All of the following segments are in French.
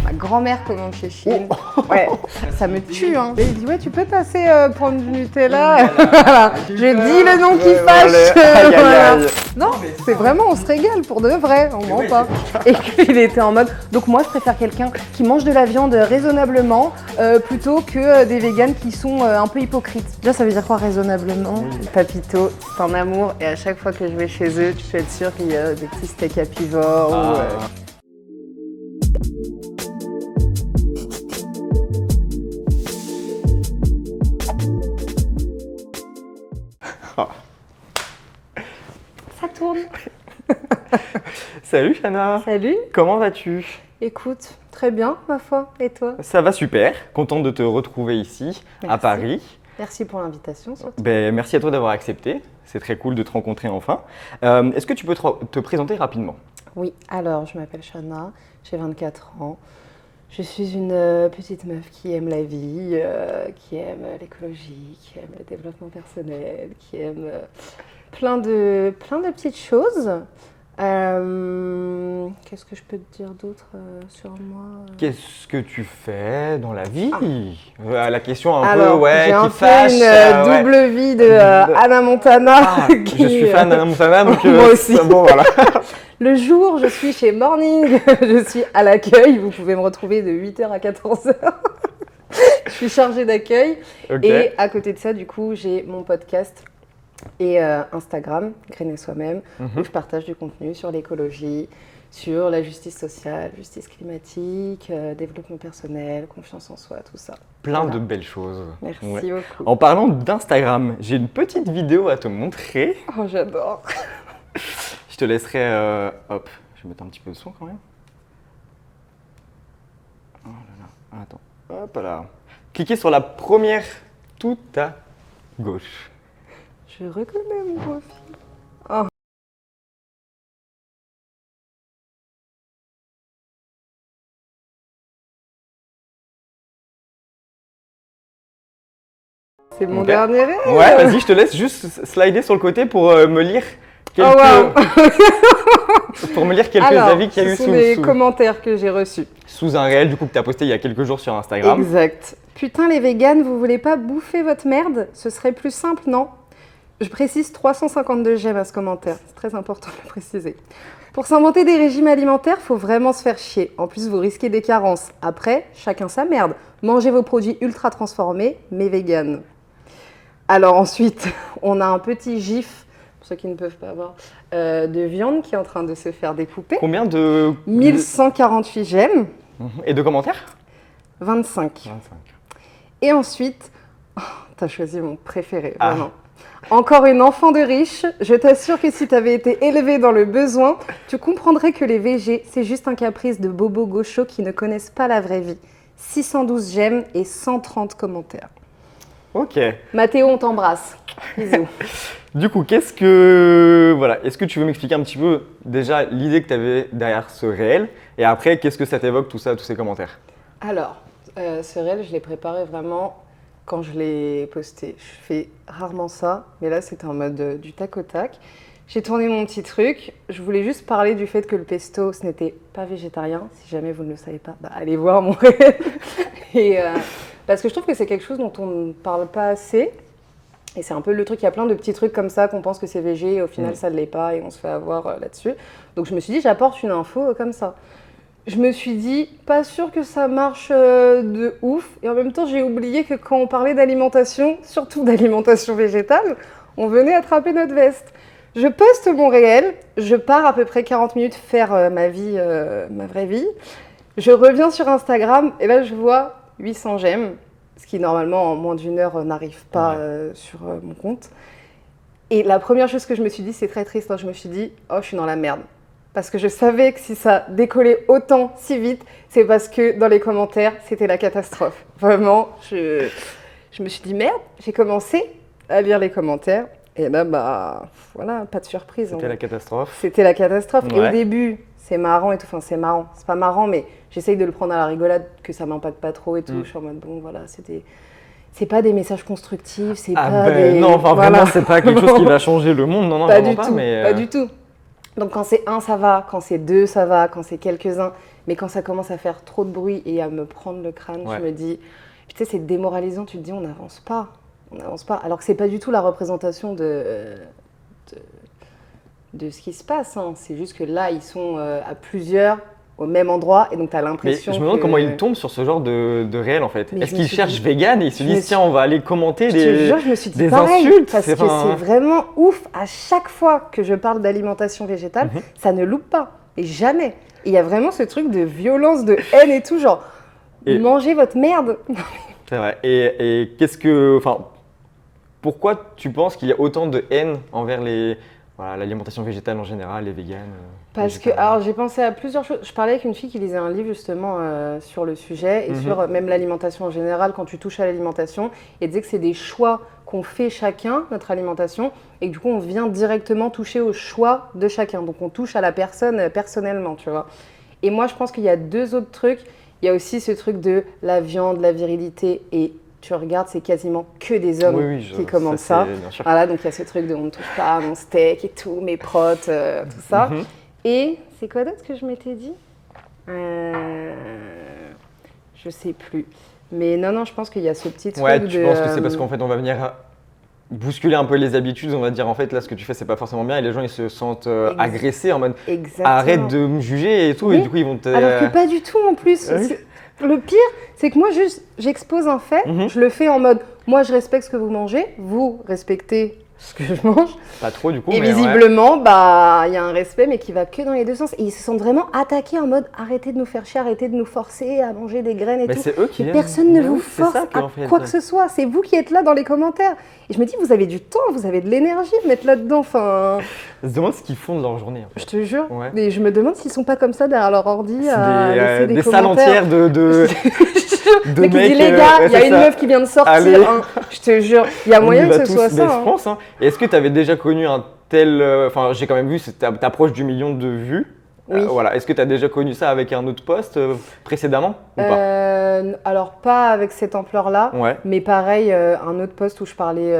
Ma grand-mère commande chez Chine. Ouais, ça me tue, hein. Et il dit, ouais, tu peux passer prendre du Nutella. Voilà. Je dis le nom qui fâche. Voilà. Non, c'est vraiment, on se régale pour de vrai, on ment pas. Et puis il était en mode, donc moi je préfère quelqu'un qui mange de la viande raisonnablement plutôt que des véganes qui sont un peu hypocrites. Déjà, ça veut dire quoi raisonnablement? Papito, c'est un amour et à chaque fois que je vais chez eux, tu peux être sûr qu'il y a des petits steaks apivores. Ça tourne. Salut Chana. Salut. Comment vas-tu? Écoute, très bien ma foi. Et toi? Ça va super. Contente de te retrouver ici, à Paris. Merci pour l'invitation surtout. Merci à toi d'avoir accepté. C'est très cool de te rencontrer enfin. Est-ce que tu peux te présenter rapidement? Oui, alors je m'appelle Chana, j'ai 24 ans. Je suis une petite meuf qui aime la vie, qui aime l'écologie, qui aime le développement personnel, qui aime plein de petites choses. Qu'est-ce que je peux te dire d'autre sur moi? Qu'est-ce que tu fais dans la vie? La question un Alors, peu j'ai un qui peu fâche. une double vie de Hannah Montana. Je suis fan d'Hannah Montana, donc moi aussi. Bon, voilà. Le jour, je suis chez Morning, je suis à l'accueil. Vous pouvez me retrouver de 8h à 14h. Je suis chargée d'accueil. Okay. Et à côté de ça, du coup, j'ai mon podcast et Instagram, Grainer Soi-même, où je partage du contenu sur l'écologie, sur la justice sociale, justice climatique, développement personnel, confiance en soi, tout ça. Plein de belles choses. Merci beaucoup. En parlant d'Instagram, j'ai une petite vidéo à te montrer. Oh, j'adore. Je te laisserai... hop, je vais mettre un petit peu de son quand même. Oh là là, attends. Hop là. Cliquez sur la première tout à gauche. Je reconnais mon profil. Oh. C'est mon dernier rêve. Ouais, vas-y, je te laisse juste slider sur le côté pour me lire quelques, pour me lire quelques avis qu'il y a eu sous les commentaires que j'ai reçus. Sous un réel du coup que tu as posté il y a quelques jours sur Instagram. Exact. Putain les véganes, vous voulez pas bouffer votre merde? Ce serait plus simple, non? Je précise 352 j'aime à ce commentaire, c'est très important de le préciser. Pour s'inventer des régimes alimentaires, faut vraiment se faire chier. En plus, vous risquez des carences. Après, chacun sa merde. Mangez vos produits ultra transformés, mais véganes. Alors ensuite, on a un petit gif, pour ceux qui ne peuvent pas voir, de viande qui est en train de se faire découper. Combien de... 1148 j'aime. Et de commentaires? 25. Et ensuite, t'as choisi mon préféré, vraiment. Encore une enfant de riche, je t'assure que si t'avais été élevé dans le besoin, tu comprendrais que les végés, c'est juste un caprice de bobos gauchos qui ne connaissent pas la vraie vie. 612 j'aime et 130 commentaires. Ok. Mathéo, on t'embrasse. Bisous. Du coup, est-ce que tu veux m'expliquer un petit peu déjà l'idée que tu avais derrière ce réel et après, qu'est-ce que ça t'évoque tout ça, tous ces commentaires? Alors, ce réel, je l'ai préparé vraiment quand je l'ai posté. Je fais rarement ça, mais là, c'était en mode du tac au tac. J'ai tourné mon petit truc. Je voulais juste parler du fait que le pesto, ce n'était pas végétarien. Si jamais vous ne le savez pas, allez voir mon réel. Et parce que je trouve que c'est quelque chose dont on ne parle pas assez. Et c'est un peu le truc, il y a plein de petits trucs comme ça qu'on pense que c'est végé et au final ça ne l'est pas et on se fait avoir là-dessus. Donc je me suis dit, j'apporte une info comme ça. Je me suis dit, pas sûr que ça marche de ouf. Et en même temps, j'ai oublié que quand on parlait d'alimentation, surtout d'alimentation végétale, on venait attraper notre veste. Je poste mon réel, je pars à peu près 40 minutes faire ma vie, ma vraie vie. Je reviens sur Instagram et là je vois 800 j'aime, ce qui normalement en moins d'une heure n'arrive pas sur mon compte. Et la première chose que je me suis dit, c'est très triste, hein, je me suis dit, oh je suis dans la merde. Parce que je savais que si ça décollait autant si vite, c'est parce que dans les commentaires, c'était la catastrophe. Vraiment, je me suis dit merde, j'ai commencé à lire les commentaires. Et là, voilà, pas de surprise. C'était la catastrophe. C'était la catastrophe. Ouais. Et au début, c'est marrant et tout. Enfin, c'est marrant. C'est pas marrant, mais j'essaye de le prendre à la rigolade, que ça m'impacte pas trop et tout. Je suis en mode, bon, voilà, c'est pas des messages constructifs, c'est pas des... Non, enfin, vraiment, c'est pas quelque chose qui va changer le monde. Non, pas vraiment du tout, mais... pas du tout. Donc, quand c'est un, ça va. Quand c'est deux, ça va. Quand c'est quelques-uns. Mais quand ça commence à faire trop de bruit et à me prendre le crâne, Ouais. je me dis, tu sais, c'est démoralisant, tu te dis, on n'avance pas. On n'avance pas. Alors que c'est pas du tout la représentation de ce qui se passe, hein. C'est juste que là, ils sont à plusieurs au même endroit et donc tu as Mais l'impression je me demande que... comment ils tombent sur ce genre de réel en fait. Mais Est-ce je me qu'ils suis cherchent dit- vegan et ils se je me disent suis- tiens on va aller commenter Je te des, jure, je me suis dit des pareil, insultes parce que enfin, c'est vraiment ouf. À chaque fois que je parle d'alimentation végétale, Mhm. ça ne loupe pas. Et jamais. Et il y a vraiment ce truc de violence, de haine et tout, genre, Et- mangez votre merde. C'est vrai. Et qu'est-ce que. Enfin, pourquoi tu penses qu'il y a autant de haine envers l'alimentation végétale en général, les véganes Parce que, végétariens alors j'ai pensé à plusieurs choses. Je parlais avec une fille qui lisait un livre justement sur le sujet et Mhm. sur même l'alimentation en général, quand tu touches à l'alimentation. Et disait que c'est des choix qu'on fait chacun, notre alimentation, et que du coup on vient directement toucher au choix de chacun. Donc on touche à la personne personnellement, tu vois. Et moi je pense qu'il y a deux autres trucs. Il y a aussi ce truc de la viande, la virilité, et tu regardes, c'est quasiment que des hommes Oui, qui commandent ça. c'est bien sûr. Voilà, donc il y a ce truc de on ne touche pas à mon steak et tout, mes protes, tout ça. Mhm. Et c'est quoi d'autre que je m'étais dit Je sais plus. Mais non, je pense qu'il y a ce petit truc Ouais, de... tu penses que c'est parce qu'en fait on va venir bousculer un peu les habitudes, on va dire en fait là ce que tu fais c'est pas forcément bien et les gens ils se sentent agressés en mode Exactement. arrête de me juger et tout et Oui, du coup ils vont te. Alors que pas du tout en plus. Oui. Le pire, c'est que moi, juste, j'expose un fait, Mhm. je le fais en mode, moi, je respecte ce que vous mangez, vous respectez ce que je mange. Pas trop du coup. Et mais ouais. visiblement, bah, il y a un respect, mais qui va que dans les deux sens. Et ils se sentent vraiment attaqués en mode, arrêtez de nous faire chier, arrêtez de nous forcer à manger des graines et Mais tout. c'est eux qui Mais viennent. personne ne Mais vous oui, c'est force ça à qu'en fait. quoi que ce soit. C'est vous qui êtes là dans les commentaires. Et je me dis, vous avez du temps, vous avez de l'énergie à mettre là-dedans. Enfin, Je me demande ce qu'ils font de leur journée. En je fait. te jure. Ouais. Et je me demande s'ils sont pas comme ça derrière leur ordi C'est à laisser des salles commentaires. entières de Le mec qui dit, mecs, les gars, il y a c'est une ça. meuf qui vient de sortir. Allez. Hein. Je te jure, il y a On moyen y que va ce tous, soit mais ça. je Hein. pense. Hein. Et est-ce que tu avais déjà connu un tel. Enfin, j'ai quand même vu, t'approches du million de vues. Oui. Voilà. Est-ce que tu as déjà connu ça avec un autre post précédemment ou pas Alors, pas avec cette ampleur-là. Ouais. Mais pareil, un autre post où je parlais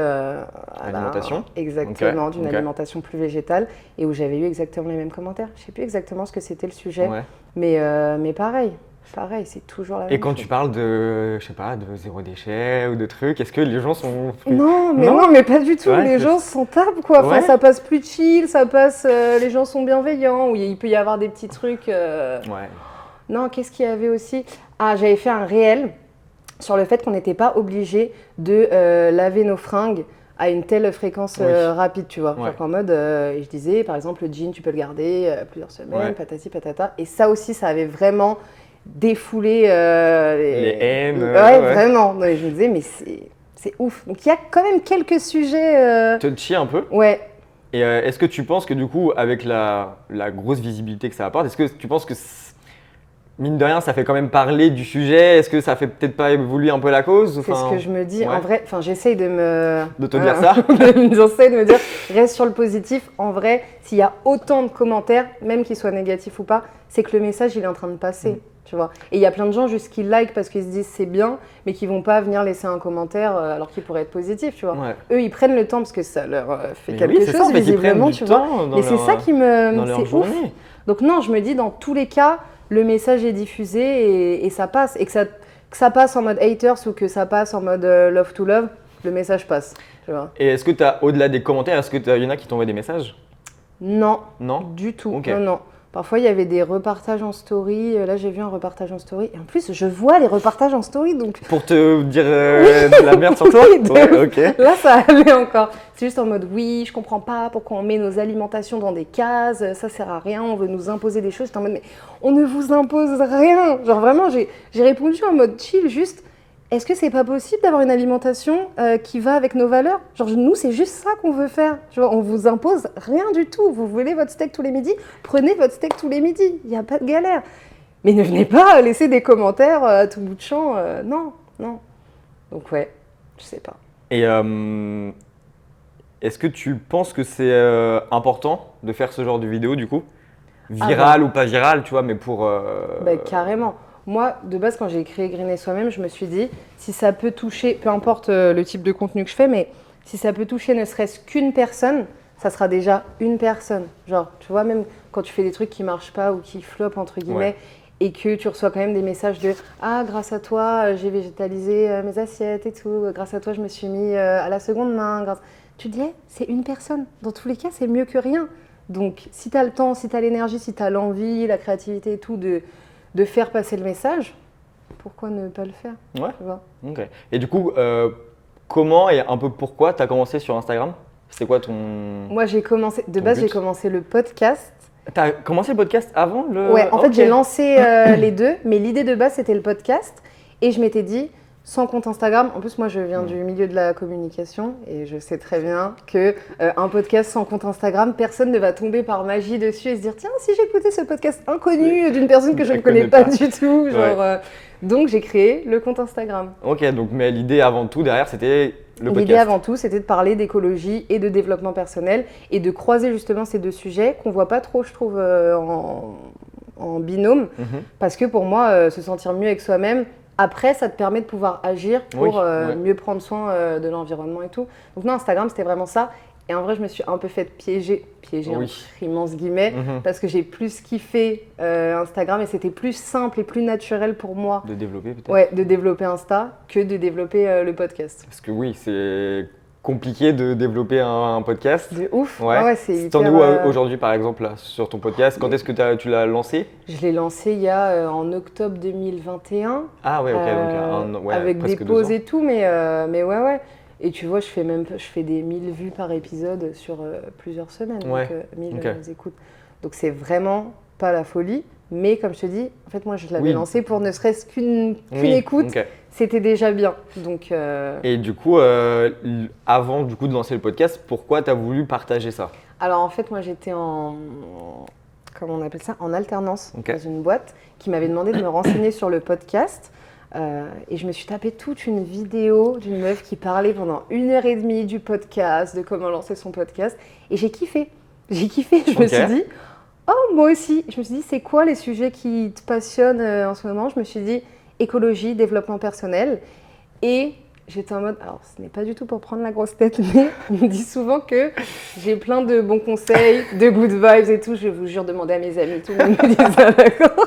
Alimentation. exactement, Ok, d'une ok. alimentation plus végétale et où j'avais eu exactement les mêmes commentaires. Je sais plus exactement ce que c'était le sujet, Ouais. mais pareil, c'est toujours la même Et quand chose. tu parles de, je sais pas, de zéro déchet ou de trucs, est-ce que les gens sont. Non, Non. mais pas du tout. Ouais, Les c'est- gens s'en tapent, quoi. Enfin, Ouais. ça passe plus chill, ça passe. Les gens sont bienveillants. Ou il peut y avoir des petits trucs. Ouais. Non, qu'est-ce qu'il y avait aussi? Ah, j'avais fait un réel sur le fait qu'on n'était pas obligé de laver nos fringues à une telle fréquence Oui. rapide, tu vois. Ouais. Genre qu'en mode, et je disais, par exemple, le jean, tu peux le garder plusieurs semaines, Ouais. patati patata. Et ça aussi, ça avait vraiment défoulé Les haines, Ouais, ouais. vraiment. Non, et je me disais, mais c'est ouf. Donc il y a quand même quelques sujets. Touchy un peu. Ouais. Et est-ce que tu penses que du coup, avec la grosse visibilité que ça apporte, est-ce que tu penses que, mine de rien, ça fait quand même parler du sujet? Est-ce que ça fait peut-être pas évoluer un peu la cause? C'est ce Enfin, que je me dis. ouais. En vrai, enfin, j'essaye de me. De te dire ça? J'essaie de me dire, reste sur le positif. En vrai, s'il y a autant de commentaires, même qu'ils soient négatifs ou pas, c'est que le message, il est en train de passer. Tu vois. Et il y a plein de gens juste qui like parce qu'ils se disent c'est bien, mais qui vont pas venir laisser un commentaire alors qu'il pourrait être positif, tu vois. Ouais. Eux, ils prennent le temps parce que ça leur fait Mais quelque oui, c'est ça, chose en fait, ils prennent visiblement, du tu vois. temps dans Mais c'est leur- ça qui me. dans leur c'est ouf. journée. Donc non, je me dis dans tous les cas, le message est diffusé et ça passe. Et que ça passe en mode haters ou que ça passe en mode love to love, le message passe. Tu vois. Et est-ce que tu as, au-delà des commentaires, est-ce qu'il y en a qui t'envoient des messages? Non, Non? du tout. Ok. Non. Parfois, il y avait des repartages en story. Là, j'ai vu un repartage en story. Et en plus, je vois les repartages en story. Donc Pour te dire de la merde sur toi? Oui, de Ouais, ouf. ok. là, ça allait encore. C'est juste en mode oui, je comprends pas pourquoi on met nos alimentations dans des cases. Ça sert à rien. On veut nous imposer des choses. J'étais en mode mais on ne vous impose rien. Genre vraiment, j'ai répondu en mode chill, juste. Est-ce que c'est pas possible d'avoir une alimentation qui va avec nos valeurs? Genre nous, c'est juste ça qu'on veut faire. Tu vois, on vous impose rien du tout. Vous voulez votre steak tous les midis, prenez votre steak tous les midis. Il n'y a pas de galère. Mais ne venez pas laisser des commentaires à tout bout de champ. Non. Donc ouais, je sais pas. Et est-ce que tu penses que c'est important de faire ce genre de vidéo du coup? Viral ou pas viral, tu vois, mais pour. Bah, carrément. Moi, de base, quand j'ai créé Greener Soi-même, je me suis dit, si ça peut toucher, peu importe le type de contenu que je fais, mais si ça peut toucher ne serait-ce qu'une personne, ça sera déjà une personne. Genre, tu vois, même quand tu fais des trucs qui marchent pas ou qui flopent, entre guillemets, et que tu reçois quand même des messages de « Ah, grâce à toi, j'ai végétalisé mes assiettes et tout. Grâce à toi, je me suis mis à la seconde main. » Tu te dis c'est une personne. Dans tous les cas, c'est mieux que rien. Donc, si tu as le temps, si tu as l'énergie, si tu as l'envie, la créativité et tout de faire passer le message, pourquoi ne pas le faire? Ouais. Tu vois. Ok. Et du coup, comment et un peu pourquoi tu as commencé sur Instagram? C'était quoi ton. Moi, j'ai commencé, de Ton base, but. j'ai commencé le podcast. Tu as commencé le podcast avant le. Ouais, en fait, Ok. j'ai lancé les deux, mais l'idée de base, c'était le podcast. Et je m'étais dit, sans compte Instagram, en plus, moi, je viens du milieu de la communication et je sais très bien que un podcast sans compte Instagram, personne ne va tomber par magie dessus et se dire, tiens, si j'écoutais ce podcast inconnu d'une personne que je ne connais pas du tout. Genre, donc, j'ai créé le compte Instagram. Ok, donc, mais l'idée avant tout derrière, c'était le podcast. L'idée avant tout, c'était de parler d'écologie et de développement personnel et de croiser justement ces deux sujets qu'on voit pas trop, je trouve, en binôme. Parce que pour moi, se sentir mieux avec soi-même, après, ça te permet de pouvoir agir pour mieux prendre soin de l'environnement et tout. Donc non, Instagram, c'était vraiment ça. Et en vrai, je me suis un peu fait piéger entre immenses guillemets, parce que j'ai plus kiffé Instagram et c'était plus simple et plus naturel pour moi. De développer peut-être. Ouais, de développer Insta que de développer le podcast. Parce que oui, c'est compliqué de développer un podcast. De ouf. Ouais. Ah ouais, c'est hyper. T'en es où aujourd'hui par exemple là, sur ton podcast? Quand est-ce que tu l'as lancé? Je l'ai lancé il y a en octobre 2021. Ah ouais, ok, donc avec des presque pauses 2 ans. et tout, mais ouais. Et tu vois, je fais des 1000 vues par épisode sur plusieurs semaines, Ouais. donc 1000 Ok. écoutes. Donc c'est vraiment pas la folie, mais comme je te dis, en fait moi je l'avais lancé pour ne serait-ce qu'une écoute, ok. c'était déjà bien. Donc Et du coup, avant du coup de lancer le podcast, pourquoi tu as voulu partager ça? alors en fait moi j'étais comment on appelle ça, en alternance Ok. dans une boîte qui m'avait demandé de me renseigner sur le podcast. Et je me suis tapé toute une vidéo d'une meuf qui parlait pendant 1h30 du podcast, de comment lancer son podcast. Et j'ai kiffé. Je me suis dit, oh, moi aussi. Je me suis dit, c'est quoi les sujets qui te passionnent en ce moment? Je me suis dit, écologie, développement personnel. Et j'étais en mode, alors ce n'est pas du tout pour prendre la grosse tête, mais on me dit souvent que j'ai plein de bons conseils, de good vibes et tout. Je vous jure, demandez à mes amis, tout le monde me dit ça, d'accord?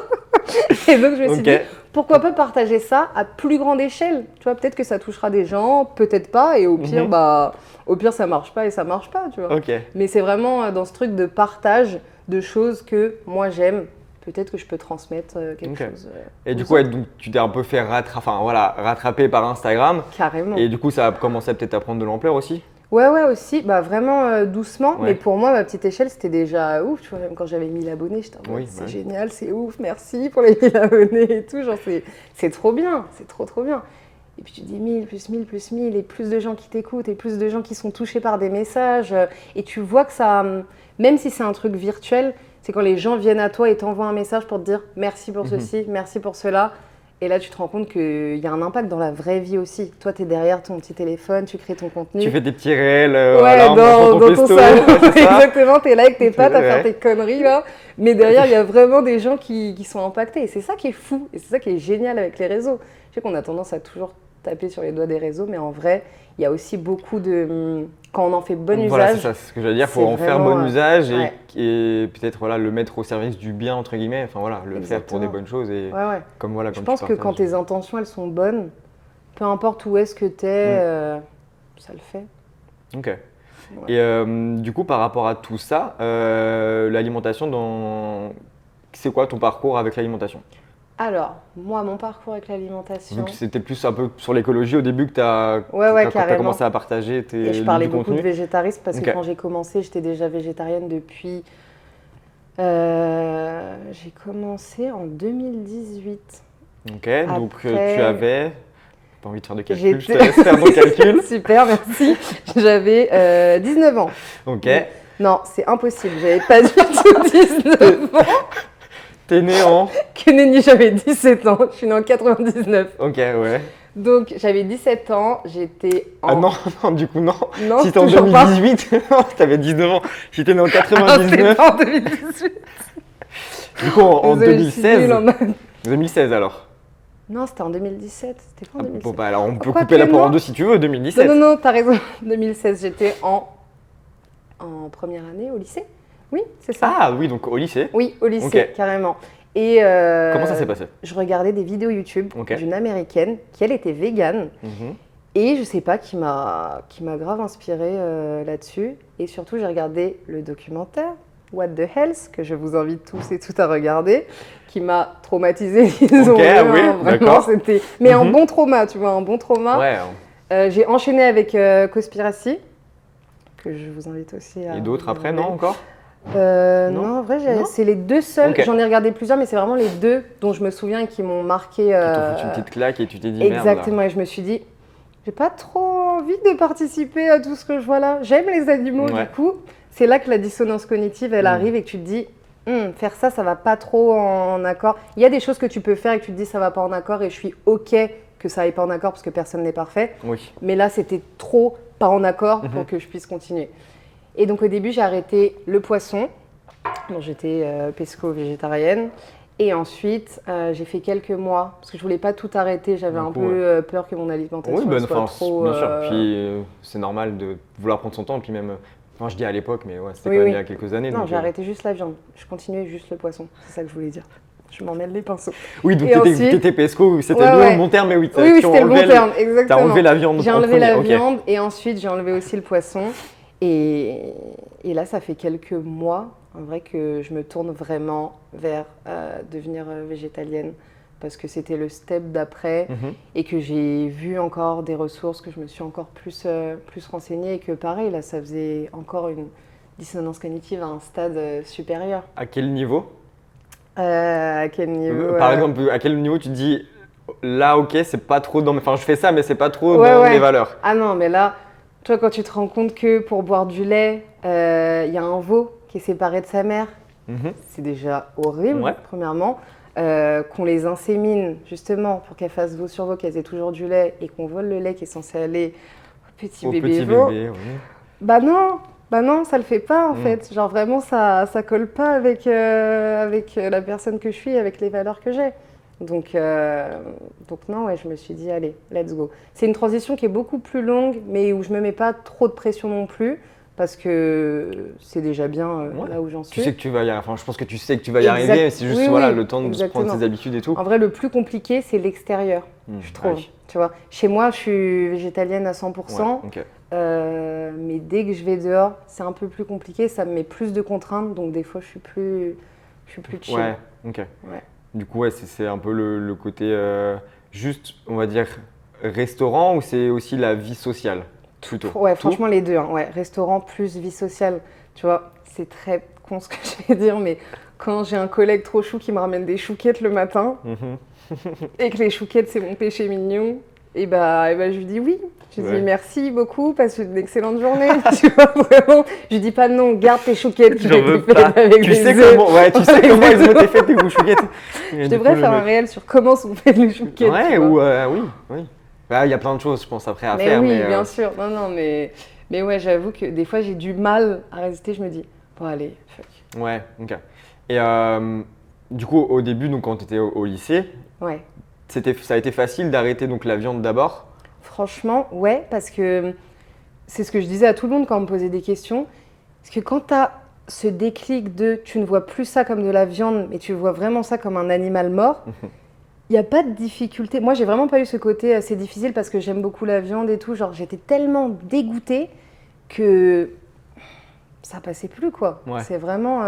Et donc je me suis dit, pourquoi pas partager ça à plus grande échelle? Tu vois, peut-être que ça touchera des gens, peut-être pas, et au pire ça marche pas et ça marche pas, tu vois. Mais c'est vraiment dans ce truc de partage de choses que moi j'aime. Peut-être que je peux transmettre quelque chose. Et du coup, donc, tu t'es un peu fait rattraper par Instagram. Carrément. Et du coup, ça a commencé peut-être à prendre de l'ampleur aussi. Ouais, aussi, vraiment doucement, mais pour moi, ma petite échelle, c'était déjà ouf, tu vois, même quand j'avais 1000 abonnés, j'étais en mode, c'est génial, c'est ouf, merci pour les 1000 abonnés et tout, genre, c'est trop bien, c'est trop bien. Et puis tu dis 1000 plus 1000 plus 1000, et plus de gens qui t'écoutent, et plus de gens qui sont touchés par des messages, et tu vois que ça, même si c'est un truc virtuel, c'est quand les gens viennent à toi et t'envoient un message pour te dire merci pour ceci, merci pour cela. Et là, tu te rends compte qu'il y a un impact dans la vraie vie aussi. Toi, tu es derrière ton petit téléphone, tu crées ton contenu. Tu fais des petits réels dans ton pesto, salon. Exactement, tu es là avec tes potes à faire tes conneries. Là. Mais derrière, il y a vraiment des gens qui sont impactés. Et c'est ça qui est fou. Et c'est ça qui est génial avec les réseaux. Je sais qu'on a tendance à toujours taper sur les doigts des réseaux, mais en vrai, il y a aussi beaucoup de... Quand on en fait bon voilà, usage... c'est ça, c'est ce que j'allais dire. Il faut en faire bon usage et peut-être le mettre au service du bien, entre guillemets. Enfin voilà, le faire pour des bonnes choses. Et comme je pense que quand tes intentions, elles sont bonnes, peu importe où est-ce que tu es, ça le fait. Ok. Ouais. Et du coup, par rapport à tout ça, l'alimentation, c'est quoi ton parcours avec l'alimentation? Alors, moi, mon parcours avec l'alimentation... Donc, c'était plus un peu sur l'écologie au début que tu as commencé à partager tes Et je parlais beaucoup de végétarisme parce que quand j'ai commencé, j'étais déjà végétarienne depuis... j'ai commencé en 2018. Ok, donc tu avais... Pas envie de faire de calcul, je te laisse faire mon calcul. Super, merci. J'avais 19 ans. Ok. Non, c'est impossible, j'avais pas du tout 19 ans. T'es né en... Que nenni, j'avais 17 ans, je suis née en 99. Ok, ouais. Donc j'avais 17 ans, j'étais en... Ah non, du coup non. Non, si t'es en 2018, t'avais 19 ans. Si t'es né en 99... Ah, c'était en 2018. Du coup en 2016... 2016 alors. Non, c'était en 2017. C'était pas en 2016. Bon, bah alors on peut couper la poire en deux si tu veux, 2017. Non, t'as raison. 2016, j'étais en première année au lycée. Oui, c'est ça. Ah oui, donc au lycée. Oui, au lycée, carrément. Et Comment ça s'est passé? je regardais des vidéos YouTube Ok. d'une américaine qui, elle, était végane. Mhm. Et je sais pas, qui m'a grave inspirée là-dessus. Et surtout, j'ai regardé le documentaire What the Health, que je vous invite tous et toutes à regarder, qui m'a traumatisée, disons. Ok, oui, Vraiment, d'accord. c'était... Mais un Mhm. bon trauma, tu vois, un bon trauma. Ouais. J'ai enchaîné avec Conspiracy, que je vous invite aussi à Et d'autres après, regarder. non encore? Non, Non en vrai, Non c'est les deux seuls. Ok. J'en ai regardé plusieurs, mais c'est vraiment les deux dont je me souviens et qui m'ont marqué. Qui t'ont foutu une petite claque et tu t'es dit merde. Exactement, et je me suis dit, j'ai pas trop envie de participer à tout ce que je vois là. J'aime les animaux, Ouais. du coup. C'est là que la dissonance cognitive, elle arrive et que tu te dis, faire ça, ça va pas trop en accord. Il y a des choses que tu peux faire et que tu te dis, ça va pas en accord, et je suis OK que ça aille pas en accord parce que personne n'est parfait. Oui. Mais là, c'était trop pas en accord pour Mhm. que je puisse continuer. Et donc, au début, j'ai arrêté le poisson. Donc, j'étais pesco-végétarienne. Et ensuite, j'ai fait quelques mois, parce que je voulais pas tout arrêter. J'avais Du un coup, peu peur que mon alimentation Oui, ben, soit enfin, trop... bien sûr. Puis c'est normal de vouloir prendre son temps. Puis même, enfin, je dis à l'époque, mais ouais, c'était Oui, quand même oui. il y a quelques années. Non, donc, j'ai arrêté juste la viande. Je continuais juste le poisson. C'est ça que je voulais dire. Je m'en mêle les pinceaux. Oui, donc Et t'étais ensuite- pesco, c'était Ouais, le ouais. bon terme, mais oui, Oui, tu c'était le bon enlevais terme, T'as exactement. enlevé la viande J'ai en enlevé la premier, ok. viande et ensuite j'ai enlevé aussi le poisson. Et là, ça fait quelques mois, en vrai, que je me tourne vraiment vers devenir végétalienne. Parce que c'était le step d'après Mhm. et que j'ai vu encore des ressources, que je me suis encore plus renseignée et que pareil, là, ça faisait encore une dissonance cognitive à un stade supérieur. À quel niveau? À quel niveau Par exemple, à quel niveau tu te dis là, ok, c'est pas trop dans mes... Enfin, je fais ça, mais c'est pas trop Ouais, dans ouais. mes valeurs. Ah non, mais là, toi, quand tu te rends compte que pour boire du lait, il y a un veau qui est séparé de sa mère, Mhm. c'est déjà horrible, Ouais. premièrement. Qu'on les insémine, justement, pour qu'elles fassent veau sur veau, qu'elles aient toujours du lait, et qu'on vole le lait qui est censé aller au petit Au bébé petit veau. bébé, oui. Bah non, ça le fait pas, en fait. Genre, vraiment, ça colle pas avec la personne que je suis, avec les valeurs que j'ai. Donc non, ouais, je me suis dit, allez, let's go. C'est une transition qui est beaucoup plus longue, mais où je me mets pas trop de pression non plus, parce que c'est déjà bien Ouais. là où j'en suis. Tu sais que tu vas y arriver. Enfin, je pense que tu sais que tu vas y Exact. arriver, mais c'est juste Oui, voilà, oui, le temps de se prendre exactement. tes habitudes et tout. En vrai, le plus compliqué, c'est l'extérieur, je trouve. Oui. Tu vois, chez moi, je suis végétalienne à 100%, Ouais, ok. mais dès que je vais dehors, c'est un peu plus compliqué, ça me met plus de contraintes, donc des fois, je suis plus chill. Ouais, ok. Ouais. Du coup, ouais, c'est un peu le côté juste, on va dire, restaurant ou c'est aussi la vie sociale plutôt? Ouais, Tout franchement, les deux. Hein. Ouais, restaurant plus vie sociale. Tu vois, c'est très con ce que je vais dire, mais quand j'ai un collègue trop chou qui me ramène des chouquettes le matin, Mhm. et que les chouquettes, c'est mon péché mignon, et bah, je lui dis oui. Je lui Ouais. dis merci beaucoup, passe une excellente journée. Tu vois, vraiment. Je lui dis pas non, garde tes chouquettes qui J'en ont veux été pas. faites avec Tu des sais œufs. comment, ouais, tu sais comment ils ont été faits tes chouquettes. Je devrais faire un réel sur comment sont faites les chouquettes. Ouais, tu vois. ou oui, oui. Il y a plein de choses, je pense, après à Mais faire. oui, mais bien sûr. Non, mais ouais, j'avoue que des fois, j'ai du mal à résister. Je me dis, bon, allez, fuck. Ouais, ok. Et du coup, au début, donc, quand tu étais au lycée, Ouais. ça a été facile d'arrêter donc la viande d'abord? Franchement, ouais, parce que c'est ce que je disais à tout le monde quand on me posait des questions. Parce que quand tu as ce déclic de tu ne vois plus ça comme de la viande, mais tu vois vraiment ça comme un animal mort, il n'y a pas de difficulté. Moi, j'ai vraiment pas eu ce côté assez difficile parce que j'aime beaucoup la viande et tout. Genre, j'étais tellement dégoûtée que ça passait plus, quoi. Ouais. C'est vraiment,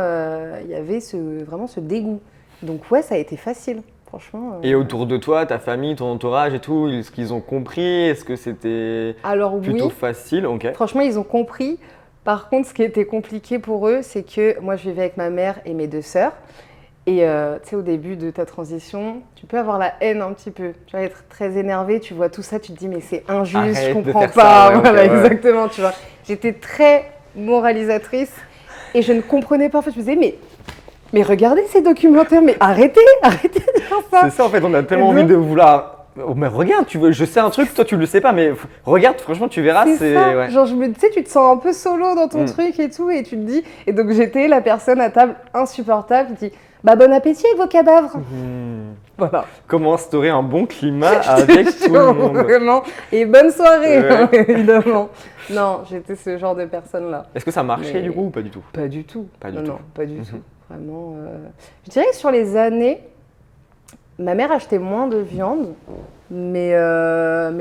il y avait vraiment ce dégoût. Donc ouais, ça a été facile, franchement. Et autour de toi, ta famille, ton entourage et tout, est-ce qu'ils ont compris? Est-ce que c'était Alors plutôt oui, facile? Ok. franchement, ils ont compris. Par contre, ce qui était compliqué pour eux, c'est que moi, je vivais avec ma mère et mes deux sœurs. Et tu sais, au début de ta transition, tu peux avoir la haine un petit peu. Tu vas être très énervé, tu vois tout ça, tu te dis, mais c'est injuste, Arrête je de comprends faire pas. ça, ouais, ok, Voilà, ouais. exactement, tu vois. J'étais très moralisatrice et je ne comprenais pas. En fait, je me disais, mais regardez ces documentaires, mais arrêtez de faire ça. C'est ça, en fait, on a tellement Et envie donc- de vouloir. Oh, mais regarde, je sais un truc, toi tu le sais pas, mais regarde, franchement, tu verras, C'est ça, ouais. genre tu sais, tu te sens un peu solo dans ton Mm. truc et tout, et tu te dis, et donc j'étais la personne à table insupportable qui dit, bah bon appétit avec vos cadavres. Voilà. Comment instaurer un bon climat avec tout le monde? Vraiment. Et bonne soirée, Ouais. hein, évidemment. Non, j'étais ce genre de personne-là. Est-ce que ça marchait Mais- du coup ou pas du tout? Pas du tout. Pas du non, tout. Non, pas du Mhm. tout. Vraiment. Je dirais que sur les années, ma mère achetait moins de viande, mais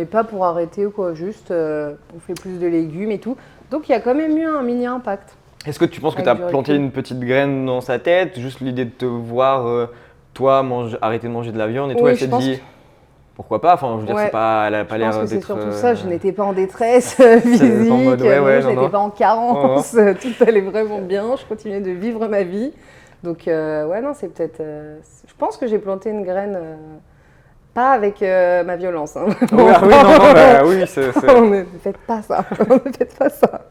pas pour arrêter ou quoi. Juste, on fait plus de légumes et tout. Donc, il y a quand même eu un mini impact. Est-ce que tu penses que tu as Avec du planté recul. une petite graine dans sa tête, juste l'idée de te voir, toi, arrêter de manger de la viande et toi, Oui, elle je s'est pense dit, pourquoi pas? Enfin, je veux dire, Ouais. elle a pas Je pense l'air que c'est d'être. surtout ça, je n'étais pas en détresse C'est en physique, mode, ouais, non, ouais, je non, non. n'étais pas en carence, tout allait vraiment bien, je continuais de vivre ma vie. Donc ouais, non, c'est peut-être... je pense que j'ai planté une graine, pas avec ma violence. Hein. Ouais, ah oui, non, non, bah oui, Ne faites pas ça, ne faites pas ça.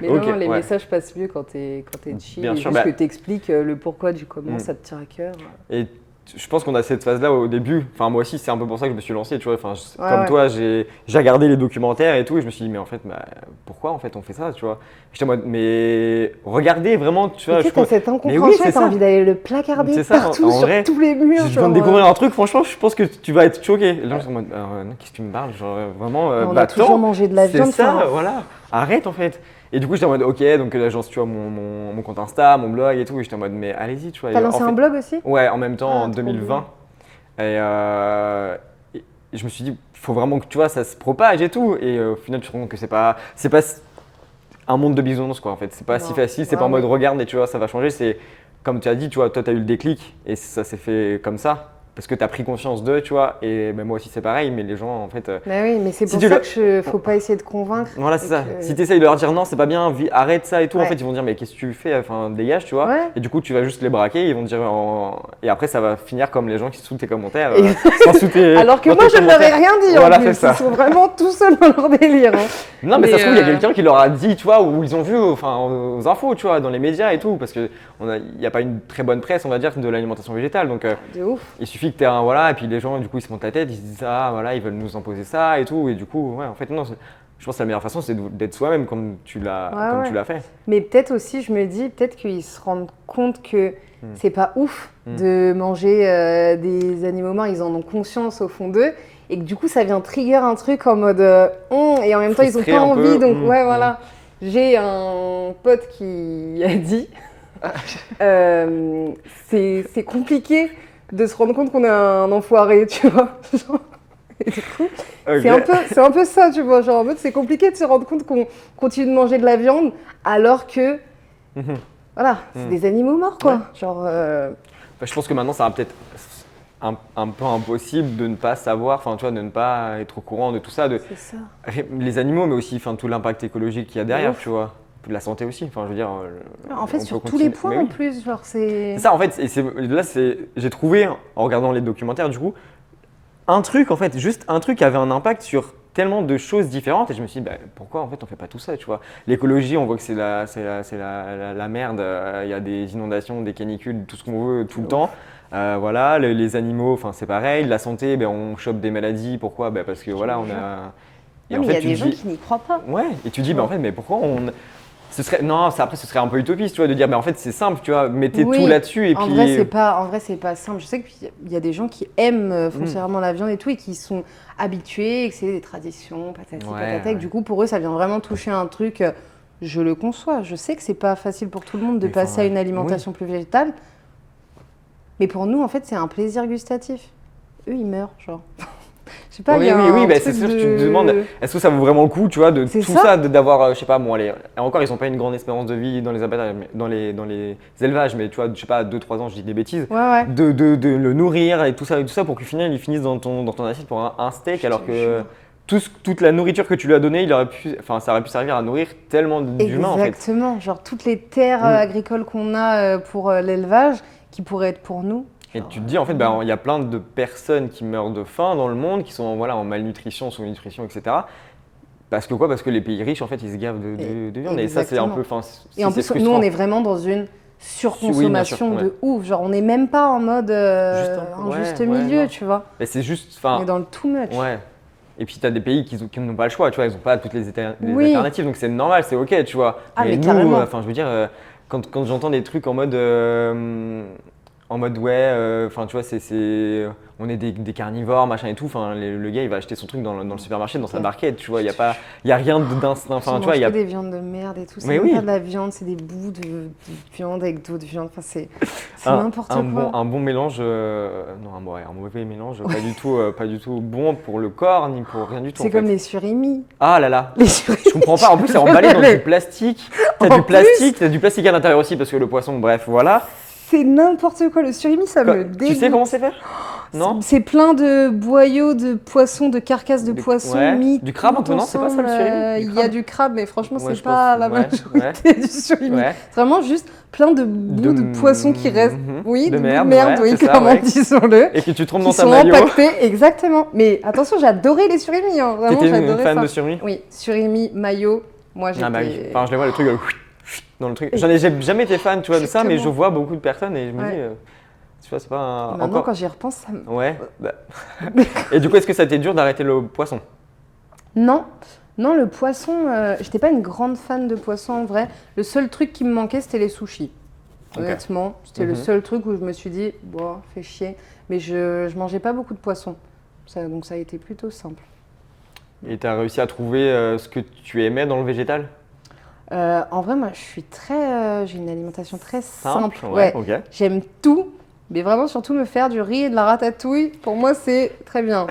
Mais Ok, non, les ouais. messages passent mieux quand t'es chill, Bien et sûr, juste bah- que t'expliques le pourquoi du comment, Mm. ça te tient à cœur. Et je pense qu'on a cette phase-là au début. Enfin, moi aussi, c'est un peu pour ça que je me suis lancé. Tu vois, enfin, Ouais, comme ouais. toi, j'ai regardé les documentaires et tout, et je me suis dit, mais en fait, bah, pourquoi en fait on fait ça, tu vois? J'étais en mode, mais regardez vraiment, tu Mais vois, tu sais, t'as cette mais oui, incompréhension c'est et t'as ça. envie d'aller le placarder C'est ça, partout, en sur vrai, tous les murs. Je viens de genre, découvrir un truc, franchement, je pense que tu vas être choqué. Et là, je suis en mode, non, qu'est-ce que tu me parles? Genre, vraiment, on bah, a toujours attends, mangé de la c'est viande. ça, enfin, voilà, arrête en fait. Et du coup, j'étais en mode, ok, donc l'agence, tu vois, mon compte Insta, mon blog et tout, et j'étais en mode, mais allez-y, tu vois. T'as Et lancé en un fait, blog aussi? ouais, en même temps, Ah, en trop 2020. bien. Et je me suis dit, il faut vraiment que tu vois, ça se propage et tout. Et au final, tu te rends compte que c'est pas un monde de bisounours, quoi, en fait. C'est pas si Non. facile, c'est Ouais, pas en mode ouais. regarde et tu vois, ça va changer. C'est comme tu as dit, tu vois, toi, tu as eu le déclic et ça s'est fait comme ça. Parce que tu as pris conscience d'eux, tu vois. Et ben, moi aussi, c'est pareil, mais les gens, en fait. Mais oui, mais c'est Si pour tu ça le- que faut pas essayer de convaincre. Voilà, c'est et ça. que- Si tu essayes de leur dire non, c'est pas bien, arrête ça et tout, en Ouais. fait, ils vont dire, mais qu'est-ce que tu fais? Enfin, dégage, tu vois. Ouais. Et du coup, tu vas juste les braquer, ils vont te dire. Et après, ça va finir comme les gens qui sont sous tes commentaires. Et- Sans sous tes- Alors que dans moi, tes je ne leur ai commentaires. rien dit Voilà, en c'est plus. ça. Ils sont vraiment tout seuls dans leur délire. Hein. Non, mais ça se trouve, il y a euh, quelqu'un qui leur a dit, tu vois, ou ils ont vu enfin, aux infos, tu vois, dans les médias et tout, parce qu'il n'y a pas une très bonne presse, on va dire, de l'alimentation végétale. Donc, De ouf. il suffit que tu aies un. Voilà, et puis les gens, du coup, ils se montent la tête, ils se disent, ah, voilà, ils veulent nous imposer ça et tout. Et du coup, ouais, en fait, non, je pense que la meilleure façon, c'est d'être soi-même comme tu l'as Ouais, tu ouais. l'as fait. Mais peut-être aussi, je me dis, peut-être qu'ils se rendent compte que c'est pas ouf de manger des animaux morts. Ils en ont conscience au fond d'eux. Et que du coup, ça vient trigger un truc en mode et en même temps, ils ont Frustré pas un peu. envie. Donc, ouais, voilà. J'ai un pote qui a dit c'est compliqué de se rendre compte qu'on est un enfoiré, tu vois. Genre, et du coup, Ok. c'est un peu ça, tu vois. Genre, en mode, c'est compliqué de se rendre compte qu'on continue de manger de la viande alors que, Mhm. voilà, c'est des animaux morts, quoi. Ouais. Genre, Bah, je pense que maintenant, ça va peut-être un peu impossible de ne pas savoir, enfin, tu vois, de ne pas être au courant de tout ça, de c'est ça. les animaux, mais aussi enfin, tout l'impact écologique qu'il y a derrière, ouf. tu vois. De la santé aussi, enfin, je veux dire. En fait, on sur peut tous les continuer. points, Mais en oui. plus, genre, c'est... C'est ça, en fait, j'ai trouvé, en regardant les documentaires, du coup, un truc, en fait, juste un truc qui avait un impact sur tellement de choses différentes. Et je me suis dit, bah, pourquoi, en fait, on fait pas tout ça, tu vois. L'écologie, on voit que c'est la merde. Il y a des inondations, des canicules, tout ce qu'on veut, tout le temps. Voilà, les animaux, enfin, c'est pareil. La santé, ben, on chope des maladies. Pourquoi? Ben, parce que, voilà, on a… Et Non, en mais il y fait, a tu des te gens dis, qui n'y croient pas. ouais, et tu dis, Tu bah, en vois. fait, mais pourquoi on… Non, après, ce serait un peu utopiste, tu vois, de dire, mais en fait, c'est simple, tu vois, mettez Oui, tout là-dessus et en puis… vrai, c'est pas simple. Je sais qu'il y a des gens qui aiment foncièrement la viande et tout et qui sont habitués et que c'est des traditions, patati Ouais, patata. Et que ouais. du coup, pour eux, ça vient vraiment toucher un truc. Je le conçois. Je sais que c'est pas facile pour tout le monde de Mais enfin, passer à une ouais. alimentation plus végétale. Mais pour nous, en fait, c'est un plaisir gustatif. Eux, ils meurent, genre. Je sais pas, il Oui, y a oui, un oui, bah, truc c'est sûr que tu de- te demandes, est-ce que ça vaut vraiment le coup, tu vois, de C'est tout ça. ça, d'avoir, je sais pas, bon, allez, et encore, ils n'ont pas une grande espérance de vie dans les abattages, dans les élevages, mais tu vois, je sais pas, 2-3 ans, je dis des bêtises, Ouais, ouais. de le nourrir et tout ça pour qu'au final, il finisse dans ton assiette pour un steak, alors te que jure. toute la nourriture que tu lui as donnée, ça aurait pu servir à nourrir tellement d'humains, en fait. Exactement. Genre toutes les terres agricoles qu'on a pour l'élevage qui pourraient être pour nous. Et tu te dis, en fait, il y a plein de personnes qui meurent de faim dans le monde, qui sont voilà, en malnutrition, sous-nutrition, etc. Parce que quoi? Parce que les pays riches, en fait, ils se gavent de viande. Et ça, c'est un Exactement. peu. Et en plus, nous, on est vraiment dans une surconsommation ouais. de ouf. Genre, on n'est même pas en mode peu, un juste ouais, milieu, non. tu vois. Mais c'est juste. On est dans le too much. Ouais. Et puis, tu as des pays qui n'ont pas le choix, tu vois, ils n'ont pas toutes les Oui. alternatives, donc c'est normal, c'est ok, tu vois. Ah, mais nous, carrément. enfin, je veux dire, quand j'entends des trucs en mode. en mode enfin tu vois, on est des carnivores, machin et tout. Enfin, le gars, il va acheter son truc dans le supermarché, dans sa barquette, tu vois. Il y a rien d'instinct. Enfin, tu vois, il y a des viandes de merde et tout. C'est Mais même oui. pas de la viande, c'est des bouts de viande avec d'autres viandes. Enfin, c'est n'importe quoi. Un bon mélange, non, un mauvais mélange, pas du tout bon pour le corps ni pour rien du tout. C'est comme les surimi. Ah là là. Les surimi. Je comprends pas. En plus, c'est emballé dans du plastique. T'as du plastique à l'intérieur aussi parce que le poisson, bref, voilà. C'est n'importe quoi. Le surimi, ça me dégoûte. Tu sais comment c'est fait? Non. C'est plein de boyaux de poissons, de carcasses de poissons mis. Du crabe un peu, non? C'est pas ça le surimi? Il y a du crabe, mais franchement, c'est pas la majorité du surimi. Ouais. C'est vraiment juste plein de bouts de poissons qui restent. Oui, de merde, oui, clairement, disons-le. Et que tu trompes dans ta maillot. Qui sont empaquetés, exactement. Mais attention, j'adorais les surimi. Hein. Vraiment, j'adorais ça. T'étais une fan de surimi? Oui, surimi, maillot. Moi, j'étais. Ah bah oui. Enfin, je les vois le truc dans le truc. J'ai jamais été fan, tu vois, de ça, mais je vois beaucoup de personnes et je me dis. Tu vois, c'est pas un. Maintenant, quand j'y repense, ça me. Ouais. Et du coup, est-ce que ça a été dur d'arrêter le poisson? Non. Non, le poisson, j'étais pas une grande fan de poisson en vrai. Le seul truc qui me manquait, c'était les sushis. Honnêtement, c'était le seul truc où je me suis dit, bon, fait chier. Mais je mangeais pas beaucoup de poisson. Donc ça a été plutôt simple. Et tu as réussi à trouver ce que tu aimais dans le végétal? En vrai, moi, j'ai une alimentation très simple. Ouais. Okay. J'aime tout. Mais vraiment, surtout me faire du riz et de la ratatouille, pour moi, c'est très bien.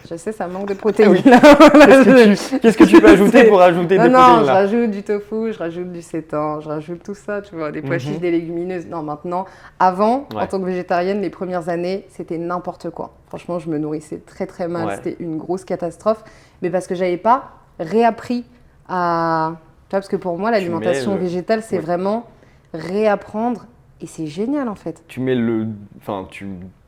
Je sais, ça manque de protéines. Ah oui. Qu'est-ce que tu peux ajouter pour ajouter des protéines là? Je rajoute du tofu, je rajoute du seitan, je rajoute tout ça, tu vois, des pois chiches, des légumineuses. Non, maintenant, avant, en tant que végétarienne, les premières années, c'était n'importe quoi. Franchement, je me nourrissais très très mal, c'était une grosse catastrophe. Mais parce que j'avais pas réappris à... Tu vois, parce que pour moi, l'alimentation végétale, c'est vraiment réapprendre. Et c'est génial en fait. Tu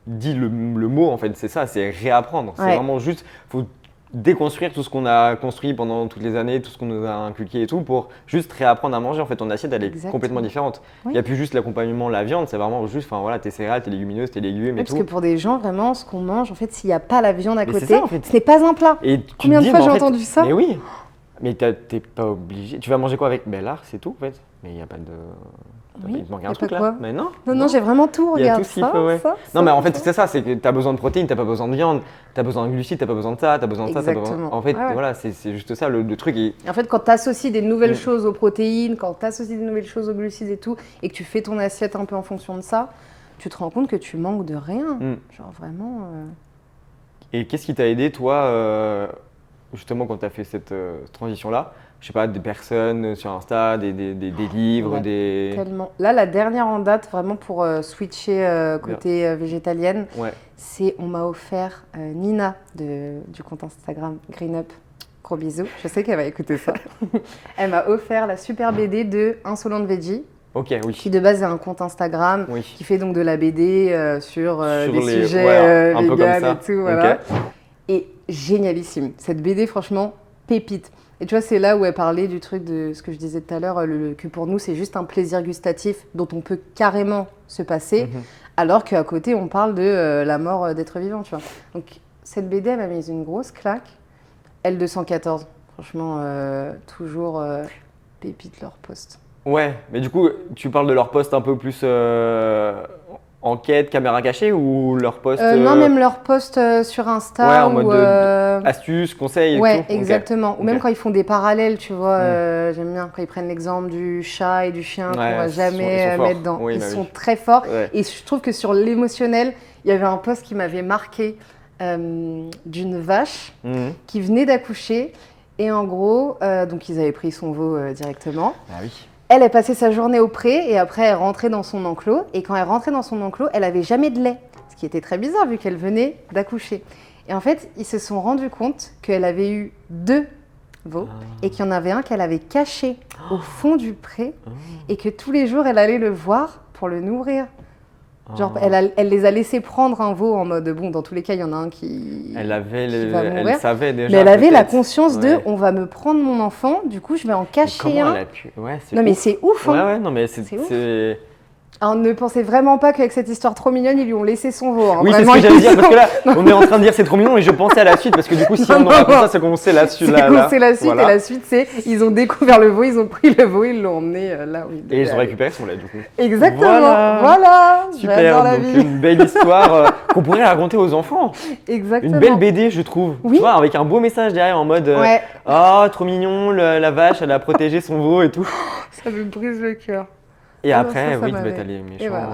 dis le mot en fait, c'est ça, c'est réapprendre. C'est vraiment juste, faut déconstruire tout ce qu'on a construit pendant toutes les années, tout ce qu'on nous a inculqué et tout, pour juste réapprendre à manger. En fait, ton assiette, elle est complètement différente. Il n'y a plus juste l'accompagnement, la viande, c'est vraiment juste, tes céréales, tes légumineuses, tes légumes et tout. Parce que pour des gens, vraiment, ce qu'on mange, en fait, s'il n'y a pas la viande à côté, ce n'est pas un plat. Et combien de fois j'ai entendu ça? Mais oui, mais t'es pas obligé. Tu vas manger quoi avec? Ben là, c'est tout en fait. Mais il n'y a pas de... il te manque un truc là. Mais non, j'ai vraiment tout. Regarde ça. Non, mais en fait, c'est ça, c'est que tu as besoin de protéines, tu n'as pas besoin de viande, tu as besoin de glucides, tu n'as pas besoin de ça, tu as besoin de ça. En fait, voilà, c'est juste ça le truc. En fait, quand tu associes des nouvelles choses aux protéines, quand tu associes des nouvelles choses aux glucides et tout, et que tu fais ton assiette un peu en fonction de ça, tu te rends compte que tu manques de rien. Genre vraiment. Et qu'est-ce qui t'a aidé, toi, justement, quand tu as fait cette transition-là? Je sais pas, des personnes sur Insta, des livres, des… Tellement. Là, la dernière en date, vraiment pour switcher côté végétalienne, c'est on m'a offert Nina du compte Instagram Green Up. Gros bisous, je sais qu'elle va écouter ça. Elle m'a offert la super BD de Insolente Veggie. Qui de base est un compte Instagram qui fait donc de la BD sur des sujets véganes et tout. Voilà. Et génialissime. Cette BD, franchement, pépite. Et tu vois, c'est là où elle parlait du truc de ce que je disais tout à l'heure, que pour nous, c'est juste un plaisir gustatif dont on peut carrément se passer, alors qu'à côté, on parle de la mort d'êtres vivants, tu vois. Donc, cette BD, elle m'a mis une grosse claque. L214, franchement, toujours pépite leur post. Ouais, mais du coup, tu parles de leur post un peu plus enquête, caméra cachée ou leur post Non, même leur post sur Insta. En mode astuces, conseils et tout. Exactement. Ou même quand ils font des parallèles, tu vois. J'aime bien quand ils prennent l'exemple du chat et du chien qu'on va jamais mettre dans. Ils sont très forts. Et je trouve que sur l'émotionnel, il y avait un post qui m'avait marqué d'une vache qui venait d'accoucher. Et en gros, donc ils avaient pris son veau directement. Ah oui. Elle a passé sa journée au pré et après elle rentrait dans son enclos. Et quand elle rentrait dans son enclos, elle n'avait jamais de lait. Ce qui était très bizarre vu qu'elle venait d'accoucher. Et en fait, ils se sont rendus compte qu'elle avait eu 2 veaux et qu'il y en avait un qu'elle avait caché au fond du pré et que tous les jours, elle allait le voir pour le nourrir. Genre, elle les a laissés prendre un veau en mode, bon, dans tous les cas, il y en a un qui va mourir. Elle savait déjà. Mais elle avait la conscience de, on va me prendre mon enfant, du coup, je vais en cacher un. Ouais, c'est non, mais c'est ouf, hein. Ouais, non, mais c'est ouf. Alors, ne pensez vraiment pas qu'avec cette histoire trop mignonne, ils lui ont laissé son veau. Hein. Oui, c'est ce Vraiment, que j'allais ils dire, parce que là, ont- on est en train de dire c'est trop mignon et je pensais à la suite, parce que du coup, si Non, on non, aura fait non. ça, c'est qu'on sait la suite. C'est la suite, Voilà. et la suite, c'est ils ont découvert le veau, ils ont pris le veau, ils l'ont emmené là où il devait Et ils ont aller. récupéré son lait, du coup. Exactement, Voilà. voilà, Super, j'adore la donc vie. une belle histoire qu'on pourrait raconter aux enfants. Exactement. Une belle BD, je trouve. Oui. Tu vois, avec un beau message derrière en mode Ouais, oh, trop mignon, la vache, elle a protégé son veau et tout. ça me brise le cœur. Et Ah non, après, ça oui, m'avait- t'as les méchants. Et voilà.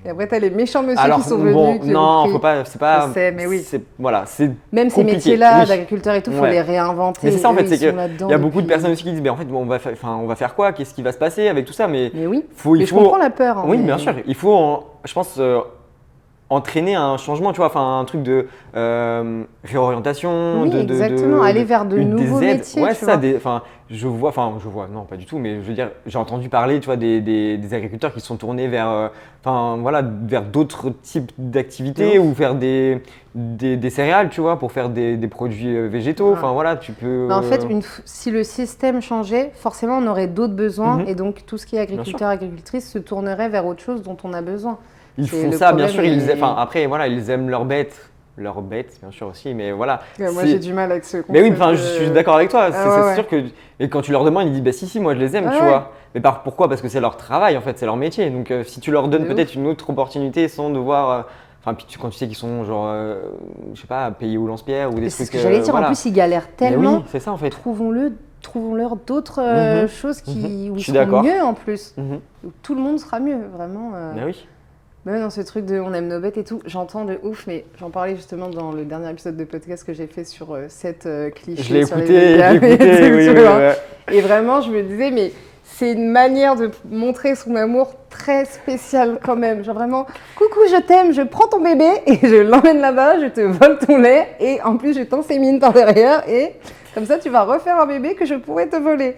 Et après, t'as les méchants messieurs Alors, qui sont venus, bon, qui non, ont pris. faut pas, c'est pas. Je sais, mais oui. Voilà, c'est Même ces compliqué, métiers-là, oui. d'agriculteurs et tout, faut Ouais. les réinventer. Mais c'est ça en Eux, fait, ils c'est sont là-dedans qu'il y a beaucoup de depuis- personnes aussi qui disent, mais en fait, bon, on va faire quoi? Qu'est-ce qui va se passer avec tout ça? Mais Mais oui, il mais je faut. comprends la peur. Hein, Oui, mais- bien sûr. Il faut, je pense, entraîner un changement, tu vois, enfin un truc de réorientation, Oui, exactement, aller vers de nouveaux des aides. métiers, Ouais, tu ça, vois. je vois, non, pas du tout, mais je veux dire, j'ai entendu parler, tu vois, des agriculteurs qui se sont tournés vers, voilà, vers d'autres types d'activités De ouf. ou faire des céréales, tu vois, pour faire des produits végétaux. Ah. Enfin, voilà, tu peux. Mais en fait, si le système changeait, forcément, on aurait d'autres besoins Mhm. et donc tout ce qui est agriculteur, agricultrice se tournerait vers autre chose dont on a besoin. Ils C'est font le ça, bien sûr. problème Enfin, après, voilà, ils aiment leurs bêtes, bien sûr aussi, mais voilà. Moi, C'est- j'ai du mal avec ce concept. Mais oui, enfin, je suis d'accord avec toi. Ah ouais, C'est sûr que. Et quand tu leur demandes, ils disent, bah si, moi je les aime, Ouais, tu ouais. vois. Mais pourquoi? Parce que c'est leur travail, en fait, c'est leur métier. Donc, si tu leur donnes De peut-être une autre opportunité sans devoir. Enfin, puis quand tu sais qu'ils sont, genre, je sais pas, payés au lance-pierre ou des C'est trucs. ce que j'allais dire. voilà. En plus, ils galèrent Mais tellement. oui, c'est ça, en fait. Trouvons-leur d'autres Mhm. choses où Je ils suis seront d'accord. mieux en plus. Mhm. Où tout le monde sera mieux, vraiment. Mais oui. Mais ouais, dans ce truc de on aime nos bêtes et tout, j'entends de ouf, mais j'en parlais justement dans le dernier épisode de podcast que j'ai fait sur 7 clichés Je l'ai sur les écouté, véganes et tout, oui, tu oui, vois. ouais. Et vraiment, je me disais, mais c'est une manière de montrer son amour très spéciale quand même. Genre vraiment, coucou, je t'aime, je prends ton bébé et je l'emmène là-bas, je te vole ton lait et en plus je t'insémine par derrière et comme ça tu vas refaire un bébé que je pourrais te voler.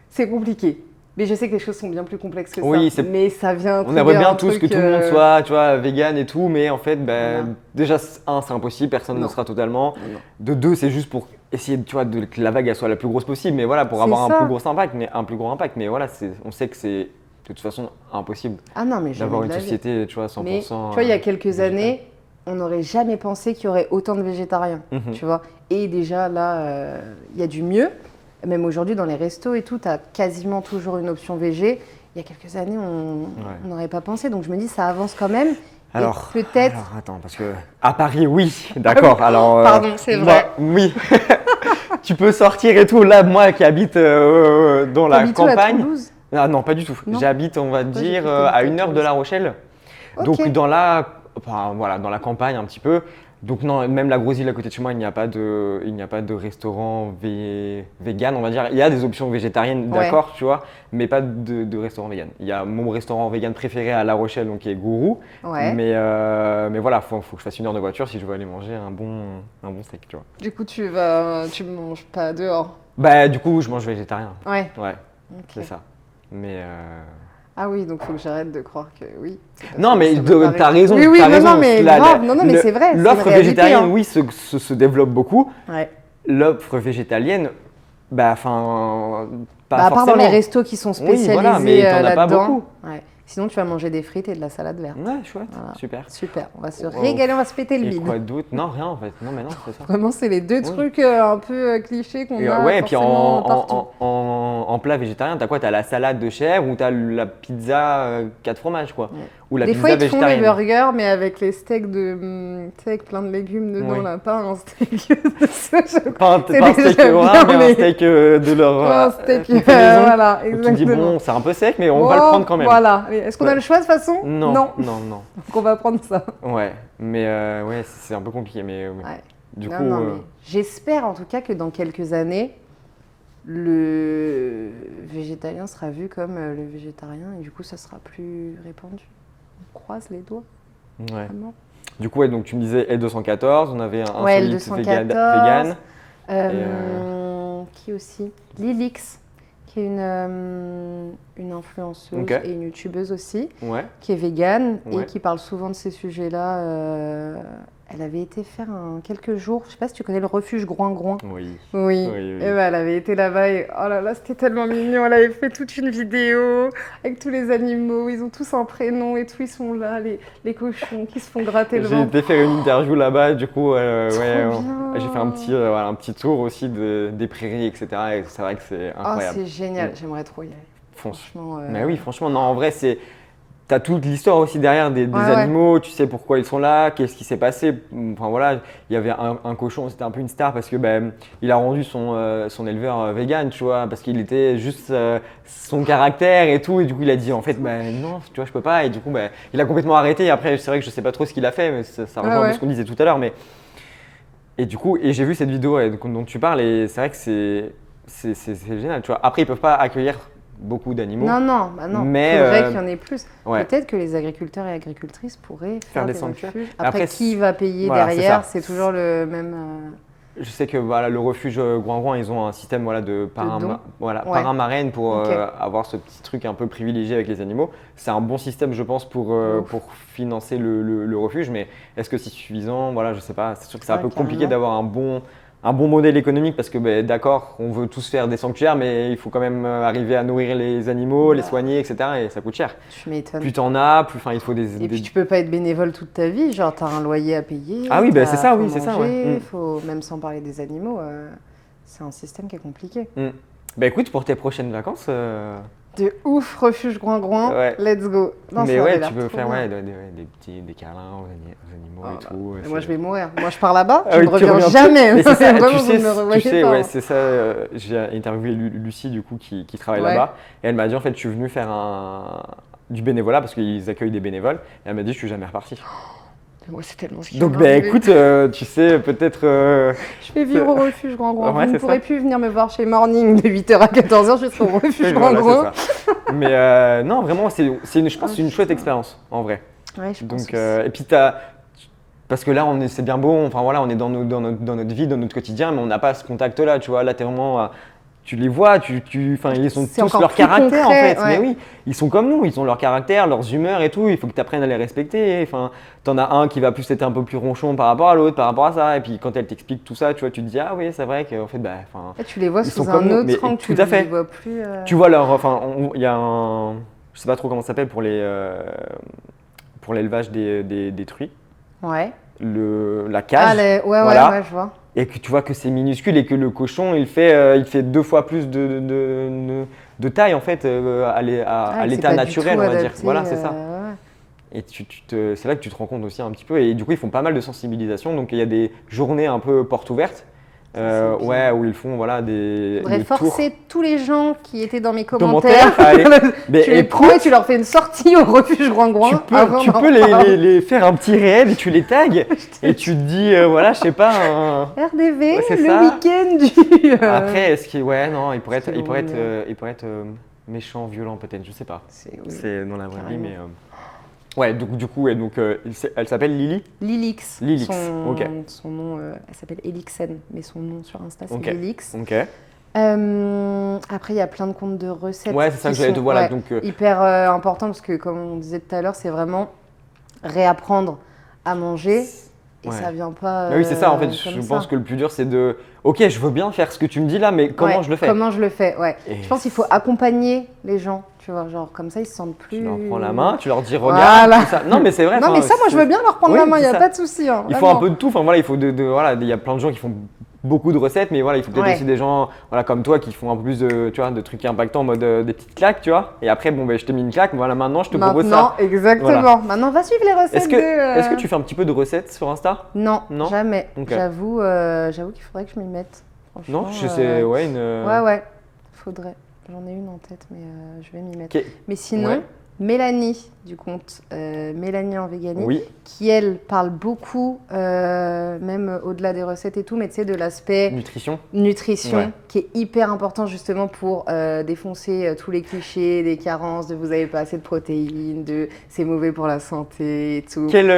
C'est compliqué. Mais je sais que les choses sont bien plus complexes que Oui, ça. Mais ça vient. On aimerait trigger bien un tous que truc, tout le monde soit, tu vois, vegan et tout, mais en fait, Voilà. déjà, un, c'est impossible, personne ne Non. le sera totalement. Non. De deux, c'est juste pour essayer, tu vois, que la vague elle soit la plus grosse possible, mais voilà, pour C'est avoir ça. un plus gros impact. Mais voilà, on sait que c'est de toute façon impossible Ah non, mais jamais d'avoir de une la vie. société, tu vois, 100%. Mais tu vois, il y a quelques végétale. années, on n'aurait jamais pensé qu'il y aurait autant de végétariens, Mhm. tu vois. Et déjà, là, il y a du mieux. Même aujourd'hui, dans les restos et tout, tu as quasiment toujours une option végé. Il y a quelques années, on n'aurait pas pensé. Donc je me dis, ça avance quand même. Alors, et peut-être. alors, attends, parce que à Paris, oui, d'accord. Alors, Pardon, c'est moi, vrai. oui, tu peux sortir et tout. Là, moi qui habite dans la T'habites où, à campagne. Toulouse? Ah non, pas du tout. Non. J'habite, on va j'ai dire, cru que à t'habitais 1 à heure de Toulouse. La Rochelle. Ok. Donc voilà, dans la campagne un petit peu. Donc non, même la grosse ville à côté de chez moi, il n'y a pas de restaurant vegan, on va dire. Il y a des options végétariennes, Ouais. d'accord, tu vois, mais pas de restaurant vegan. Il y a mon restaurant vegan préféré à La Rochelle, donc qui est Gourou. Ouais. Mais voilà, faut que je fasse 1 heure de voiture si je veux aller manger un bon steak, tu vois. Du coup, tu manges pas dehors. Bah du coup, je mange végétarien. Ouais. Ouais, Ok. c'est ça. Mais Ah oui, donc faut que j'arrête de croire que oui. c'est parce non, que mais ça me t'as paraît- raison. Oui, oui, t'as non, raison. non, mais grave. Non, mais c'est vrai. c'est une L'offre réalité, végétarienne, hein. oui, se développe beaucoup. Ouais. L'offre végétalienne, bah, enfin, pas Bah, à part forcément. dans les restos qui sont Oui, spécialisés voilà, mais t'en as pas là-dedans. beaucoup. Ouais. Sinon, tu vas manger des frites et de la salade verte. Ouais, chouette, Voilà. super. Super, on va se Wow. régaler, on va se péter le Et bide. quoi d'autre? Non, rien en fait. Non, mais non, c'est ça. Vraiment, c'est les deux Oui. trucs un peu clichés qu'on Et, a ouais, et puis forcément partout. en plat végétarien, t'as quoi? T'as la salade de chèvre ou t'as la pizza 4 fromages, quoi. Ouais. Ou la Des pizza fois, ils te font les végétarienne. burgers, mais avec les steaks tu sais, avec plein de légumes dedans, Oui. là, pas un steak de soja. Pas un C'est pas un steak déjà rare, bien, mais un mais- steak de leur Un steak, fait maison. voilà, Donc tu te dis, exactement. bon, c'est un peu sec, mais on va le Oh, prendre quand même. Voilà. Est-ce qu'on a Ouais. le choix de toute façon? Non, Non. non, non. Donc, on va prendre ça. Ouais, mais ouais, c'est un peu compliqué, mais ouais. Ouais. Du Non, coup, non, mais j'espère en tout cas que dans quelques années, le végétalien sera vu comme le végétarien et du coup, ça sera plus répandu. On croise les doigts, ouais. vraiment. Du coup, ouais, donc tu me disais L214, on avait un Ouais, insolite L214. vegan. Qui aussi? Lilix, qui est une influenceuse Ok. et une youtubeuse aussi, Ouais, qui est végane Ouais. et qui parle souvent de ces sujets-là. Elle avait été faire quelques jours, je sais pas si tu connais le refuge Groing-Groing. Oui. Oui, Oui. et ben, elle avait été là-bas et oh là là, c'était tellement mignon. Elle avait fait toute une vidéo avec tous les animaux, ils ont tous un prénom et tout, ils sont là, les cochons qui se font gratter le J'ai ventre. été faire une interview là-bas, du coup, Trop j'ai fait bien. voilà, un petit tour aussi des prairies, etc. Et c'est vrai que c'est Ah, incroyable. c'est génial, Mm. j'aimerais trop y aller. Fonce. Franchement. Mais oui, franchement, non, en vrai, t'as toute l'histoire aussi derrière des Ouais. animaux, tu sais pourquoi ils sont là, qu'est-ce qui s'est passé. Enfin voilà, il y avait un cochon, c'était un peu une star parce que il a rendu son éleveur vegan, tu vois, parce qu'il était juste son caractère et tout, et du coup il a dit en fait non, tu vois, je peux pas, et du coup il a complètement arrêté. Et après, c'est vrai que je sais pas trop ce qu'il a fait, mais ça rejoint un peu Ouais. ce qu'on disait tout à l'heure, mais et du coup, j'ai vu cette vidéo dont tu parles, et c'est vrai que c'est génial, tu vois. Après, ils peuvent pas accueillir beaucoup d'animaux, Non, mais faudrait qu'il y en ait plus. ouais. Peut-être que les agriculteurs et agricultrices pourraient faire des des sanctuaires. refuges. Après, Après, qui va payer voilà, c'est derrière? ça. C'est toujours le même. Je sais que voilà, le refuge Groing-Groing, ils ont un système voilà, de dons. Ouais. parrain-marraine pour Ok. avoir ce petit truc un peu privilégié avec les animaux. C'est un bon système, je pense, De ouf. pour financer le refuge, mais est-ce que c'est suffisant? Voilà, je sais pas. C'est sûr que c'est un Ouais, peu compliqué carrément. d'avoir un bon modèle économique parce que d'accord, on veut tous faire des sanctuaires, mais il faut quand même arriver à nourrir les animaux, les Bah, soigner, etc. Et ça coûte cher. tu m'étonnes. Plus t'en as, plus il faut Et puis tu peux pas être bénévole toute ta vie, genre t'as un loyer à payer, Ah oui, c'est ça, faut oui, c'est ça, ouais. manger, Mm. faut même sans parler des animaux, c'est un système qui est compliqué. Bah écoute, pour tes prochaines vacances, De ouf, refuge Groing-Groing, ouais. let's go. Non, Mais ça avait ouais, l'air tu peux trop faire bien. des câlins aux animaux Oh et là. tout. Mais moi je vais mourir. Moi je pars là-bas, Ah je oui, ne tu reviens reviens jamais. Mais c'est ça, Vraiment, tu vous ne me sais, revoyez pas. ouais, c'est ça. J'ai interviewé Lucie du coup qui travaille Ouais. là-bas et elle m'a dit en fait je suis venu faire du bénévolat parce qu'ils accueillent des bénévoles et elle m'a dit je suis jamais reparti. Mais moi c'est tellement ce qui Donc va m'arriver. écoute, tu sais peut-être Je vais vivre au refuge Groing-Groing. Ouais, Vous ne c'est pourrez ça. plus venir me voir chez Morning de 8h à 14h, je serai au refuge voilà, Groing-Groing. c'est ça. Mais non vraiment je pense que c'est une chouette expérience en vrai. Ouais, je pense Donc, aussi. et puis parce que là, c'est bien beau, enfin voilà, on est dans notre vie, dans notre quotidien, mais on n'a pas ce contact-là, tu vois. Là, t'es vraiment, tu les vois, enfin, ils ont C'est tous encore leur plus caractère en concret, fait. ouais. Mais oui, ils sont comme nous, ils ont leur caractère, leurs humeurs et tout. Il faut que tu apprennes à les respecter. Enfin, t'en as un qui va plus être un peu plus ronchon par rapport à l'autre, par rapport à ça. Et puis quand elle t'explique tout ça, tu vois, tu te dis ah oui, c'est vrai qu'en fait, enfin, Et tu les vois ils sont sous comme un nous. autre Mais angle, tout tu à fait. les vois plus. Tu vois enfin, il y a je sais pas trop comment ça s'appelle pour l'élevage des truies. Ouais. La cage, Ah, voilà, ouais, je vois. et que tu vois que c'est minuscule et que le cochon il fait 2 fois plus de taille en fait à Ah, que c'est l'état pas du naturel tout on va dire. adapté, Voilà, c'est ça. ouais. Et c'est là que tu te rends compte aussi un petit peu et du coup ils font pas mal de sensibilisation donc il y a des journées un peu portes ouvertes Ça, c'est ouais bien. où ils font voilà Je voudrais des tours. forcer tous les gens qui étaient dans mes Commentaires, commentaires. allez. Mais Tu les prends et tu leur fais une sortie au refuge Groing-Groing. Tu peux les faire un petit réel et tu les tags et tu te dis voilà je sais pas RDV, Ouais, c'est le ça. week-end du. Après, ouais, non, il pourrait Est-ce être, qu'ils vont venir il pourrait être méchant, violent peut-être, je sais pas. C'est C'est dans la vraie vie, carrément. mais ouais, du coup, et donc, elle s'appelle Lily. Lilix. Lilix, ok. Son nom, elle s'appelle Elixen, mais son nom sur Insta c'est Ok. Lilix. Ok. Après, il y a plein de comptes de recettes. Ouais, c'est ça qui que j'allais sont, te voilà. ouais, Donc, hyper important parce que, comme on disait tout à l'heure, c'est vraiment réapprendre à manger et Ouais. ça vient pas. oui, c'est ça. En fait, comme je ça. pense que le plus dur, c'est de. Ok, je veux bien faire ce que tu me dis là, mais comment Ouais, je le fais? Comment je le fais, ouais. Et Je pense qu'il faut accompagner les gens, tu vois, genre comme ça ils se sentent plus. Tu leur prends la main, tu leur dis regarde, Voilà. tout ça. Non, mais c'est vrai. Non, enfin, mais ça, moi je veux bien leur prendre Oui, la main, il c'est n'y a ça. pas de souci. Hein, Il faut un vraiment. peu de tout. Enfin voilà, il faut voilà, il y a plein de gens qui font beaucoup de recettes, mais voilà, il faut peut-être Ouais. aussi des gens voilà, comme toi qui font un peu plus de, tu vois, de trucs impactants en mode des petites claques, tu vois. Et après, bon, je t'ai mis une claque, voilà, maintenant je te propose Maintenant, ça. exactement. Voilà. Maintenant, va suivre les recettes Est-ce que tu fais un petit peu de recettes sur Insta? Non, Non jamais. Ok. J'avoue qu'il faudrait que je m'y mette. Franchement, Non, je sais, ouais, une. Ouais, faudrait. J'en ai une en tête, mais je vais m'y mettre. Ok. Mais sinon, Ouais. Mélanie, du compte Mélanie en véganie, Oui. qui elle parle beaucoup, même au-delà des recettes et tout, mais tu sais, de l'aspect Nutrition. nutrition, Ouais. qui est hyper important justement pour défoncer tous les clichés des carences, de vous avez pas assez de protéines, de c'est mauvais pour la santé et tout. Quelle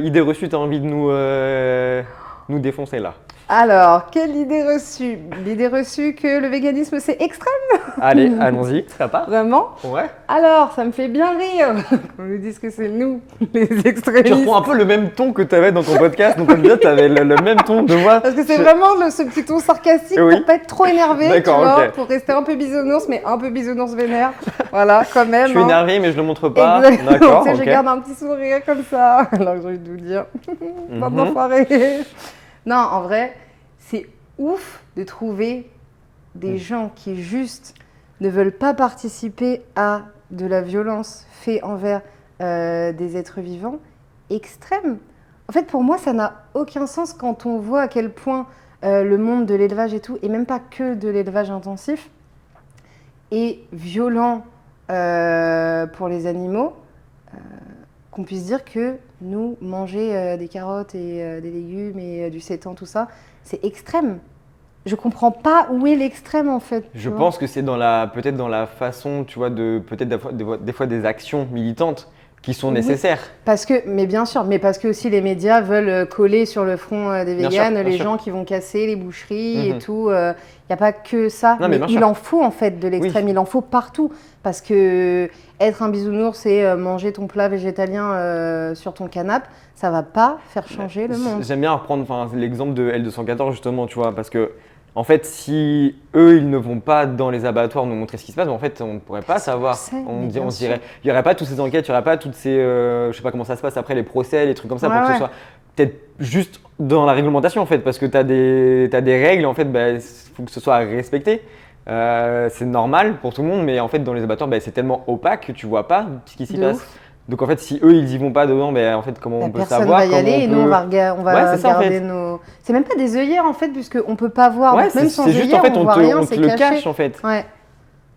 idée reçue tu as envie de nous défoncer là? Alors, quelle idée reçue? L'idée reçue que le véganisme c'est extrême. Allez, allons-y. Ça part? Vraiment? Ouais. Alors, ça me fait bien rire qu'on nous dise que c'est nous, les Tu extrémistes. reprends un peu le même ton que tu avais dans ton podcast, donc on dit tu avais le même ton de voix. Parce que c'est vraiment ce petit ton sarcastique Oui. pour pas être trop énervé, tu D'accord, vois, ok. pour rester un peu bisounours, mais un peu bisounours vénère. Voilà, quand même. Je suis hein. énervé, mais je le montre pas. Exactement. D'accord, Tu sais, ok. je garde un petit sourire comme ça, alors que j'ai envie de vous dire, bande Mhm. d'enfoirés. Non, en vrai, c'est ouf de trouver des gens qui juste ne veulent pas participer à de la violence faite envers des êtres vivants extrêmes. En fait, pour moi, ça n'a aucun sens quand on voit à quel point le monde de l'élevage et tout, et même pas que de l'élevage intensif, est violent pour les animaux, qu'on puisse dire que nous, manger des carottes et des légumes et du sétan, tout ça, c'est extrême. Je comprends pas où est l'extrême en fait. tu Je vois. pense que c'est peut-être dans la façon, tu vois, de peut-être des fois des actions militantes qui sont Oui. nécessaires. Parce que, mais bien sûr, mais parce que aussi les médias veulent coller sur le front des Bien véganes, sûr, bien les sûr. gens qui vont casser les boucheries et Mhm. tout. Il n'y a pas que ça. Non, mais bien il sûr. en faut en fait de l'extrême, Oui. il en faut partout. Parce que être un bisounours et manger ton plat végétalien sur ton canapé, ça va pas faire changer le monde. J'aime bien reprendre l'exemple de L214 justement, tu vois, parce que en fait, si eux, ils ne vont pas dans les abattoirs nous montrer ce qui se passe, ben, en fait, on ne pourrait pas savoir. sais, mais On bien se sûr. dirait, il n'y aurait pas toutes ces enquêtes, il n'y aurait pas toutes ces, je sais pas comment ça se passe après, les procès, les trucs comme ça, Ouais, pour que ce ouais. soit peut-être juste dans la réglementation en fait, parce que tu as des règles, en fait, il faut que ce soit respecté. C'est normal pour tout le monde, mais en fait, dans les abattoirs, c'est tellement opaque que tu vois pas ce qui s'y De passe. ouf. Donc en fait, si eux, ils y vont pas dedans, en fait, comment on peut Personne savoir va y comment aller on et nous peut- on va, on va Ouais, c'est ça, en garder fait. nos. C'est même pas des œillères en fait, puisqu'on peut pas voir. Ouais, Donc, même sans c'est juste œillères, en fait, on on voit te, rien, on c'est te le caché. cache en fait. Ouais.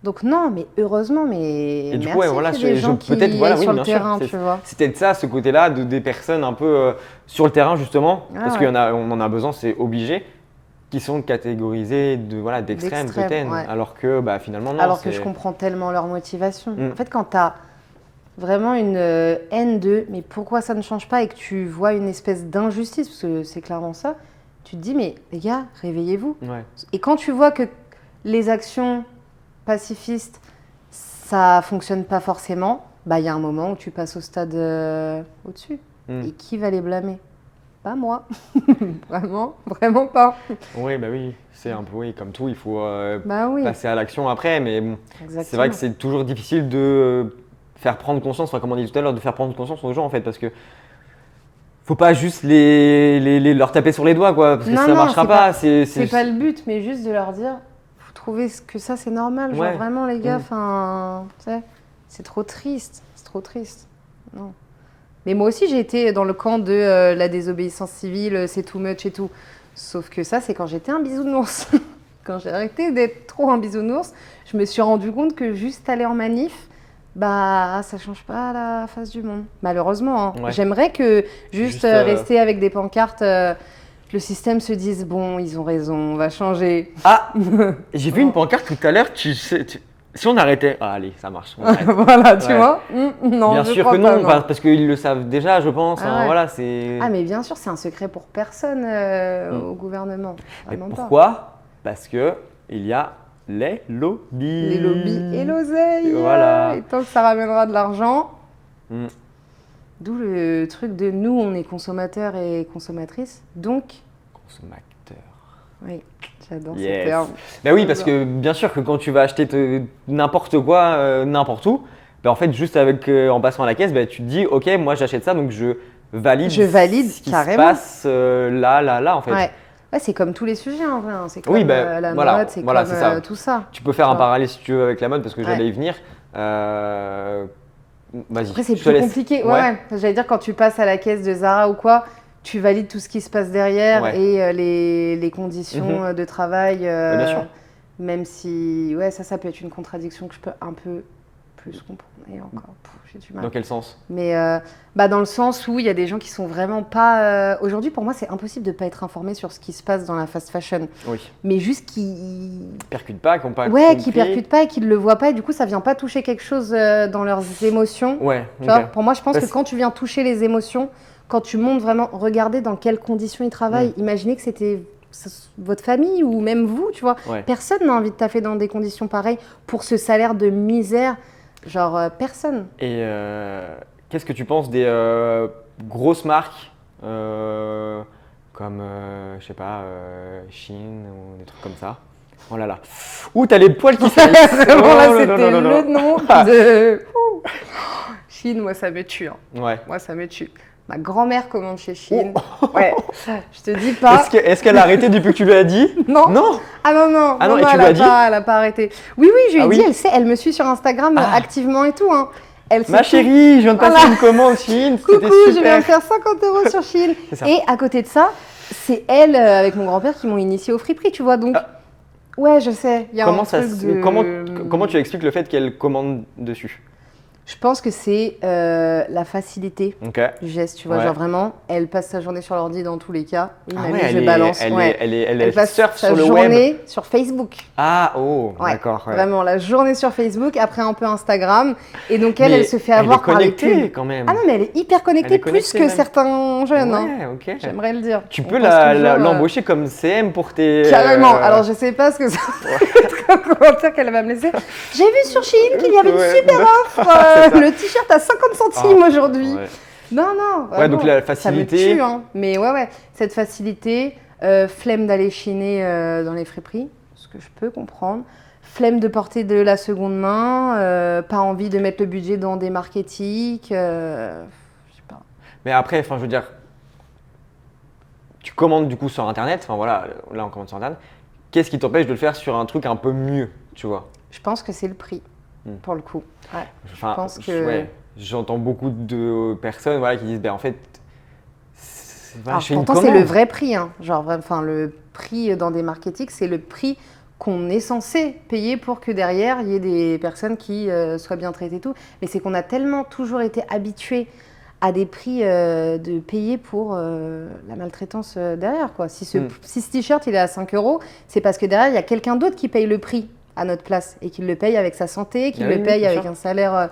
Donc non, mais heureusement, mais Et du merci coup, ouais, voilà, qu'il y ait des gens qui peut-être, voilà, aillent oui, sur le bien sûr, terrain, tu vois. c'est peut-être ça, ce côté-là, des personnes un peu sur le terrain justement, Ah parce ouais. on en a besoin, c'est obligé, qui sont catégorisés d'extrême D'extrême, peut-être, ouais. alors que finalement non. Alors que c'est- je comprends tellement leur motivation. Mm. En fait, quand tu as vraiment une haine de mais pourquoi ça ne change pas et que tu vois une espèce d'injustice, parce que c'est clairement ça, tu te dis mais les gars, réveillez-vous. Ouais. Et quand tu vois que les actions pacifistes, ça fonctionne pas forcément, il y a un moment où tu passes au stade au-dessus. Mm. Et qui va les blâmer? Pas moi. Vraiment, vraiment pas. Oui, oui, c'est un peu comme tout, il faut Bah oui, passer à l'action après, mais bon, exactement. c'est vrai que c'est toujours difficile de faire prendre conscience, comme on dit tout à l'heure, de faire prendre conscience aux gens en fait, parce que faut pas juste leur taper sur les doigts, quoi, parce que Non, ça non, marchera c'est pas. pas- C'est C'est pas le but, mais juste de leur dire, vous trouvez que ça c'est normal, genre Ouais. vraiment les gars, Mm. enfin, tu sais, c'est trop triste, c'est trop triste. Non. Mais moi aussi j'ai été dans le camp de la désobéissance civile, c'est too much et tout. Sauf que ça c'est quand j'étais un bisounours. Quand j'ai arrêté d'être trop un bisounours, je me suis rendu compte que juste aller en manif, ça change pas la face du monde. Malheureusement, hein. Ouais. J'aimerais que Juste, rester avec des pancartes, le système se dise bon, ils ont raison, on va changer. Ah, j'ai vu une pancarte tout à l'heure, si on arrêtait. Ah, allez, ça marche. On arrête. Voilà, tu Ouais. vois. Non, Bien je sûr crois que pas, non, parce qu'ils le savent déjà, je pense. Ah hein, ouais. voilà, c'est. Ah mais bien sûr, c'est un secret pour personne au gouvernement. Mais Vraiment pas. pourquoi? Parce que il y a les lobbies. Les lobbies et l'oseille. Voilà. Et tant que ça ramènera de l'argent. Mm. D'où le truc de nous, on est consommateurs et consommatrices. Donc, Consommateur. oui, j'adore ce Yes. terme. Ben oui, parce que bien sûr que quand tu vas acheter n'importe quoi, n'importe où, en fait, juste en passant à la caisse, tu te dis, ok, moi j'achète ça, donc je valide ce qui carrément. se passe là, en fait. Ouais. Ouais, c'est comme tous les sujets en vrai. Hein. C'est comme Oui, la voilà, mode, c'est voilà, comme c'est ça. tout ça. Tu peux faire un Ouais. parallèle si tu veux avec la mode, parce que Ouais. j'allais y venir. Vas-y. Après, c'est je te plus laisse. compliqué. Ouais. J'allais dire, quand tu passes à la caisse de Zara ou quoi, tu valides tout ce qui se passe derrière Ouais. et les conditions de travail. bien sûr. Même si, ça peut être une contradiction que je peux un peu plus comprendre. Et encore, j'ai du mal. Dans quel sens? Mais dans le sens où il y a des gens qui sont vraiment pas. Aujourd'hui, pour moi, c'est impossible de ne pas être informé sur ce qui se passe dans la fast fashion. Oui. Mais juste qui. Percute pas, qui n'ont pas Ouais, qui compris. percutent pas et qui ne le voient pas. Et du coup, ça vient pas toucher quelque chose dans leurs émotions. Ouais, Tu vois, ok. pour moi, je pense Ouais, que c'est- quand tu viens toucher les émotions, quand tu montres vraiment, regardez dans quelles conditions ils travaillent, imaginez que c'était votre famille ou même vous, tu vois. Ouais. Personne n'a envie de taffer dans des conditions pareilles pour ce salaire de misère. Genre, personne. Et qu'est-ce que tu penses des grosses marques comme, je sais pas, Shein ou des trucs comme ça? Oh là là. Ouh, t'as les poils qui s'érissent. Vraiment, là, Oh là c'était là là là. le nom de... Ouh. Shein, moi, ça me tue. Hein. Ouais. Moi, ça me tue. Ma grand-mère commande chez Shein. Ouais, je te dis pas. Est-ce qu'elle a arrêté depuis que tu lui as dit? Non. Non. Ah non, non, Ah non, et non, tu lui as dit? elle a pas arrêté. Oui, oui, je lui ai Ah dit, oui. elle sait, elle me suit sur Instagram activement et tout. Hein. Elle sait Ma tout. chérie, je viens de passer Voilà. une commande Shein, Coucou, c'était je super. viens de faire 50 € sur Shein. C'est ça. Et à côté de ça, c'est elle, avec mon grand-père, qui m'ont initié au friperie, tu vois. Donc, ouais, je sais, il y a Comment un ça, truc de... comment tu expliques le fait qu'elle commande dessus? Je pense que c'est la facilité Ok. du geste, tu vois. Ouais. Genre vraiment, elle passe sa journée sur l'ordi dans tous les cas. Oui, Ah mamie, ouais, je balance. Ouais. elle passe surfe sa sur le journée web. sur Facebook. Ah, oh, Ouais, d'accord. Ouais. vraiment, la journée sur Facebook, après un peu Instagram. Et donc, elle, Mais elle se fait avoir par elle les est connectée pubs. quand même. Ah non, mais elle est hyper connectée, Elle est plus connectée que même. certains jeunes. Hein. Ouais, ok. J'aimerais le dire. Tu On peux pense toujours, l'embaucher comme CM pour tes. Carrément. Alors, je sais pas ce que ça va être comme commentaire qu'elle va me laisser. J'ai vu sur Shein qu'il y avait Ouais, une super offre. c'est ça. Le t-shirt à 50 centimes aujourd'hui. Ouais. Non, non. Ouais, donc vraiment, la facilité. Ça me tue, hein. Mais ouais, cette facilité, flemme d'aller chiner dans les friperies, ce que je peux comprendre. Flemme de porter de la seconde main, pas envie de mettre le budget dans des marques éthiques, je sais pas. Mais après, enfin, je veux dire, tu commandes du coup sur Internet. Enfin voilà, là on commande sur Internet. Qu'est-ce qui t'empêche de le faire sur un truc un peu mieux, tu vois? Je pense que c'est le prix, pour le coup. Ouais. Enfin, pense que- ouais, j'entends beaucoup de personnes voilà, qui disent, ben en fait, voilà, Alors, je fais une pourtant, c'est le commande. vrai prix. Hein. Genre, enfin, le prix dans des marques éthiques, c'est le prix qu'on est censé payer pour que derrière, il y ait des personnes qui soient bien traitées et tout. Mais c'est qu'on a tellement toujours été habitués à des prix de payer pour la maltraitance derrière. Quoi. Si ce t-shirt il est à 5 €, c'est parce que derrière, il y a quelqu'un d'autre qui paye le prix à notre place et qui le paye avec sa santé, qui Ah le oui, paye bien avec sûr. un salaire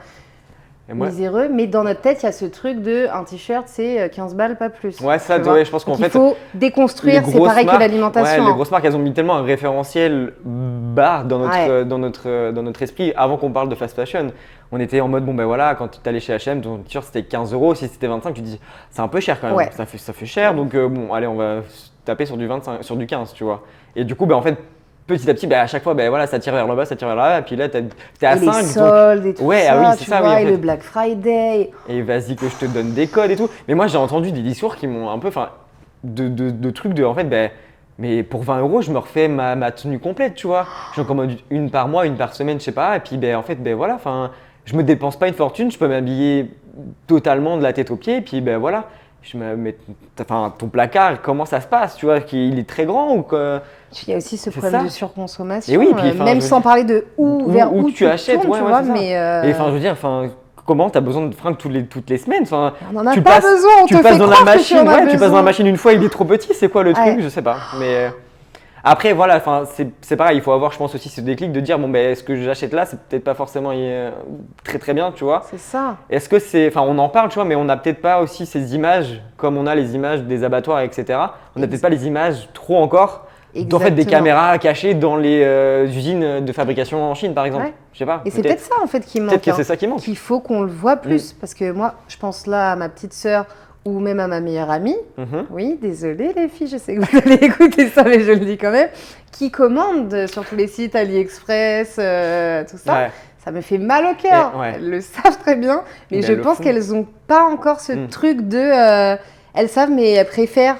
Et moi, miséreux. Mais dans notre tête, il y a ce truc de un t-shirt, c'est 15 balles, pas plus. ouais, ça, tu vois. ouais, je pense qu'en Donc, fait, il faut déconstruire, c'est pareil que ouais, l'alimentation. les hein. grosses marques, elles ont mis tellement un référentiel bas dans notre, Ouais. dans notre esprit. Avant qu'on parle de fast fashion, on était en mode, bon ben voilà, quand tu allais chez H&M, ton t-shirt c'était 15 €. Si c'était 25, tu te dis, c'est un peu cher quand même. Ouais. Ça fait cher, donc bon, allez, on va se taper sur du 25, sur du 15, tu vois. Et du coup, ben en fait, petit à petit, ben, à chaque fois, ben voilà, ça tire vers le bas, ça tire vers le bas. Et puis là, t'es à Et 5. les soldes et tout Ouais, ça, ah oui, c'est tu ça, oui, vois, en et fait. le Black Friday. Et vas-y que je te donne des codes et tout. Mais moi, j'ai entendu des discours qui m'ont un peu, enfin, de trucs de, en fait, ben, mais pour 20 €, je me refais ma tenue complète, tu vois. J'en commande une par mois, une par semaine, je sais pas. Et puis, ben, en fait, ben voilà, enfin, je me dépense pas une fortune, je peux m'habiller totalement de la tête aux pieds. Et puis, ben voilà, enfin, ton placard, comment ça se passe, tu vois, qu'il est très grand ou quoi? Il y a aussi ce C'est problème ça. de surconsommation, Et oui, puis, enfin, même je sans veux parler de vers où tu achètes, tournes, ouais, tu ouais, vois, c'est ça. mais Et enfin, je veux dire, enfin, comment t'as besoin de fringues toutes les semaines? Enfin, on n'en a tu pas passes- besoin, on tu te passes fait dans la croire que machine, tu en as ouais, tu passes dans la besoin. machine une fois, il est trop petit, c'est quoi le truc? Ouais. Je sais pas. Mais après, voilà, enfin, c'est pareil, il faut avoir, je pense aussi, ce déclic de dire, bon, ben, ce que j'achète là, c'est peut-être pas forcément très très bien, tu vois. C'est ça. Est-ce que c'est, enfin, on en parle, tu vois, mais on n'a peut-être pas aussi ces images, comme on a les images des abattoirs, etc. On n'a peut-être pas les images trop encore. En fait, des Exactement. caméras cachées dans les usines de fabrication en Chine, par exemple. Ouais. Je sais pas. Et c'est peut-être ça en fait qui manque. Peut-être que hein. c'est ça qui manque. Qu'il faut qu'on le voit plus. Parce que moi, je pense là à ma petite sœur ou même à ma meilleure amie. Mhm. Oui, désolée les filles, je sais que vous allez écouter ça, mais je le dis quand même. Qui commandent sur tous les sites AliExpress, tout ça. Ouais. Ça me fait mal au cœur. Et- ouais. Elles le savent très bien. Mais Mais je elles le pense font. qu'elles n'ont pas encore ce truc de. Elles savent, mais elles préfèrent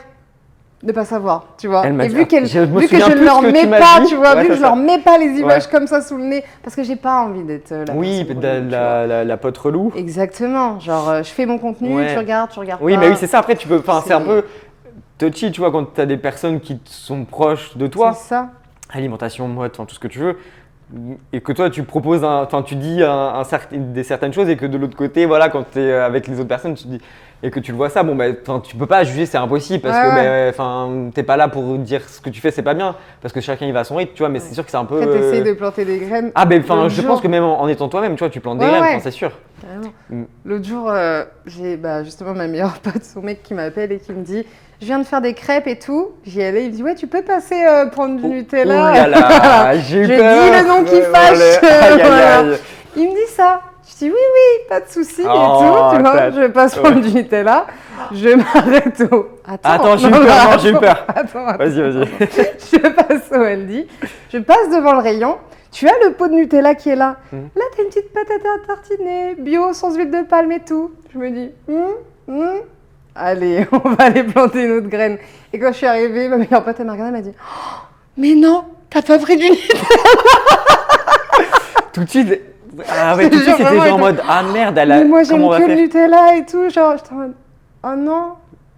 ne pas savoir, tu vois. Elle m'a Et dit- vu, je me vu que souviens je ne plus leur ce que tu mets m'as pas, dit. tu vois, Ouais, vu que c'est je leur ça. mets pas les images Ouais. comme ça sous le nez, parce que j'ai pas envie d'être la Oui, personne la, relou, tu vois. la pote relou. Exactement, genre je fais mon contenu, Ouais. tu regardes Oui, pas. mais oui, c'est ça. Après, tu peux. Enfin, c'est un C'est- peu touchy, tu vois, quand tu as des personnes qui sont proches de toi, C'est ça. alimentation, mode, enfin tout ce que tu veux, et que toi tu proposes, enfin tu dis certaines choses et que de l'autre côté, voilà, quand tu es avec les autres personnes, tu dis et que tu le vois ça, bon ben, tu peux pas juger, c'est impossible parce Ouais, que ouais. ben, enfin t'es pas là pour dire ce que tu fais, c'est pas bien, parce que chacun il va à son rythme, tu vois, mais c'est sûr que c'est un peu. Après, t'essayes de planter des graines. Ah ben, enfin, L'autre je jour- pense que même en étant toi-même, tu vois, tu plantes des Ouais, graines, ouais. enfin, c'est sûr. Carrément. Mm. L'autre jour, j'ai justement ma meilleure pote, son mec qui m'appelle et qui me dit je viens de faire des crêpes et tout. J'y allais, il me dit, ouais, tu peux passer prendre du Oh Nutella. là là, j'ai eu Je peur. dis le nom qui fâche. Aïe, aïe, Voilà. aïe. Il me dit ça. Je dis, oui, pas de souci et tout. Tu vois, je passe prendre du Nutella. Je m'arrête au. Attends, j'ai eu non, peur, non, non, j'ai eu peur. Attends. Vas-y. Je passe au Aldi. Je passe devant le rayon. Tu as le pot de Nutella qui est là. Là, t'as une petite patate à tartiner, bio, sans huile de palme et tout. Je me dis, allez, on va aller planter une autre graine. Et quand je suis arrivée, ma meilleure pote, elle m'a regardée, elle m'a dit, oh, mais non, t'as pas pris du Nutella. Tout de suite. Ah ouais, tout de suite, c'était genre en mode ah merde, Mais moi, j'aime comment on va que le faire? Nutella et tout. Genre, j'étais en mode, oh non,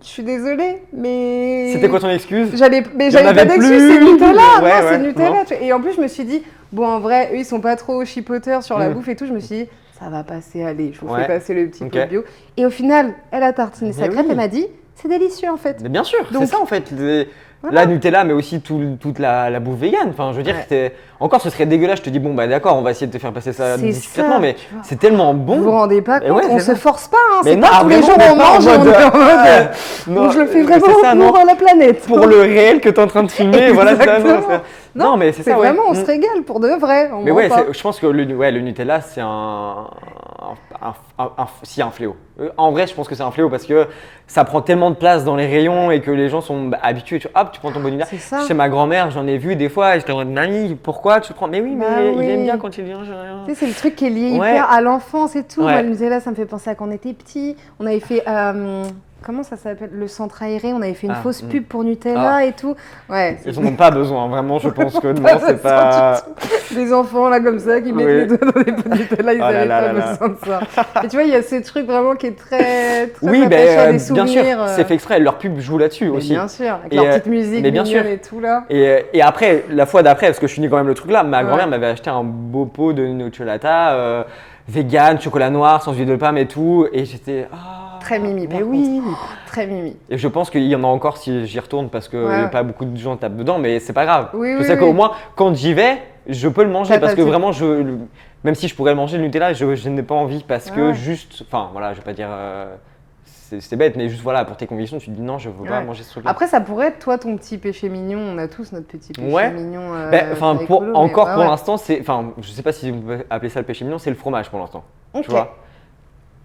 je suis désolée, mais. C'était quoi ton excuse? J'avais Il y en pas avait d'excuse, plus. c'est Nutella. Ouais, Non, c'est ouais, Nutella. non. tu vois. Et en plus, je me suis dit, bon, en vrai, eux, ils sont pas trop chipoteurs sur la Mm. bouffe et tout. Je me suis dit, ça va passer, allez, je vous Ouais. fais passer le petit Ok. pot bio. Et au final, elle a tartiné sa Mais crêpe, oui. elle m'a dit, c'est délicieux en fait. Mais bien sûr, Donc- c'est ça en fait. Voilà. La Nutella, mais aussi toute la bouffe végane. Enfin, je veux dire, Ouais. encore ce serait dégueulasse. Je te dis, bon, bah d'accord, on va essayer de te faire passer ça C'est discrètement, ça, mais tu vois. c'est tellement Vous vous bon. rendez pas Et compte, ouais, on c'est se ça. force pas, hein. Mais C'est non, pas tous les vraiment, jours mais on pas en mange et on mode, est en mode. non, Donc je le fais c'est vraiment ça, pour non. la planète. Pour le réel que tu es en train de filmer, voilà, ça, non, Exactement. c'est- non, mais c'est C'est ça, ouais. vraiment, on se Mm. régale pour de vrai. On Mais ment ouais, pas. je pense que le Nutella, c'est si, un fléau. En vrai, je pense que c'est un fléau parce que ça prend tellement de place dans les rayons et que les gens sont habitués. Hop, tu prends ton bon Nutella. C'est ça. Chez ma grand-mère, j'en ai vu des fois et j'étais en mode, mamie, pourquoi tu prends? Mais oui, mais Bah il aime oui. bien quand il vient. J'ai rien. Tu sais, c'est le truc qui est lié Ouais. hyper à l'enfance et tout. Ouais. Moi, le Nutella, ça me fait penser à quand on était petit. On avait fait, comment ça s'appelle? Le centre aéré. On avait fait une Ah, fausse pub pour Nutella et tout. Ouais. Ils n'en ont pas besoin, vraiment, je pense que non, Pas c'est besoin pas. du tout. Des enfants là comme ça qui mettent Oui. les doigts dans des pots de Nutella, ils Oh là n'avaient là pas là là. besoin de ça. Et tu vois, il y a ce truc vraiment qui est très Oui, attaché à des bien sûr, souvenirs. c'est fait exprès, leur pub joue là-dessus Mais aussi. bien sûr, avec Et, leur petite musique mais bien mignonne sûr. et tout là. Et après, la fois d'après, parce que je finis quand même le truc là, ma Ouais. grand-mère m'avait acheté un beau pot de nocciolata, vegan, chocolat noir, sans huile de palme et tout. Et j'étais. Ah, Très mimi, mais par oui. Très mimi. Et je pense qu'il y en a encore si j'y retourne parce que Ouais. pas beaucoup de gens tapent dedans, mais c'est pas grave. Oui, je oui, sais oui. qu'au moins, quand j'y vais, je peux le manger T'as parce ta que petite- vraiment, même si je pourrais manger le Nutella, je n'ai pas envie parce que Ouais. juste. Enfin, voilà, je vais pas dire. C'est bête, mais juste voilà, pour tes convictions, tu te dis non, je veux pas Ouais. manger ce truc-là. Après, ça pourrait être toi ton petit péché mignon. On a tous notre petit péché Ouais. mignon. Enfin, pas pour écolo, mais encore ouais, pour ouais. l'instant, je sais pas si vous pouvez appeler ça le péché mignon, c'est le fromage pour l'instant. Ok. Tu vois.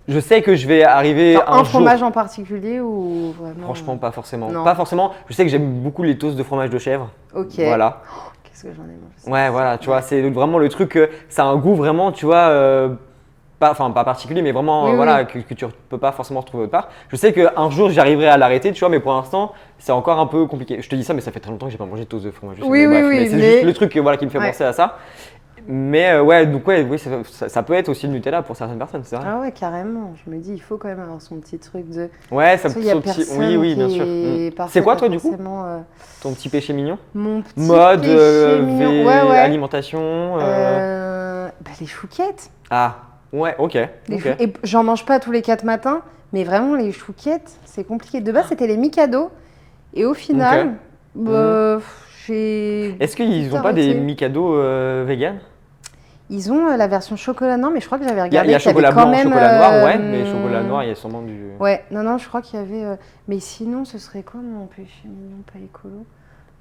Je sais que je vais arriver Genre un un jour. fromage en particulier ou vraiment Franchement, pas forcément. Non. Pas forcément. Je sais que j'aime beaucoup les toasts de fromage de chèvre. Ok. Voilà. Qu'est-ce que j'en ai mangé ça. Ouais, voilà. Tu vois, c'est vraiment le truc. Ça a un goût vraiment, tu vois. Pas particulier, mais vraiment Oui, voilà, oui. que tu peux pas forcément retrouver autre part. Je sais qu'un jour j'arriverai à l'arrêter, tu vois, mais pour l'instant c'est encore un peu compliqué. Je te dis ça, mais ça fait très longtemps que j'ai pas mangé de toast de fromage. Oui, mais oui, oui, c'est mais- juste le truc voilà, qui me fait Ouais. penser à ça. Mais ouais, donc ouais, oui, ça peut être aussi le Nutella pour certaines personnes, c'est vrai. Ah ouais, carrément. Je me dis, il faut quand même avoir son petit truc de. Ouais, ça Tu sais, peut il y a son petit- personne Oui, qui bien sûr. est Mm. parfait, C'est quoi pas toi du coup forcément, ton petit péché mignon? mon petit Mode, péché mignon. Ouais, ouais. alimentation. Bah, les chouquettes. Ah, ouais, ok. Les ok. chou- Et j'en mange pas tous les 4 matins, mais vraiment les chouquettes, c'est compliqué. De base, c'était les Mikado. Et au final, bah, j'ai. Est-ce qu'ils vite ont pas des arrêté. Mikado vegan? Ils ont la version chocolat, non, mais je crois que j'avais Il y a, regardé. il y a qu'il y avait chocolat quand blanc, même, chocolat noir, ouais, mais chocolat noir, il y a sûrement du. Ouais, non, je crois qu'il y avait. Mais sinon, ce serait quoi mon péché mignon pas écolo?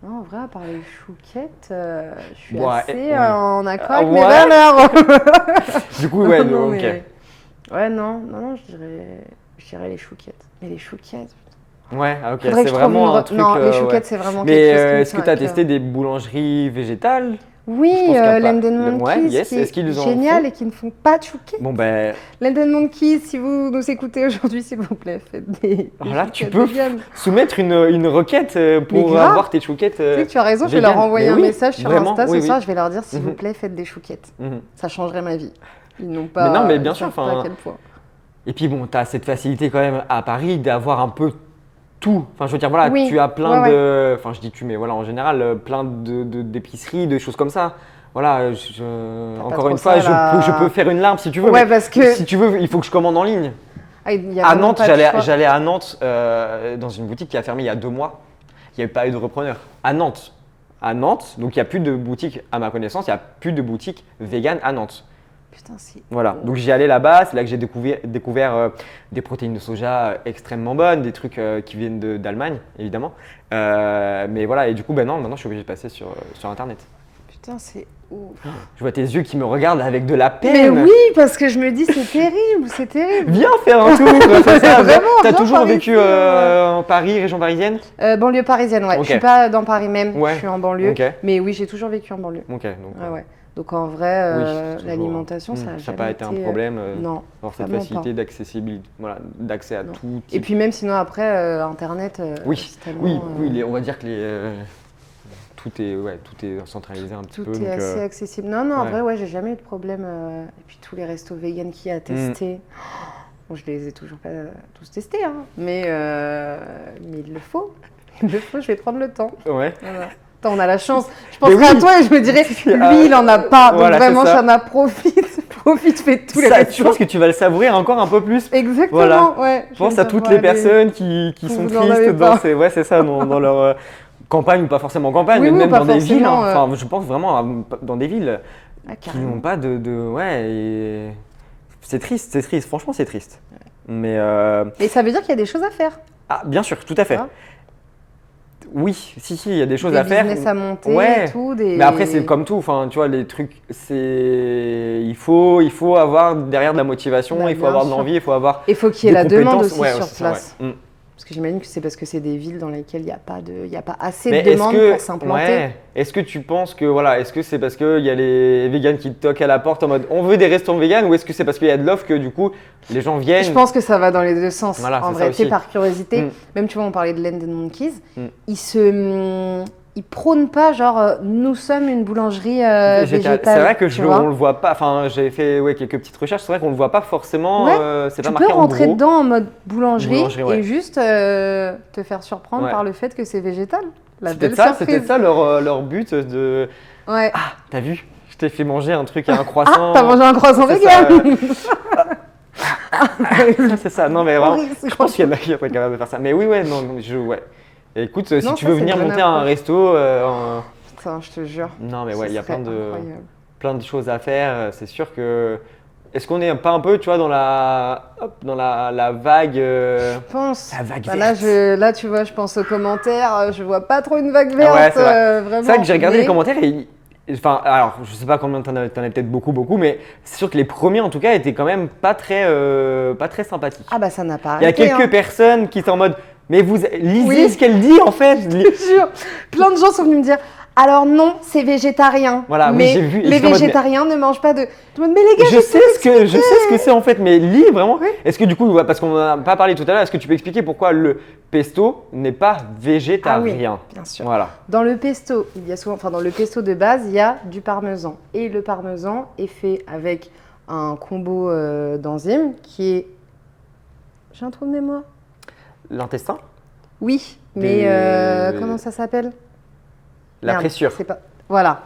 Non, en vrai, à part les chouquettes, je suis Ouais, assez ouais. en accord Ah, avec mes ouais. valeurs. Du coup, ouais, Non, ok. mais- Ouais, non, je dirais les chouquettes. Mais les chouquettes. Ouais, ah, ok, Faudrait que c'est je trouve vraiment une un truc. Non, les ouais. chouquettes, c'est vraiment Mais quelque chose qui me est-ce que tient tu as à cœur. testé des boulangeries végétales? Je Oui, pense qu'il y a pas- Lenden Ouais, Monkeys, yes, qui est-ce qu'ils est en génial font et qui ne font pas de chouquettes. Bon, ben, Lenden Monkeys, si vous nous écoutez aujourd'hui, s'il vous plaît, faites des alors là, tu chouquettes peux véganes. soumettre une requête pour grave. avoir tes chouquettes. Tu sais que tu as raison, je vais leur vegan. envoyer Mais un oui, message sur vraiment, Insta ce oui, oui. soir, je vais leur dire s'il Mhm. vous plaît, faites des chouquettes. Mhm. Ça changerait ma vie. Ils n'ont pas. non, mais bien ils sûr, savent pas enfin, à quel point. Et puis bon, tu as cette facilité quand même à Paris d'avoir un peu tout. Enfin, je veux dire, voilà, Oui, tu as plein ouais, de. Enfin, je dis tu, mais voilà, en général, plein d'épiceries, de choses comme ça. Voilà, pas encore trop une fois, ça, là. je peux faire une larme si tu veux. Ouais, mais parce que. si tu veux, il faut que je commande en ligne. Ah, il y a À vraiment Nantes, pas de choix. j'allais à Nantes dans une boutique qui a fermé il y a 2 mois. Il n'y avait pas eu de repreneur. À Nantes, donc il n'y a plus de boutique, à ma connaissance, il n'y a plus de boutique vegan à Nantes. Putain, c'est. Voilà, donc j'y allais là-bas, c'est là que j'ai découvert des protéines de soja extrêmement bonnes, des trucs qui viennent d'Allemagne, évidemment. Mais voilà, et du coup, non, maintenant je suis obligé de passer sur Internet. Putain, c'est ouf. Je vois tes yeux qui me regardent avec de la Mais peine. oui, parce que je me dis, c'est terrible, c'est terrible. Viens faire un tour, c'est ça. Vraiment, T'as viens toujours par vécu ici, en Paris, région parisienne? Banlieue parisienne, ouais. Ok. Je suis pas dans Paris même, Ouais. je suis en banlieue. Ok. Mais oui, j'ai toujours vécu en banlieue. Ok, donc Ouais. Donc en vrai, oui, toujours. l'alimentation, ça a Ça n'a jamais pas été un problème. Non. Avoir cette vraiment facilité pas. d'accessibilité, voilà, d'accès à Non. tout. Et puis même sinon après, Internet, Oui, c'est tellement, oui, on va dire que tout est centralisé un petit tout peu. est assez accessible. Non, en ouais. vrai, ouais, j'ai jamais eu de problème. Et puis tous les restos vegan qu'il y a à tester. Bon, je les ai toujours pas tous testés, hein. Mais il le faut. Il le faut, je vais prendre le temps. Ouais. Voilà. Attends, on a la chance. Je penserais à toi et je me dirais, lui, il en a pas. Donc Voilà, vraiment, c'est ça. j'en ai profite. Profite, fais tous les Ça, restos. je pense que tu vas le savourer encore un peu plus. Exactement, Voilà. ouais. Je pense à toutes les personnes qui sont vous en avez tristes pas. ouais, c'est ça, dans leur campagne ou pas forcément campagne, Oui, mais oui, même pas dans des villes. forcément, Enfin, je pense vraiment dans des villes Ah, qui carrément. n'ont pas ouais. Et c'est triste. Franchement, c'est triste. Mais Et ça veut dire qu'il y a des choses à faire. ah, bien sûr, tout à fait. Ah. Oui, si, il y a des choses Des à faire. business à monter Ouais. et tout. Des... Mais après, c'est comme tout. Enfin, tu vois, les trucs, il faut avoir derrière de la motivation, Bah, il faut bien avoir de sûr. l'envie, il faut avoir Il faut qu'il y ait des la demande compétences. aussi Ouais, sur c'est ça, place. ouais. Parce que j'imagine que c'est parce que c'est des villes dans lesquelles il n'y a pas assez Mais de demande pour s'implanter. ouais, est-ce que tu penses que est-ce que c'est parce qu'il y a les végans qui te toquent à la porte en mode on veut des restaurants véganes, ou est-ce que c'est parce qu'il y a de l'offre que du coup les gens viennent? Je pense que ça va dans les deux sens. Voilà, en c'est vrai, ça tu sais, aussi. par curiosité, Mm. même tu vois, on parlait de Land Monkeys, Mm. ils prônent pas genre nous sommes une boulangerie végétale. C'est vrai que tu on vois. le voit pas. Enfin, j'ai fait quelques petites recherches. C'est vrai qu'on le voit pas forcément. Ouais, C'est Tu pas peux marqué en rentrer gros. dedans en mode boulangerie, Boulangerie, ouais. et juste te faire surprendre Ouais. par le fait que c'est végétal. La C'est belle peut-être ça, surprise. c'est peut-être ça leur but de. Ouais. Ah, t'as vu? Je t'ai fait manger un truc, un croissant. T'as mangé un croissant C'est vegan. ça, c'est ça. Non, mais vraiment. Horrible, ce Je pense qu'il y en a qui seraient capables de faire ça. Mais oui, ouais, non, ouais. Et écoute, si Non, tu ça, veux c'est venir une bonne monter un approche. resto, Putain, je te jure. non, mais Ce ouais, il y a serait incroyable. plein de choses à faire. C'est sûr que. Est-ce qu'on est pas un peu, tu vois, dans la vague. Je pense. La vague Bah là, verte. là, tu vois, je pense aux commentaires. Je vois pas trop une vague verte. Ouais, c'est vrai. Vraiment. C'est vrai que j'ai regardé Mais- les commentaires et. Enfin, alors, je sais pas combien t'en as peut-être beaucoup, mais c'est sûr que les premiers, en tout cas, étaient quand même pas très sympathiques. Ah bah ça n'a pas Il y a arrêté. quelques personnes qui sont en mode, mais vous lisez Oui. ce qu'elle dit en fait. Je te jure. Plein de gens sont venus me dire. Alors non, c'est végétarien. Voilà, oui, mais j'ai vu, et les j'étais en mode, végétariens ne mangent pas de. Je me dis, mais les gars, Je sais ce que c'est en fait, mais lis vraiment. Est-ce que du coup, parce qu'on en a pas parlé tout à l'heure, est-ce que tu peux expliquer pourquoi le pesto n'est pas végétarien? bien sûr. Voilà. Dans le pesto, dans le pesto de base, il y a du parmesan. Et le parmesan est fait avec un combo d'enzymes qui est. J'ai un trou de mémoire. L'intestin? Oui, mais Des- comment ça s'appelle? La Merde, pressure. c'est pas... Voilà,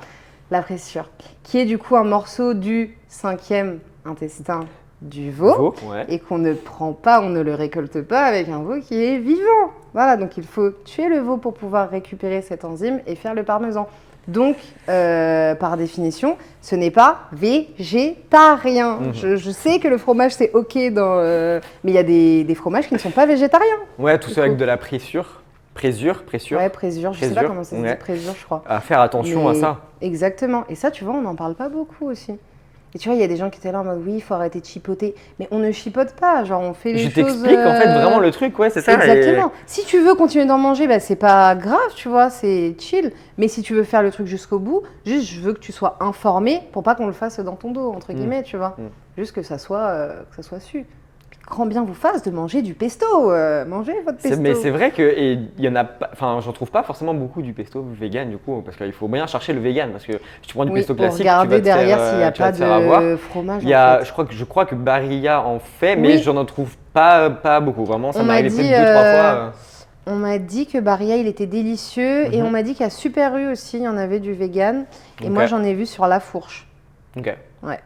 la pressure. Qui est du coup un morceau du 5e intestin du veau. Veau, ouais. Et qu'on ne prend pas, on ne le récolte pas avec un veau qui est vivant. Voilà, donc il faut tuer le veau pour pouvoir récupérer cette enzyme et faire le parmesan. Donc, par définition, ce n'est pas végétarien. Mhm. Je sais que le fromage, c'est OK, mais il y a des fromages qui ne sont pas végétariens. Ouais, tout Du ça avec coup. de la pressure. Présure. Ouais, présure, je sais pas Présure, comment ça se ouais. dit, présure, je crois. À faire attention à Mais- ça. Exactement. Et ça, tu vois, on n'en parle pas beaucoup aussi. Et tu vois, il y a des gens qui étaient là en mode oui, il faut arrêter de chipoter. Mais on ne chipote pas. Genre, on fait les Je choses. t'explique en fait vraiment le truc, ouais, c'est ça. Exactement. Si tu veux continuer d'en manger, bah, c'est pas grave, tu vois, c'est chill. Mais si tu veux faire le truc jusqu'au bout, juste je veux que tu sois informé pour pas qu'on le fasse dans ton dos, entre guillemets, tu vois. Juste que ça soit su. Grand bien vous fasse de manger du pesto. Mangez votre pesto. Mais c'est vrai que et il y en a pas, enfin j'en trouve pas forcément beaucoup du pesto vegan du coup parce qu'il faut bien chercher le vegan parce que si tu prends du pesto pour classique, tu vas regarder te faire, derrière s'il n'y a tu vas pas te faire avoir. de fromage. Il y a, en fait. je crois que Barilla en fait, mais Oui. j'en en trouve pas beaucoup vraiment. Ça On m'est m'a arrivé dit, peut-être 2-3 fois. On m'a dit que Barilla, il était délicieux. Et Mhm. on m'a dit qu'à Super U aussi, il y en avait du vegan. Et Ok. moi, j'en ai vu sur La Fourche. Ok. Ouais.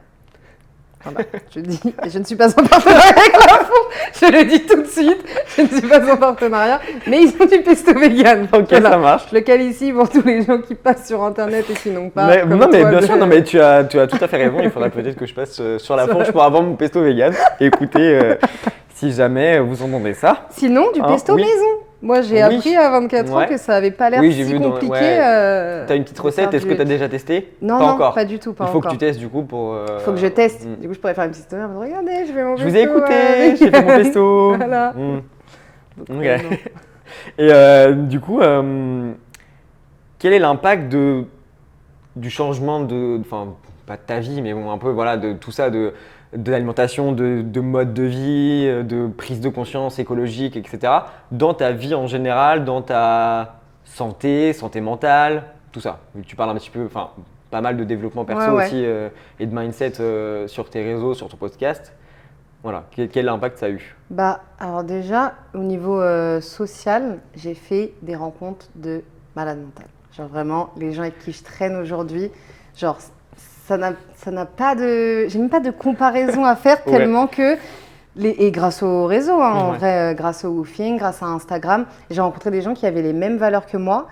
Voilà, je dis, et je ne suis pas en partenariat avec la Four, je le dis tout de suite, je ne suis pas en partenariat, mais ils ont du pesto vegan. Ok, Voilà. ça marche. Je le cale ici pour tous les gens qui passent sur internet et qui n'ont pas. Non, mais bien sûr, non, mais tu as tout à fait raison. Il faudra peut-être que je passe sur la fourche pour avoir mon pesto vegan. Écoutez, si jamais vous entendez ça. Sinon, du pesto maison. Moi, j'ai appris à 24 ans que ça n'avait pas l'air si compliqué. T'as une petite recette, est-ce que tu as déjà testé? Non, pas non, encore. pas du tout. Pas Il faut encore. que tu testes du coup pour. Il faut que je teste. Du coup, je pourrais faire une petite story. Regardez, je fais mon pesto. Je vous ai écouté, j'ai fait mon pesto. Voilà. Ok. Et du coup, quel est l'impact du changement enfin, pas de ta vie, mais bon, un peu voilà, de tout ça, de l'alimentation, de mode de vie, de prise de conscience écologique, etc. dans ta vie en général, dans ta santé mentale, tout ça. Tu parles un petit peu, enfin, pas mal de développement perso aussi et de mindset sur tes réseaux, sur ton podcast. Voilà, quel impact ça a eu? Alors déjà, au niveau social, j'ai fait des rencontres de malades mentales. Genre vraiment, les gens avec qui je traîne aujourd'hui, genre ça n'a pas de... J'ai même pas de comparaison à faire tellement que... Et grâce au réseau, en vrai, grâce au woofing, grâce à Instagram, j'ai rencontré des gens qui avaient les mêmes valeurs que moi.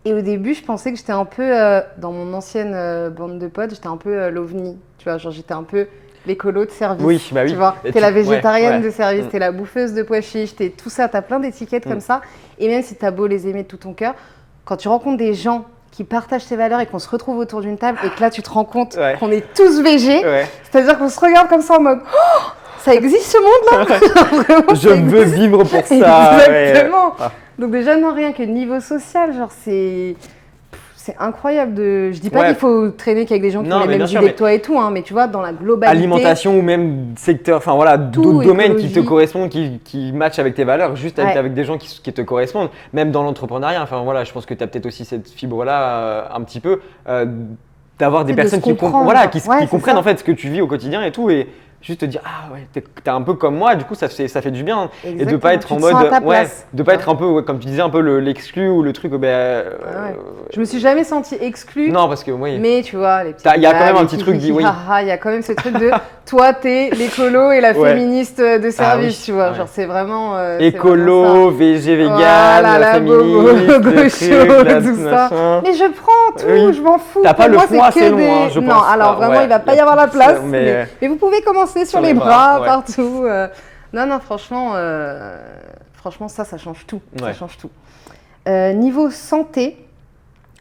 Et au début, je pensais que j'étais un peu, dans mon ancienne bande de potes, j'étais un peu l'ovni, tu vois, genre j'étais un peu l'écolo de service, oui. tu vois. T'es la végétarienne de service, t'es la bouffeuse de pois chiches, t'es tout ça, t'as plein d'étiquettes comme ça. Et même si t'as beau les aimer de tout ton cœur, quand tu rencontres des gens qui partagent tes valeurs et qu'on se retrouve autour d'une table et que là, tu te rends compte qu'on est tous végés, c'est-à-dire qu'on se regarde comme ça en mode oh, ça existe ce monde-là. Vraiment, je veux vivre pour ça. Exactement. Donc déjà, non, rien que niveau social, genre c'est incroyable de... Je dis pas qu'il faut traîner qu'avec des gens qui ont les mêmes idées que toi et tout, hein, mais tu vois, dans la globalité... Alimentation ou même secteur, enfin voilà, d'autres domaines qui te correspondent, qui matchent avec tes valeurs, juste avec des gens qui te correspondent. Même dans l'entrepreneuriat, enfin voilà, je pense que tu as peut-être aussi cette fibre-là un petit peu, d'avoir des personnes qui comprennent en fait ce que tu vis au quotidien et tout. Et juste te dire ah ouais t'es un peu comme moi, du coup ça fait du bien. Exactement. Et de pas être en mode de pas être un peu comme tu disais un peu l'exclu ou le truc je me suis jamais sentie exclue. Non parce que mais tu vois les petits il y a quand même un petit truc il y a quand même ce truc de toi t'es l'écolo et la féministe de service, tu vois, genre c'est vraiment écolo, végé, vegan, la féministe, tout ça. Mais je prends tout, je m'en fous. T'as pas le fond assez long, je pense. Non, alors vraiment il va pas y avoir la place. Mais vous pouvez commencer sur les bras, partout. Non, franchement, ça change tout. Ça change tout. Niveau santé,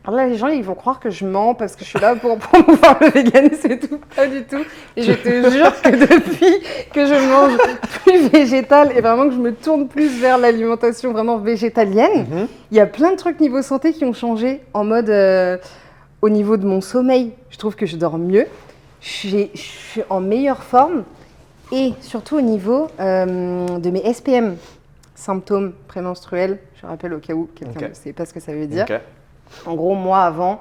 alors là, les gens, ils vont croire que je mens parce que je suis là pour promouvoir le véganisme et tout. Pas du tout. Et je te jure que depuis que je mange plus végétal et vraiment que je me tourne plus vers l'alimentation vraiment végétalienne, il y a plein de trucs niveau santé qui ont changé en mode au niveau de mon sommeil. Je trouve que je dors mieux. Je suis en meilleure forme et surtout au niveau de mes SPM, symptômes prémenstruels. Je rappelle au cas où quelqu'un ne sait pas ce que ça veut dire. En gros, moi, avant,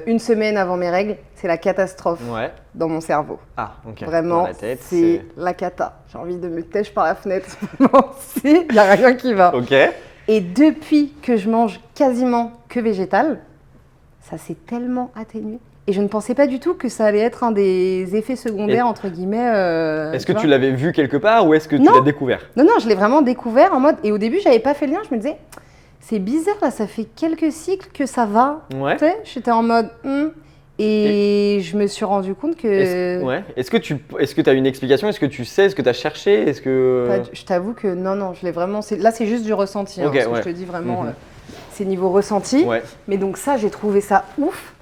une semaine avant mes règles, c'est la catastrophe dans mon cerveau. Vraiment, c'est la cata. J'ai envie de me têche par la fenêtre. Il n'y a rien qui va. Et depuis que je mange quasiment que végétal, ça s'est tellement atténué. Et je ne pensais pas du tout que ça allait être un des effets secondaires, entre guillemets. Est-ce que tu l'avais vu quelque part ou est-ce que tu l'as découvert? Non, je l'ai vraiment découvert en mode… Et au début, je n'avais pas fait le lien. Je me disais, c'est bizarre, là, ça fait quelques cycles que ça va. Tu sais, j'étais en mode… Et je me suis rendu compte que… Est-ce que tu as une explication? Est-ce que tu sais? Est-ce que tu as cherché? Je t'avoue que non, je l'ai vraiment… Là, c'est juste du ressenti. Parce que je te dis vraiment, c'est niveau ressenti. Mais donc ça, j'ai trouvé ça ouf.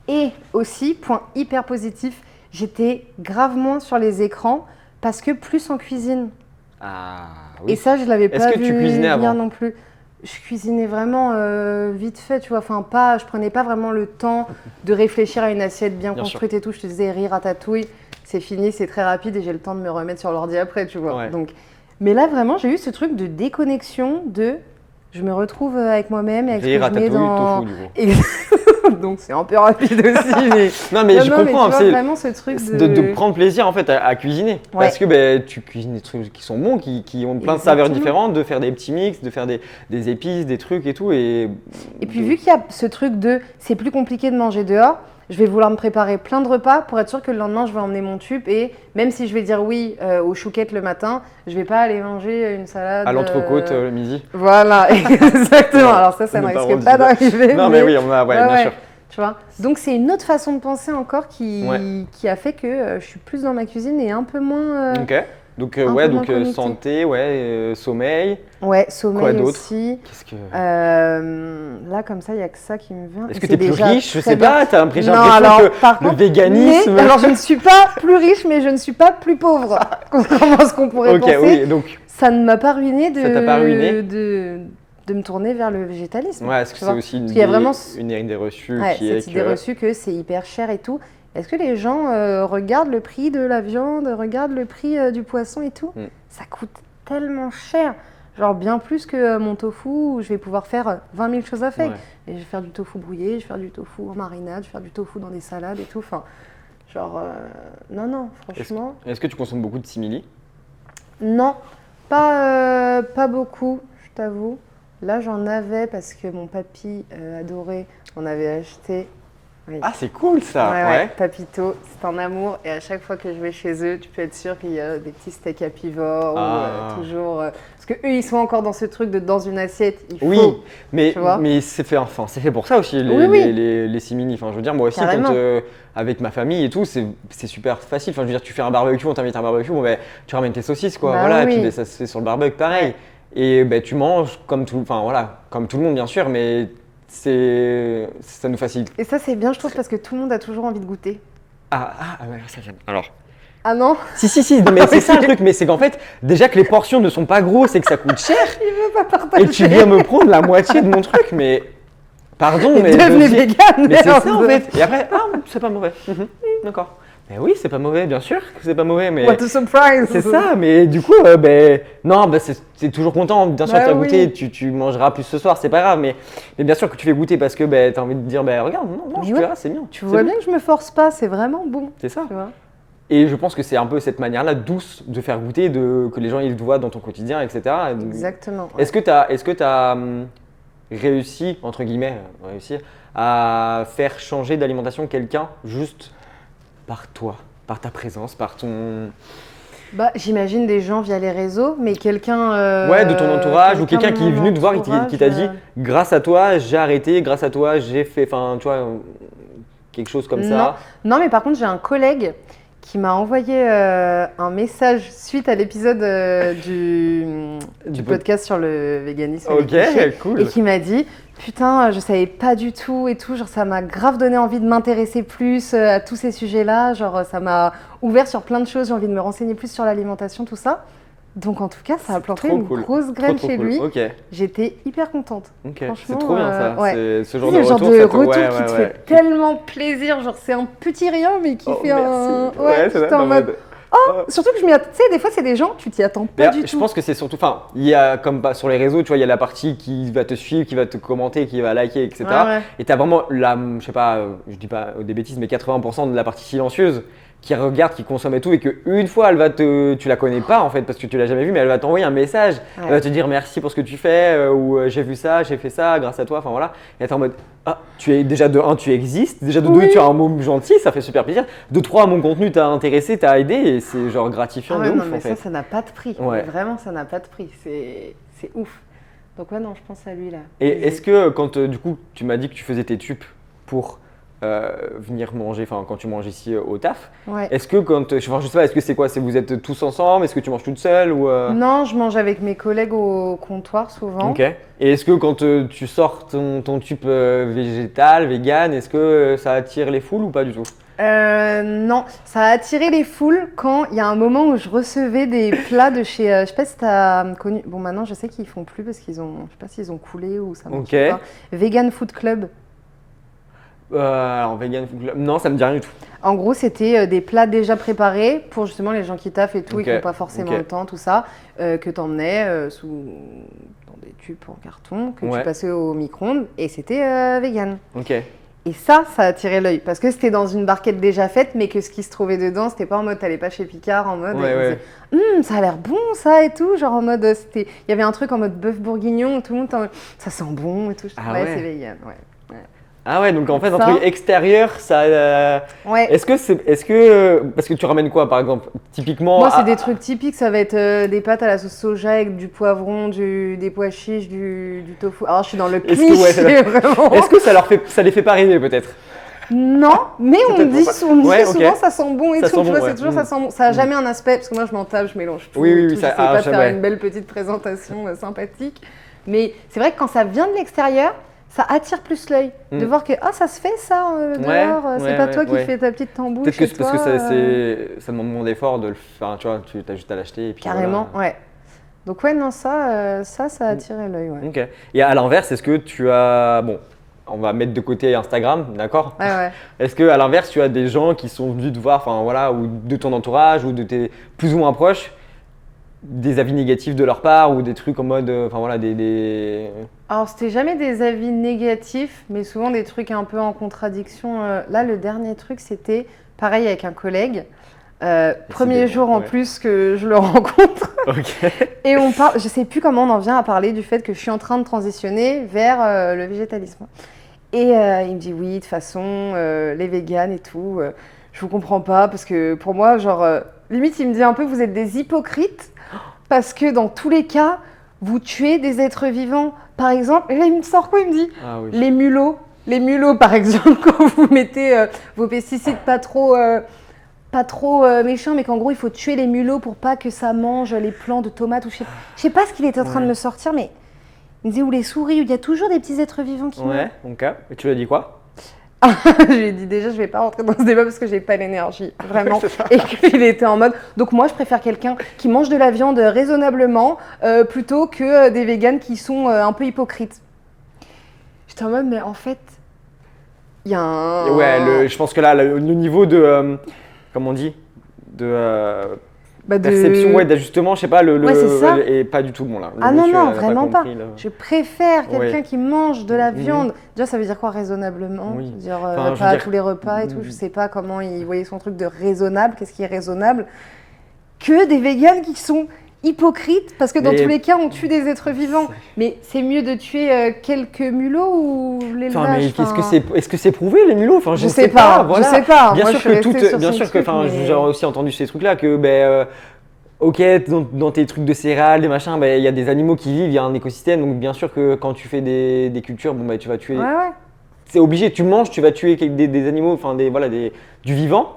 Et aussi, point hyper positif, j'étais grave moins sur les écrans parce que plus en cuisine. Et ça, je ne l'avais pas vu tu cuisinais avant non plus. Je cuisinais vraiment vite fait, tu vois. Enfin, je prenais pas vraiment le temps de réfléchir à une assiette bien construite et tout. Je te disais, riz, ratatouille, c'est fini, c'est très rapide et j'ai le temps de me remettre sur l'ordi après, tu vois. Donc, mais là, vraiment, j'ai eu ce truc de déconnexion je me retrouve avec moi-même et avec ce que je mets dans… Donc c'est un peu rapide aussi. Mais… non mais je comprends, c'est vraiment ce truc de prendre plaisir en fait à cuisiner. Parce que tu cuisines des trucs qui sont bons, qui ont plein de saveurs différentes, de faire des petits mix, de faire des épices, des trucs et tout. Et puis vu qu'il y a ce truc c'est plus compliqué de manger dehors, je vais vouloir me préparer plein de repas pour être sûre que le lendemain, je vais emmener mon tube. Et même si je vais dire oui aux chouquettes le matin, je vais pas aller manger une salade. À l'entrecôte le midi. Voilà, exactement. Alors ça ne risque pas d'arriver. Non, mais oui, bien sûr. Tu vois. Donc c'est une autre façon de penser encore qui a fait que je suis plus dans ma cuisine et un peu moins. Ok. Donc santé, sommeil. Ouais, sommeil quoi d'autre aussi. Qu'est-ce que... Là, comme ça, il n'y a que ça qui me vient. Est-ce que tu es plus riche? Je sais pas, j'ai l'impression que le véganisme... alors, je ne suis pas plus riche, mais je ne suis pas plus pauvre, contrairement à ce qu'on pourrait penser. Oui, donc... Ça ne m'a pas ruiné de me tourner vers le végétalisme. Ouais, est-ce que c'est aussi une idée reçue qui est cette idée reçue que c'est hyper cher et tout. Est-ce que les gens regardent le prix de la viande, regardent le prix du poisson et tout? Ça coûte tellement cher. Genre bien plus que mon tofu où je vais pouvoir faire 20 000 choses à faire. Et je vais faire du tofu brouillé, je vais faire du tofu en marinade, je vais faire du tofu dans des salades et tout. Enfin, genre, non, franchement. Est-ce que tu consommes beaucoup de simili? Non, pas beaucoup, je t'avoue. Là, j'en avais parce que mon papy adorait, on avait acheté. Oui. Ah, c'est cool ça! Ouais. Papito, c'est un amour. Et à chaque fois que je vais chez eux, tu peux être sûr qu'il y a des petits steaks apivores ou toujours. Parce qu'eux, ils sont encore dans ce truc de dans une assiette. Il faut, mais c'est fait pour ça aussi, les simili. Enfin, je veux dire, moi aussi, quand, avec ma famille et tout, c'est super facile. Enfin, je veux dire, tu fais un barbecue, on t'invite à un barbecue, tu ramènes tes saucisses, quoi. Et puis ça se fait sur le barbecue, pareil. Et tu manges comme tout le monde, bien sûr, mais. Ça nous facilite. Et ça, c'est bien, je trouve, parce que tout le monde a toujours envie de goûter. Ça j'aime. Alors. Ah non? Si, mais c'est ça le truc, mais c'est qu'en fait, déjà que les portions ne sont pas grosses et que ça coûte cher. Il veut pas partager. Et tu viens me prendre la moitié de mon truc, mais. Pardon, mais. Devenez vegan, mais c'est ça en fait. Et après, c'est pas mauvais. D'accord. Mais oui, c'est pas mauvais, bien sûr que c'est pas mauvais, mais. What a surprise! C'est ça, mais du coup, c'est toujours content, bien sûr, tu as goûté, tu mangeras plus ce soir, c'est pas grave, mais bien sûr que tu fais goûter parce que tu as envie de dire, regarde, non, je verrai, c'est bien. Tu vois bien que je me force pas, c'est vraiment bon. C'est ça. Tu vois. Et je pense que c'est un peu cette manière-là douce de faire goûter, que les gens ils te voient dans ton quotidien, etc. Exactement. Ouais. Est-ce que tu as réussi, entre guillemets, à faire changer d'alimentation quelqu'un juste par toi, par ta présence, par ton… J'imagine des gens via les réseaux, mais quelqu'un… de ton entourage ou quelqu'un qui est venu te voir et qui t'a dit « Grâce à toi, j'ai arrêté, grâce à toi, j'ai fait… » Enfin, tu vois, quelque chose comme ça. Non, mais par contre, j'ai un collègue qui m'a envoyé un message suite à l'épisode du podcast sur le véganisme. Ok, cool. Et qui m'a dit… Putain, je savais pas du tout et tout, genre ça m'a grave donné envie de m'intéresser plus à tous ces sujets-là, genre ça m'a ouvert sur plein de choses, j'ai envie de me renseigner plus sur l'alimentation, tout ça. Donc en tout cas, ça a planté une grosse graine chez lui. J'étais hyper contente. Franchement, c'est trop bien ça. C'est ce genre de retour qui te fait tellement plaisir, genre c'est un petit rien mais qui fait un… c'est en mode… surtout que tu sais, des fois, c'est des gens, tu t'y attends pas du tout. Je pense que c'est surtout, il y a comme sur les réseaux, tu vois, il y a la partie qui va te suivre, qui va te commenter, qui va liker, etc. Et tu as vraiment je sais pas, je dis pas des bêtises, mais 80% de la partie silencieuse qui regarde, qui consomme et tout, et qu'une fois, tu la connais pas en fait, parce que tu l'as jamais vue, mais elle va t'envoyer un message, elle va te dire merci pour ce que tu fais, ou j'ai vu ça, j'ai fait ça, grâce à toi, enfin voilà. Et t'es en mode, tu es déjà de 1, tu existes, déjà de 2, tu as un mot gentil, ça fait super plaisir. De 3, mon contenu t'a intéressé, t'a aidé, et c'est genre gratifiant de ouf. Non, mais en fait. ça n'a pas de prix. Vraiment, ça n'a pas de prix. C'est ouf. Donc non, je pense à lui là. Et est-ce que quand du coup, tu m'as dit que tu faisais tes tubes pour venir manger, enfin quand tu manges ici au taf, est-ce que je sais pas, est-ce que c'est quoi, vous êtes tous ensemble, est-ce que tu manges toute seule ou Non, je mange avec mes collègues au comptoir souvent. Ok. Et est-ce que quand tu sors ton tube végétal, vegan, est-ce que ça attire les foules ou pas du tout? Non, ça a attiré les foules quand il y a un moment où je recevais des plats de chez, je sais pas si tu as connu, bon maintenant je sais qu'ils font plus parce qu'ils ont, je sais pas s'ils ont coulé ou ça marche pas. Vegan Food Club. Alors vegan food club, non, ça me dit rien du tout. En gros, c'était des plats déjà préparés pour justement les gens qui taffent et tout et qui n'ont pas forcément le temps, tout ça, que tu emmenais dans des tubes en carton, que tu passais au micro-ondes et c'était vegan. Ok. Et ça a attiré l'œil parce que c'était dans une barquette déjà faite, mais que ce qui se trouvait dedans, c'était pas en mode t'allais pas chez Picard en mode ça a l'air bon ça et tout, genre en mode il y avait un truc en mode bœuf bourguignon, tout le monde en mode ça sent bon et tout. C'est vegan, Ah ouais, donc en fait, un Ça. truc extérieur, ça. Ouais. Parce que tu ramènes quoi, par exemple? Typiquement. Moi, c'est des trucs typiques. Ça va être des pâtes à la sauce soja avec du poivron, des pois chiches, du tofu. Alors, je suis dans le Est-ce que, ouais, cliché, vraiment. Est-ce que ça les fait pas rêver peut-être? Non, mais on me dit, Peut-être on me dit Ouais, souvent ok. ça sent bon et Ça tout. sent Tu bon, vois, ouais. c'est toujours ça sent bon. Ça a jamais un aspect, parce que moi je m'en tape, je mélange tout. Oui, oui, et oui, tout. ça- J'essaie pas de faire ouais. une belle petite présentation sympathique. Mais c'est vrai que quand ça vient de l'extérieur, ça attire plus l'œil. De voir que ça se fait ça dehors, c'est ouais, pas ouais, toi qui ouais. fais ta petite tambouche. Peut-être que chez c'est parce que toi, ça demande moins d'effort de le faire, tu vois, tu as juste à l'acheter et puis Carrément, voilà. ouais. Donc, ouais, non, ça a attiré l'œil, ouais. Ok. Et à l'inverse, est-ce que tu as. Bon, on va mettre de côté Instagram, d'accord? Ouais, ouais. Est-ce que à l'inverse, tu as des gens qui sont venus te voir, enfin voilà, ou de ton entourage, ou de tes plus ou moins proches, des avis négatifs de leur part, ou des trucs en mode. Enfin voilà, Alors, c'était jamais des avis négatifs, mais souvent des trucs un peu en contradiction. Là, le dernier truc, c'était pareil avec un collègue. Premier Décidément, jour en ouais. plus que je le rencontre. Ok. Et on parle, je sais plus comment on en vient à parler du fait que je suis en train de transitionner vers le végétalisme. Et il me dit oui, de toute façon, les véganes et tout, je vous comprends pas parce que pour moi, genre, limite, il me dit un peu, vous êtes des hypocrites parce que dans tous les cas, vous tuez des êtres vivants. Par exemple, et là, il me sort quoi? Il me dit Ah oui. les mulots. Les mulots, par exemple, quand vous mettez vos pesticides pas trop méchants, mais qu'en gros, il faut tuer les mulots pour pas que ça mange les plants de tomates ou je sais pas ce qu'il était en train de me sortir, mais il me disait ou les souris, il y a toujours des petits êtres vivants qui meurent. Ouais, ok. Et tu lui as dit quoi? Je lui ai dit déjà, je vais pas rentrer dans ce débat parce que j'ai pas l'énergie, vraiment. Et qu'il était en mode, donc moi, je préfère quelqu'un qui mange de la viande raisonnablement plutôt que des véganes qui sont un peu hypocrites. J'étais en mode, mais en fait, il y a un... Ouais, je pense que là, le niveau de. Comment on dit? De. Perception, ouais, d'ajustement, je sais pas, Ouais, c'est ça. est pas du tout bon là. Le Ah non, monsieur, non, elle a vraiment pas. compris, là. Je préfère quelqu'un Ouais. qui mange de la Mhm. viande. Déjà, ça veut dire quoi raisonnablement? Oui. Je veux dire, Enfin, je veux pas à dire- tous les repas et tout. Je sais pas comment il voyait son truc de raisonnable. Qu'est-ce qui est raisonnable? Que des véganes qui sont hypocrites parce que dans Mais- tous les cas, on tue des êtres vivants. Mais c'est mieux de tuer quelques mulots ou l'élevage? Enfin, mais est-ce que c'est prouvé les mulots? Enfin, Je sais pas, voilà. je sais pas. Bien Moi, sûr je suis que restée sur bien ce sûr que, truc, enfin, mais- j'ai aussi entendu ces trucs-là que, ok, dans tes trucs de céréales, des machins, il y a des animaux qui vivent, il y a un écosystème, donc bien sûr que quand tu fais des cultures, tu vas tuer. Ouais, ouais. C'est obligé, tu manges, tu vas tuer des animaux, enfin du vivant.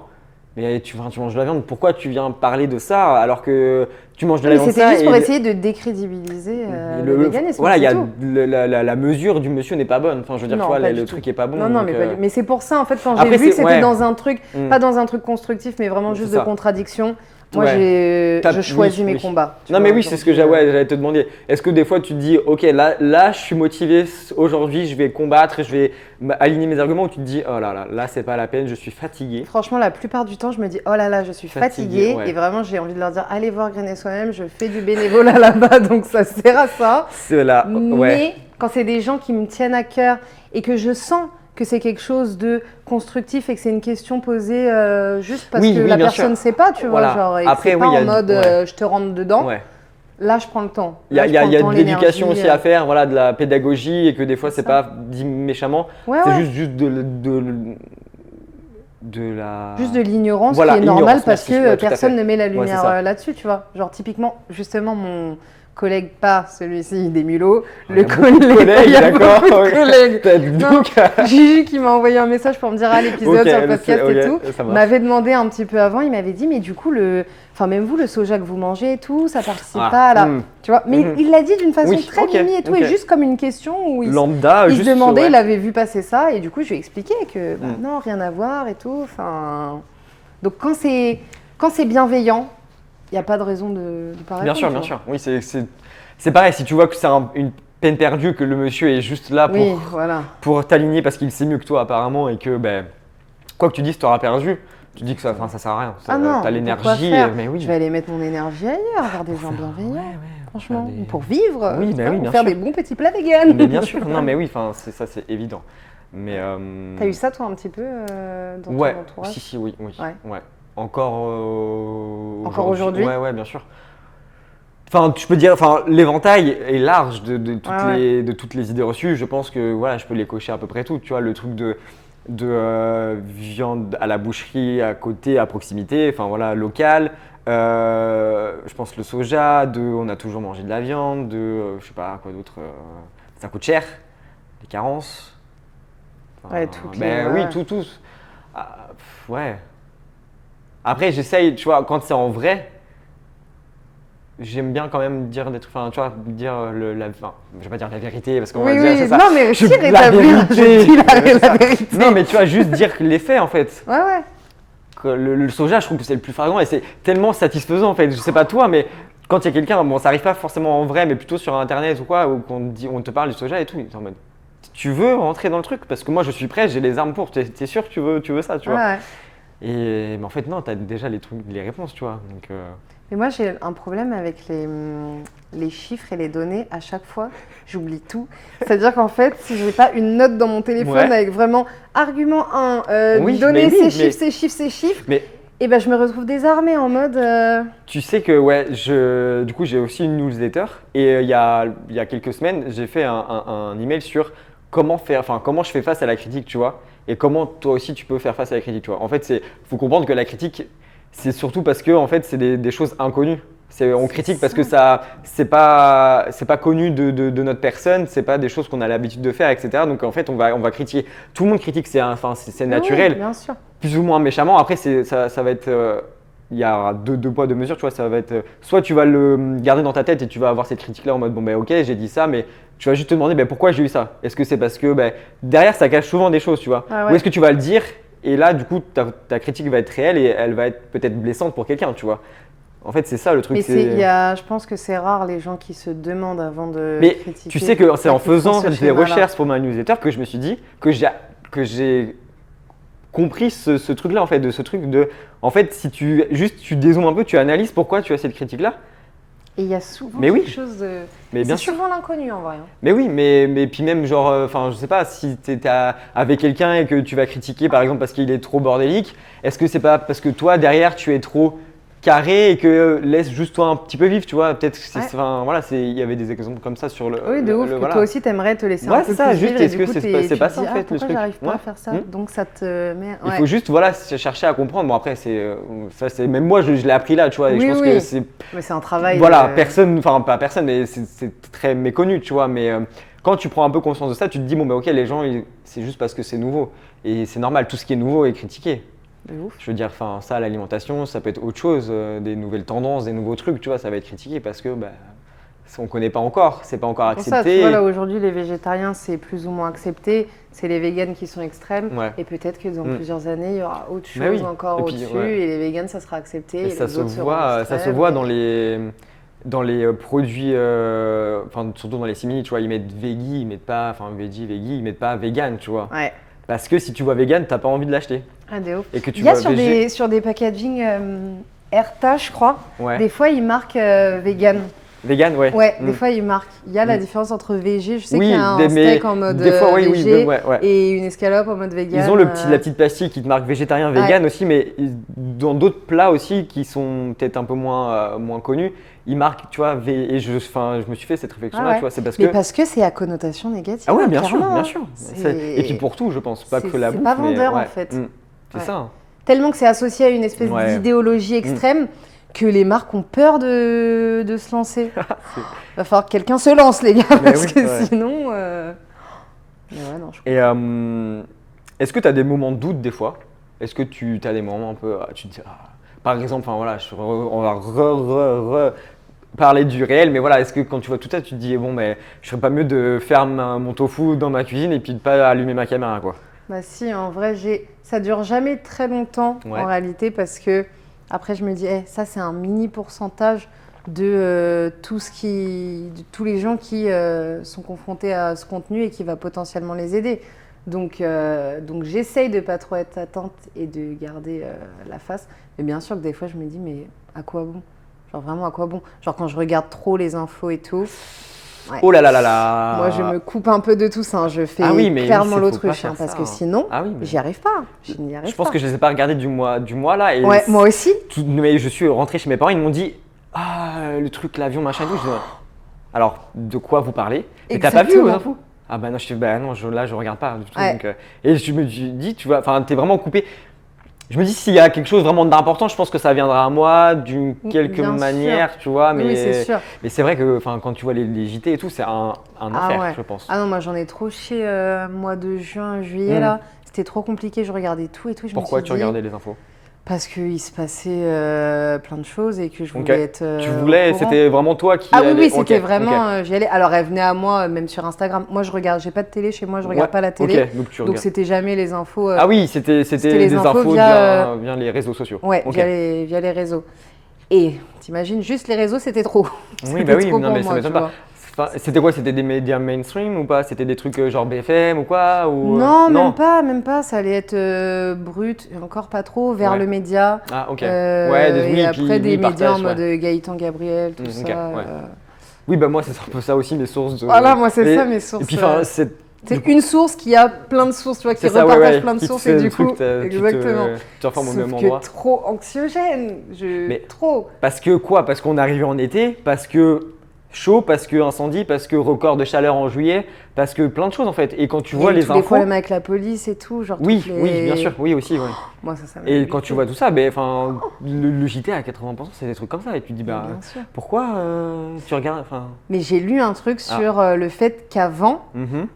Mais tu manges de la viande, pourquoi tu viens parler de ça alors que tu manges de la Mais viande c'était ça juste et pour essayer de décrédibiliser le véganisme. voilà, c'est tout. la mesure du monsieur n'est pas bonne. Enfin, je veux dire, Non, tu vois, pas le du truc tout. est pas bon. Non, non, donc, mais pas du- Mais c'est pour ça, en fait, quand j'ai Après, vu que c'est- c'était ouais. dans un truc, Mm. pas dans un truc constructif, mais vraiment juste C'est de ça. contradiction, moi, Ouais. je choisis Oui, mes oui. combats. tu Non, vois, mais oui, c'est ce que j'allais te demander. Est-ce que des fois tu te dis, ok, là, je suis motivé, aujourd'hui, je vais combattre et je vais aligner mes arguments, ou tu te dis, oh là, c'est pas la peine, je suis fatigué. Franchement, la plupart du temps, je me dis, oh là là, je suis Fatiguée, fatiguée. ouais. Et vraiment, j'ai envie de leur dire, allez voir Grainer Soi-même, je fais du bénévolat là-bas, donc ça sert à ça. C'est là, ouais. Mais quand c'est des gens qui me tiennent à cœur et que je sens que c'est quelque chose de constructif et que c'est une question posée juste parce Oui, que oui, la bien personne ne sûr. sait pas, tu Voilà. vois, genre, et Après, que c'est oui, pas il y en a- mode ouais. je te rentre dedans. Ouais. Là, je prends le temps. Il y a, Là, il je y a- prends il y a le temps, de l'éducation l'énergie, aussi à faire, voilà, de la pédagogie, et que des fois, C'est c'est ça. pas dit méchamment, Ouais, c'est ouais. juste de la. Juste de l'ignorance Voilà, qui est normale ignorance, parce merci. que Ouais, tout à personne fait. ne met la Ouais, c'est lumière ça. là-dessus, tu vois. Genre, typiquement, justement, mon collègue, pas celui-ci des mulots, Il y le a beaucoup de collègue, collègues, il y a d'accord, beaucoup de ok. collègues. T'as Non, donc. Gigi qui m'a envoyé un message pour me dire ah l'épisode Ok, sur le podcast et ok, tout, ça marche. m'avait demandé un petit peu avant, il m'avait dit mais du coup enfin même vous le soja que vous mangez et tout, ça participe Ah, pas à la, hmm. tu vois, mais Mhm. il l'a dit d'une façon Oui, très ok, mimi et tout, ok. et juste comme une question où Lambda, il juste. se demandait, ouais. il avait vu passer ça et du coup je lui ai expliqué que bah, Mm. non rien à voir et tout, enfin donc quand c'est bienveillant, il n'y a pas de raison de pas Bien répondre, sûr, tu bien vois. sûr. Oui, c'est pareil, si tu vois que c'est une peine perdue, que le monsieur est juste là Oui, voilà. pour t'aligner parce qu'il sait mieux que toi apparemment et que quoi que tu dises, tu auras perdu, tu dis que ça sert à rien. Ah non, T'as pourquoi l'énergie, faire mais oui. Je vais aller mettre mon énergie ailleurs, vers des gens bienveillants. Ouais, Franchement, faire des- pour vivre, Oui, tu bah vois, oui, ou bien faire sûr. des bons petits plats véganes. Mais bien sûr, non mais oui, enfin c'est évident. Mais T'as eu ça toi un petit peu dans ouais, ton entourage? si oui. Ouais. Encore Encore aujourd'hui? Ouais, bien sûr. Enfin, je peux dire, enfin, l'éventail est large Ouais. de toutes les idées reçues. Je pense que voilà, je peux les cocher à peu près toutes. Tu vois, le truc de viande à la boucherie à côté, à proximité, enfin voilà, local. Je pense le soja, on a toujours mangé de la viande, je sais pas quoi d'autre. Ça coûte cher, les carences. Enfin, Ouais, toutes les. ben oui, Ouais. tout. Ouais. Après, j'essaye, tu vois, quand c'est en vrai. J'aime bien quand même dire des trucs, enfin, tu vois, dire enfin, je vais pas dire la vérité parce qu'on va Oui, dire c'est oui, ça. non, mais Je, aussi la rétablir, vérité. je dis c'est la ça. vérité. Non, mais tu vois, juste dire les faits en fait. Ouais, ouais. Que le soja, je trouve que c'est le plus flagrant et c'est tellement satisfaisant en fait. Je sais pas toi, mais quand il y a quelqu'un, bon, ça arrive pas forcément en vrai, mais plutôt sur internet ou quoi, où on te parle du soja et tout, t'es en mode, tu veux rentrer dans le truc parce que moi je suis prêt, j'ai les armes pour. T'es sûr que tu veux ça, tu Ouais, vois. ouais. Mais en fait, non, t'as déjà les trucs, les réponses, tu vois. Donc, Mais moi, j'ai un problème avec les chiffres et les données. À chaque fois, j'oublie tout. C'est-à-dire qu'en fait, si je n'ai pas une note dans mon téléphone Ouais. avec vraiment argument 1, Oui, donner mais oui, ces mais- chiffres, ces chiffres, ces chiffres, mais et ben je me retrouve désarmée en mode. tu sais que ouais, du coup j'ai aussi une newsletter et il y a quelques semaines j'ai fait un email sur comment je fais face à la critique, tu vois, et comment toi aussi tu peux faire face à la critique, tu vois. En fait, faut comprendre que la critique, c'est surtout parce que en fait c'est des choses inconnues. On critique parce que c'est pas connu de notre personne, c'est pas des choses qu'on a l'habitude de faire, etc. Donc en fait on va critiquer. Tout le monde critique, c'est Mais oui, naturel bien sûr. plus ou moins méchamment. Après, ça va être. Il y a deux poids, deux mesures, tu vois. Ça va être. Soit tu vas le garder dans ta tête et tu vas avoir cette critique-là en mode bon, ben ok, j'ai dit ça, mais tu vas juste te demander ben, pourquoi j'ai eu ça. Est-ce que c'est parce que ben, derrière, ça cache souvent des choses, tu vois. Ah Ou ouais. est-ce que tu vas le dire et là, du coup, ta critique va être réelle et elle va être peut-être blessante pour quelqu'un, tu vois. En fait, c'est ça le truc. Mais je pense que c'est rare les gens qui se demandent avant de Mais critiquer. tu sais que c'est en Qui font faisant ce des schéma-là. recherches pour ma newsletter que je me suis dit que j'ai compris ce truc-là en fait, de ce truc de, en fait, si tu dézoomes un peu, tu analyses pourquoi tu as cette critique-là. Et il y a souvent Mais oui. quelque chose de. Mais bien C'est sûr. souvent l'inconnu en vrai. Hein. Mais oui, mais puis même genre, enfin, je sais pas, si tu es avec quelqu'un et que tu vas critiquer par exemple parce qu'il est trop bordélique, est-ce que c'est pas parce que toi derrière tu es trop carré et que laisse juste toi un petit peu vivre, tu vois, peut-être que Ouais. enfin voilà, il y avait des exemples comme ça sur Oui, de ouf, que voilà. toi aussi t'aimerais te laisser Ouais, un peu c'est ça, plus juste, vivre et est-ce du que coup c'est tu pas te ça dis, en fait le pourquoi truc. j'arrive pas Ouais. à faire ça. Hmm. Donc ça te met. Il Ouais. faut juste voilà chercher à comprendre. Bon après c'est même moi je l'ai appris là, tu vois, et je Oui, pense oui. que c'est Mais c'est un travail. voilà, personne, enfin pas personne, mais c'est très méconnu, tu vois. Mais quand tu prends un peu conscience de ça, tu te dis, bon, bah ok, les gens, c'est juste parce que c'est nouveau. Et c'est normal, tout ce qui est nouveau est critiqué. De ouf. Je veux dire, enfin, ça, l'alimentation, ça peut être autre chose, des nouvelles tendances, des nouveaux trucs, tu vois, ça va être critiqué parce que bah, on ne connaît pas encore, c'est pas encore Pour ça, tu accepté. vois, là aujourd'hui, les végétariens, c'est plus ou moins accepté. C'est les véganes qui sont extrêmes. Ouais. Et peut-être que dans Mm. plusieurs années, il y aura autre chose Mais oui. encore Et puis, au-dessus. ouais. Et les véganes, ça sera accepté. Et Et, ça les se autres seront voit, ça se extrêmes, voit et- dans les produits, enfin surtout dans les simili, tu vois, ils mettent veggie, ils mettent pas, enfin veggie, ils mettent pas vegan, tu vois. Ouais. Parce que si tu vois vegan, t'as pas envie de l'acheter. Ah, de ouf. Et que tu Il y a vois sur des packaging Erta, je crois, Ouais. des fois, ils marquent vegan. Vegan, ouais. Ouais, Mm. des fois, ils marquent. Il y a la Mm. différence entre VG. Je sais Oui, qu'il y a un mais steak en mode des fois, oui, VG ouais. et une escalope en mode vegan. Ils ont la petite plastique qui te marque végétarien, vegan aussi, mais dans d'autres plats aussi qui sont peut-être un peu moins connus, ils marquent, tu vois, et je me suis fait cette réflexion-là, Ah ouais. tu vois, c'est parce Mais que… parce que c'est à connotation négative. Ah ouais, hein, bien sûr, clairement, bien hein. sûr. C'est- Et puis pour tout, je pense, pas que la c'est bouffe. pas mais vendeur, en ouais. fait. Mm. C'est Ouais. ça. Hein. Tellement que c'est associé à une espèce Ouais. d'idéologie extrême que les marques ont peur de se lancer. Va falloir que quelqu'un se lance, les gars, Mais parce oui, que ouais. sinon. Mais ouais, non, je Et est-ce que tu as des moments de doute des fois? Est-ce que tu as des moments un peu, tu te dis, par exemple, enfin voilà, on va parler du réel, mais voilà, est-ce que quand tu vois tout ça, tu te dis, bon, mais je serais pas mieux de faire mon tofu dans ma cuisine et puis de pas allumer ma caméra, quoi? Bah si, en vrai, ça dure jamais très longtemps Ouais. en réalité parce que après je me dis, ça c'est un mini pourcentage de tous les gens qui sont confrontés à ce contenu et qui va potentiellement les aider. Donc j'essaye de pas trop être attente et de garder la face. Mais bien sûr que des fois je me dis, mais à quoi bon? Genre vraiment à quoi bon? Genre quand je regarde trop les infos et tout. Ouais. Oh là là là là! Moi, je me coupe un peu de tout ça. Je fais Ah oui, mais oui, clairement faut pas l'autruche faire parce ça, que hein. sinon, Ah oui, mais- j'y arrive pas. Je n'y arrive Je pense pas. que je les ai pas regardés du mois là. Et Ouais, moi aussi. mais je suis rentré chez mes parents, ils m'ont dit ah, le truc, l'avion, machin et tout. Je dis, alors, de quoi vous parlez? Mais t'as pas vu aux Exactement. infos? Ah bah non, bah non, là je regarde pas du tout. Ouais. Donc, et je me dis, tu vois, enfin, t'es vraiment coupé. Je me dis, s'il y a quelque chose vraiment d'important, je pense que ça viendra à moi d'une quelque Bien sûr. manière, tu vois. Oui, c'est sûr. Mais c'est vrai que quand tu vois les JT et tout, c'est un enfer, Ouais. je pense. Ah non, moi j'en ai trop chié mois de juin, juillet Mm. là. C'était trop compliqué, je regardais tout et tout. Je me Pourquoi suis tu dit, regardais les infos? parce qu'il se passait plein de choses et que je Donc, voulais être tu au voulais, courant. c'était vraiment toi qui Ah oui, allais. oui, c'était Ok, vraiment, ok. j'y allais. Alors elle venait à moi, même sur Instagram. Moi je regarde, j'ai pas de télé chez moi, je regarde Ouais, pas la télé. ok, donc tu Donc regardes. c'était jamais les infos. Ah oui, c'était les des infos infos via les réseaux sociaux. Ouais, Ok. via les réseaux. Et t'imagines, juste les réseaux, c'était trop. Oui, bah C'était oui, trop non, pour mais ça moi, m'étonne tu pas. vois. Enfin, c'était quoi? C'était des médias mainstream ou pas? C'était des trucs genre BFM ou quoi? Ou, Non, non? même pas. Ça allait être brut, et encore pas trop, vers Ouais. le média. Ah, ok. Ouais, Et oui, après qui lui des médias en partage, mode ouais. Gaëtan Gabriel, tout Ok, ça. ouais. Oui, bah moi, c'est un peu ça aussi, mes sources de. Voilà, moi c'est ça Et, mes et sources. puis, enfin, c'est. Du C'est coup, une source qui a plein de sources, tu vois, qui c'est ça, ouais, repartage ouais. plein de Qui te sources fait et le du truc, coup, exactement. tu informes au même Sauf que endroit. trop anxiogène, Mais trop. parce que quoi? Parce qu'on arrive en été, parce que chaud, parce que incendie, parce que record de chaleur en juillet, parce que plein de choses en fait. Et quand tu Il y vois a eu les tous les infos, problèmes avec la police et tout, genre toutes oui, oui, bien les... sûr, oui aussi, ouais. Moi ça m'a Et quand tu buté. vois tout ça, ben, enfin, le JT à 80%, c'est des trucs comme ça. Et tu te dis, Mais bah, bien sûr. pourquoi tu regardes, enfin, Mais j'ai lu un truc ah, sur le fait qu'avant, mhm.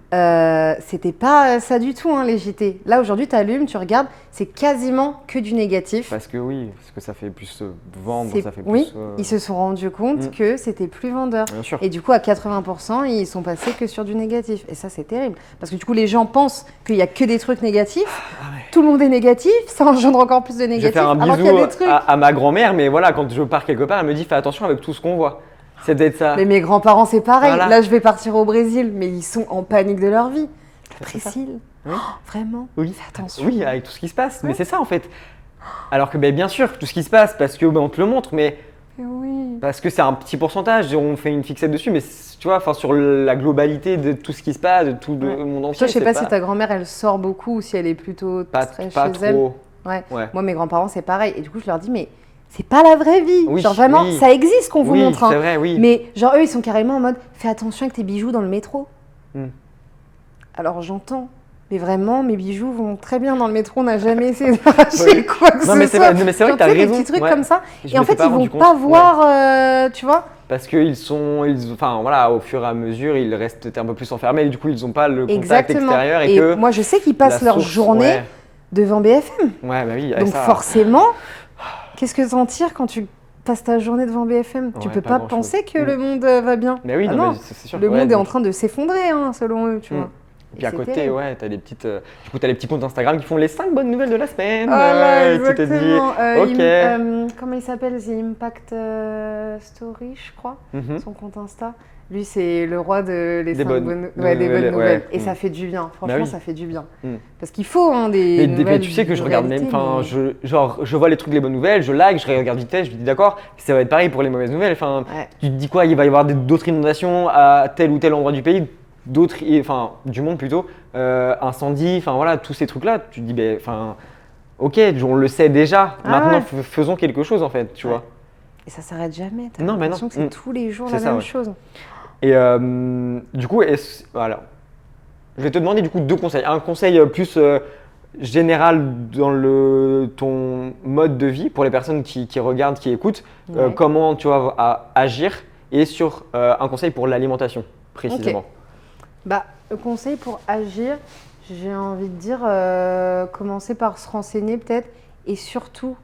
c'était pas ça du tout, hein, les JT. Là, aujourd'hui, tu allumes, tu regardes, c'est quasiment que du négatif. Parce que oui, parce que ça fait plus vendre, ça fait Oui, plus. ils se sont rendus compte Mm. que c'était plus vendeur. Bien sûr. Et du coup, à 80%, ils sont passés que sur du négatif. Et ça, c'est terrible. Parce que du coup, les gens pensent qu'il n'y a que des trucs négatifs. Ah ouais. Tout le monde est négatif, ça engendre encore plus de Je vais négatif. faire un Alors qu'il y a bisou des trucs. à ma grand-mère, mais voilà, quand je pars quelque part, elle me dit, fais attention avec tout ce qu'on voit. C'est peut-être ça. Mais mes grands-parents, c'est pareil. Voilà. Là, je vais partir au Brésil, mais ils sont en panique de leur vie. La C'est ça. Priscille, Oui. vraiment, Oui. fais attention. Oui, avec tout ce qui se passe. Mais Ouais. c'est ça en fait. Alors que ben, bien sûr, tout ce qui se passe, parce que ben, on te le montre, mais Mais oui. parce que c'est un petit pourcentage, et on fait une fixette dessus, mais tu vois, enfin sur la globalité de tout ce qui se passe, de tout le Ouais. monde entier. Toi, je sais c'est pas si ta grand-mère, elle sort beaucoup ou si elle est plutôt pas, très pas chez elle. trop. Ouais. Ouais. Moi, mes grands-parents, c'est pareil. Et du coup, je leur dis, mais c'est pas la vraie vie. Oui, Genre vraiment, oui. ça existe qu'on vous Oui, montre. Hein. c'est vrai, oui. Mais genre, eux, ils sont carrément en mode, fais attention avec tes bijoux dans le métro. Hmm. Alors, j'entends. Mais vraiment, mes bijoux vont très bien dans le métro. On n'a jamais essayé d'arracher Oui. quoi que Non, ce mais c'est soit. vrai, mais c'est vrai Genre, que t'as tu sais, raison. des petits trucs Ouais. comme ça. Je Et en m'étais fait, ils rendu vont compte. pas Ouais. voir, tu vois. Parce qu'ils enfin voilà, au fur et à mesure, ils restent un peu plus enfermés, et du coup, ils n'ont pas le contact Exactement. extérieur et Et que moi, je sais qu'ils la passent leur source, journée ouais. devant BFM. Ouais, bah oui, avec Donc ça. forcément, qu'est-ce que t'en tires quand tu passes ta journée devant BFM? Tu Ouais, peux pas pas grand-chose. penser que Mm. le monde va bien. Mais oui, Ah non, non, mais c'est sûr. le ouais, monde est en donc- train de s'effondrer, hein, selon eux, tu Mm. vois. Et puis à c'est côté, terrible. ouais, t'as des petites. Du coup, t'as les petits comptes Instagram qui font les 5 bonnes nouvelles de la semaine. Voilà, et tu te dis, exactement. ok. Comment il s'appelle? The Impact Story, je crois, Mhm. son compte Insta. Lui, c'est le roi de les Des 5 bonnes- bonnes, de ouais, des bonnes nouvelles, nouvelles. ouais. Et Mm. ça fait du bien. Franchement, oui. ça fait du bien. Mm. Parce qu'il faut hein, des Mais nouvelles tu sais que je de regarde même, réalité, enfin, mais- je vois les trucs, les bonnes nouvelles, je like, je regarde vite fait, je me dis d'accord, ça va être pareil pour les mauvaises nouvelles. Enfin, Ouais. tu te dis quoi, il va y avoir d'autres inondations à tel ou tel endroit du pays, enfin, du monde plutôt, incendies, enfin voilà, tous ces trucs-là. Tu te dis, ben, enfin, ok, on le sait déjà. Ah Maintenant, ouais. faisons quelque chose en fait, tu Ouais. vois. Et ça s'arrête jamais. T'as Non, mais l'impression non. que c'est Mm. tous les jours C'est la ça, même ouais. chose. Et du coup, voilà. Je vais te demander du coup 2 conseils. Un conseil plus général dans ton mode de vie pour les personnes qui regardent, qui écoutent, Ouais. comment tu vas agir, et sur un conseil pour l'alimentation précisément. Bah, le conseil pour agir, j'ai envie de dire, commencer par se renseigner peut-être et surtout.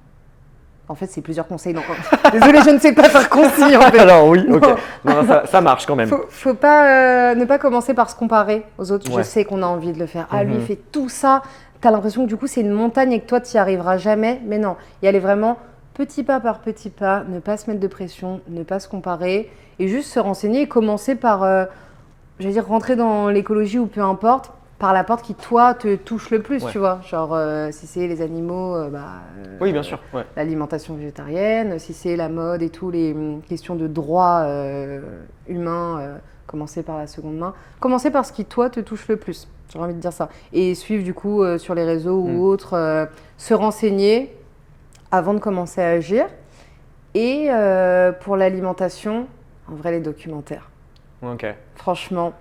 En fait, c'est plusieurs conseils. Donc, désolée, je ne sais pas faire concis en fait. Alors oui, ok. Non. Non, ça marche quand même. Faut pas ne pas commencer par se comparer aux autres. Je Ouais. sais qu'on a envie de le faire. Ah, lui, il Mhm. fait tout ça. Tu as l'impression que du coup, c'est une montagne et que toi, tu n'y arriveras jamais. Mais non, y aller vraiment petit pas par petit pas, ne pas se mettre de pression, ne pas se comparer et juste se renseigner et commencer par, j'allais dire, rentrer dans l'écologie ou peu importe, par la porte qui, toi, te touche le plus, Ouais. tu vois. Genre, si c'est les animaux, Oui, bien sûr. Ouais. l'alimentation végétarienne, si c'est la mode et tout, les questions de droits humains, commencer par la seconde main. Commencer par ce qui, toi, te touche le plus. J'ai envie de dire ça. Et suivre, du coup, sur les réseaux ou autres, se renseigner avant de commencer à agir. Et pour l'alimentation, en vrai, les documentaires. Ok. Franchement,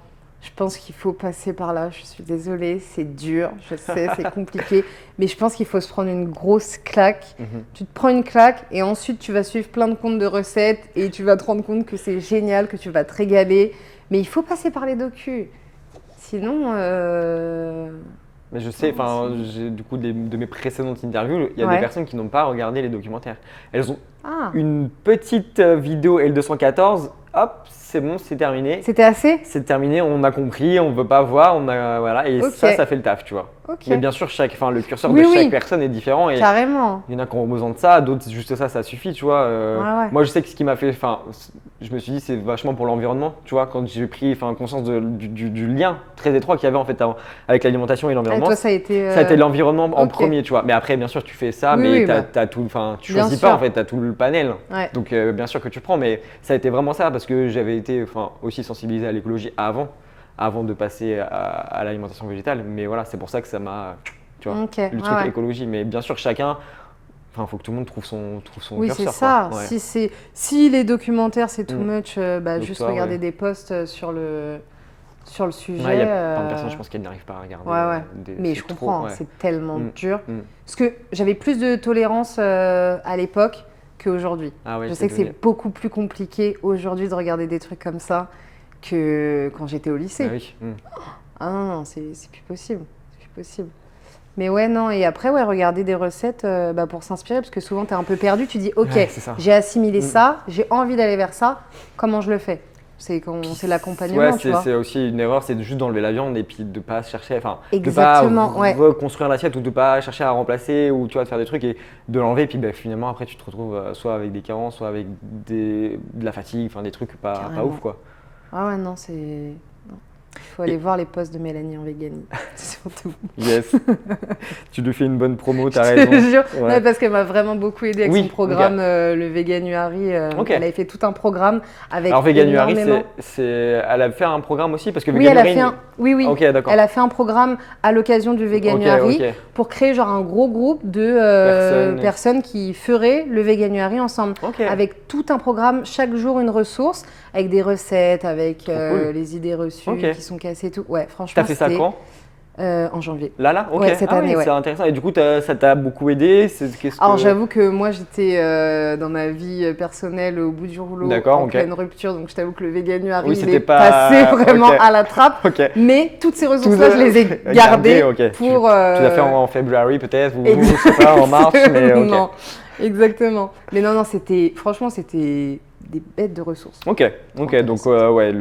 je pense qu'il faut passer par là. Je suis désolée, c'est dur, je sais, c'est compliqué. Mais je pense qu'il faut se prendre une grosse claque. Mhm. Tu te prends une claque et ensuite tu vas suivre plein de comptes de recettes et tu vas te rendre compte que c'est génial, que tu vas te régaler. Mais il faut passer par les docus. Sinon, Mais je sais, non, enfin, du coup, de mes précédentes interviews, il y a des Ouais. personnes qui n'ont pas regardé les documentaires. Elles ont Ah, une petite vidéo L214, hop, c'est bon, c'est terminé. c'était assez? C'est terminé, on a compris, on veut pas voir, voilà, et Ok. ça fait le taf, tu vois. Ok. Mais bien sûr, le curseur Oui, de oui. chaque personne est différent et Carrément. il y en a qui ont besoin de ça, d'autres juste ça suffit, tu vois. Ouais, ouais. Moi, je sais que ce qui m'a fait, enfin, je me suis dit c'est vachement pour l'environnement, tu vois, quand j'ai pris, conscience du lien très étroit qu'il y avait en fait avec l'alimentation et Et l'environnement. toi, ça a été. Ça a été l'environnement en ok. premier, tu vois. Mais après, bien sûr, tu fais ça, Oui, mais oui, bah. t'as tout, enfin, tu Bien choisis sûr. pas en fait, t'as tout le panel. Ouais. Donc, bien sûr que tu prends, mais ça a été vraiment ça parce que j'avais été, enfin, aussi sensibilisé à l'écologie avant de passer à l'alimentation végétale. Mais voilà, c'est pour ça que ça m'a, tu vois, Ok. le truc écologie. Mais bien sûr, chacun, enfin, faut que tout le monde trouve son Oui, c'est curseur, ça. quoi. Ouais. Si les documentaires c'est too Mm. much, Donc juste toi, regarder ouais. des posts sur le sujet. Ouais, il y a plein de personnes, je pense, qui n'arrivent pas à regarder. Ouais. Mais c'est je trop, comprends, ouais. c'est tellement Mm. dur. Mm. Parce que j'avais plus de tolérance à l'époque qu'aujourd'hui. Ah ouais, Je c'est sais que c'est devenu- beaucoup plus compliqué aujourd'hui de regarder des trucs comme ça que quand j'étais au lycée. Ah oui. Mm. Ah non, c'est plus possible. C'est plus possible. Mais ouais, non, et après, ouais, regarder des recettes pour s'inspirer, parce que souvent, tu es un peu perdu, tu dis, ok, Ouais, c'est ça. j'ai assimilé Mm. ça, j'ai envie d'aller vers ça, comment je le fais? C'est l'accompagnement, Ouais, tu vois. c'est aussi une erreur, c'est juste d'enlever la viande et puis de pas chercher, enfin, Exactement, de pas ouais. reconstruire l'assiette ou de pas chercher à remplacer ou tu vois, de faire des trucs et de l'enlever. Et puis finalement, après, tu te retrouves soit avec des carences, soit avec de la fatigue, enfin des trucs pas Carrément. ouf quoi. Ah ouais, non, c'est... non. Il faut aller voir les posts de Mélanie en véganie, surtout. Yes, tu lui fais une bonne promo, t'as Je raison. te jure, Ouais. ouais, parce qu'elle m'a vraiment beaucoup aidé avec Oui, son programme, ok. le Veganuary. Ok. Elle avait fait tout un programme avec Alors Veganuary, énormément... elle a fait un programme aussi parce que Oui, elle a Veganuary. fait un... Oui, oui. Ok, d'accord. Elle a fait un programme à l'occasion du Veganuary ok. pour créer genre un gros groupe de personnes qui feraient le Veganuary ensemble. Ok. Avec tout un programme, chaque jour une ressource, avec des recettes, avec Trop cool. les idées reçues Ok. qui sont cassées et tout. Ouais, franchement, T'as fait ça c'était, quand? en janvier. Là? Ok. Ouais, cette Ah année, oui, ouais. c'est intéressant. Et du coup, ça t'a beaucoup aidé. Alors j'avoue que moi j'étais dans ma vie personnelle au bout du rouleau, D'accord, en ok. pleine rupture, donc je t'avoue que le Veganuary Oui, il c'était est pas- passé vraiment ok. à la trappe. Ok. Mais toutes ces ressources-là, je les ai gardées ok. pour... Tu l'as fait en février peut-être ou je sais pas, en mars, mais ok. Non, exactement. Mais non, franchement, c'était des bêtes de ressources. Ok, donc ouais,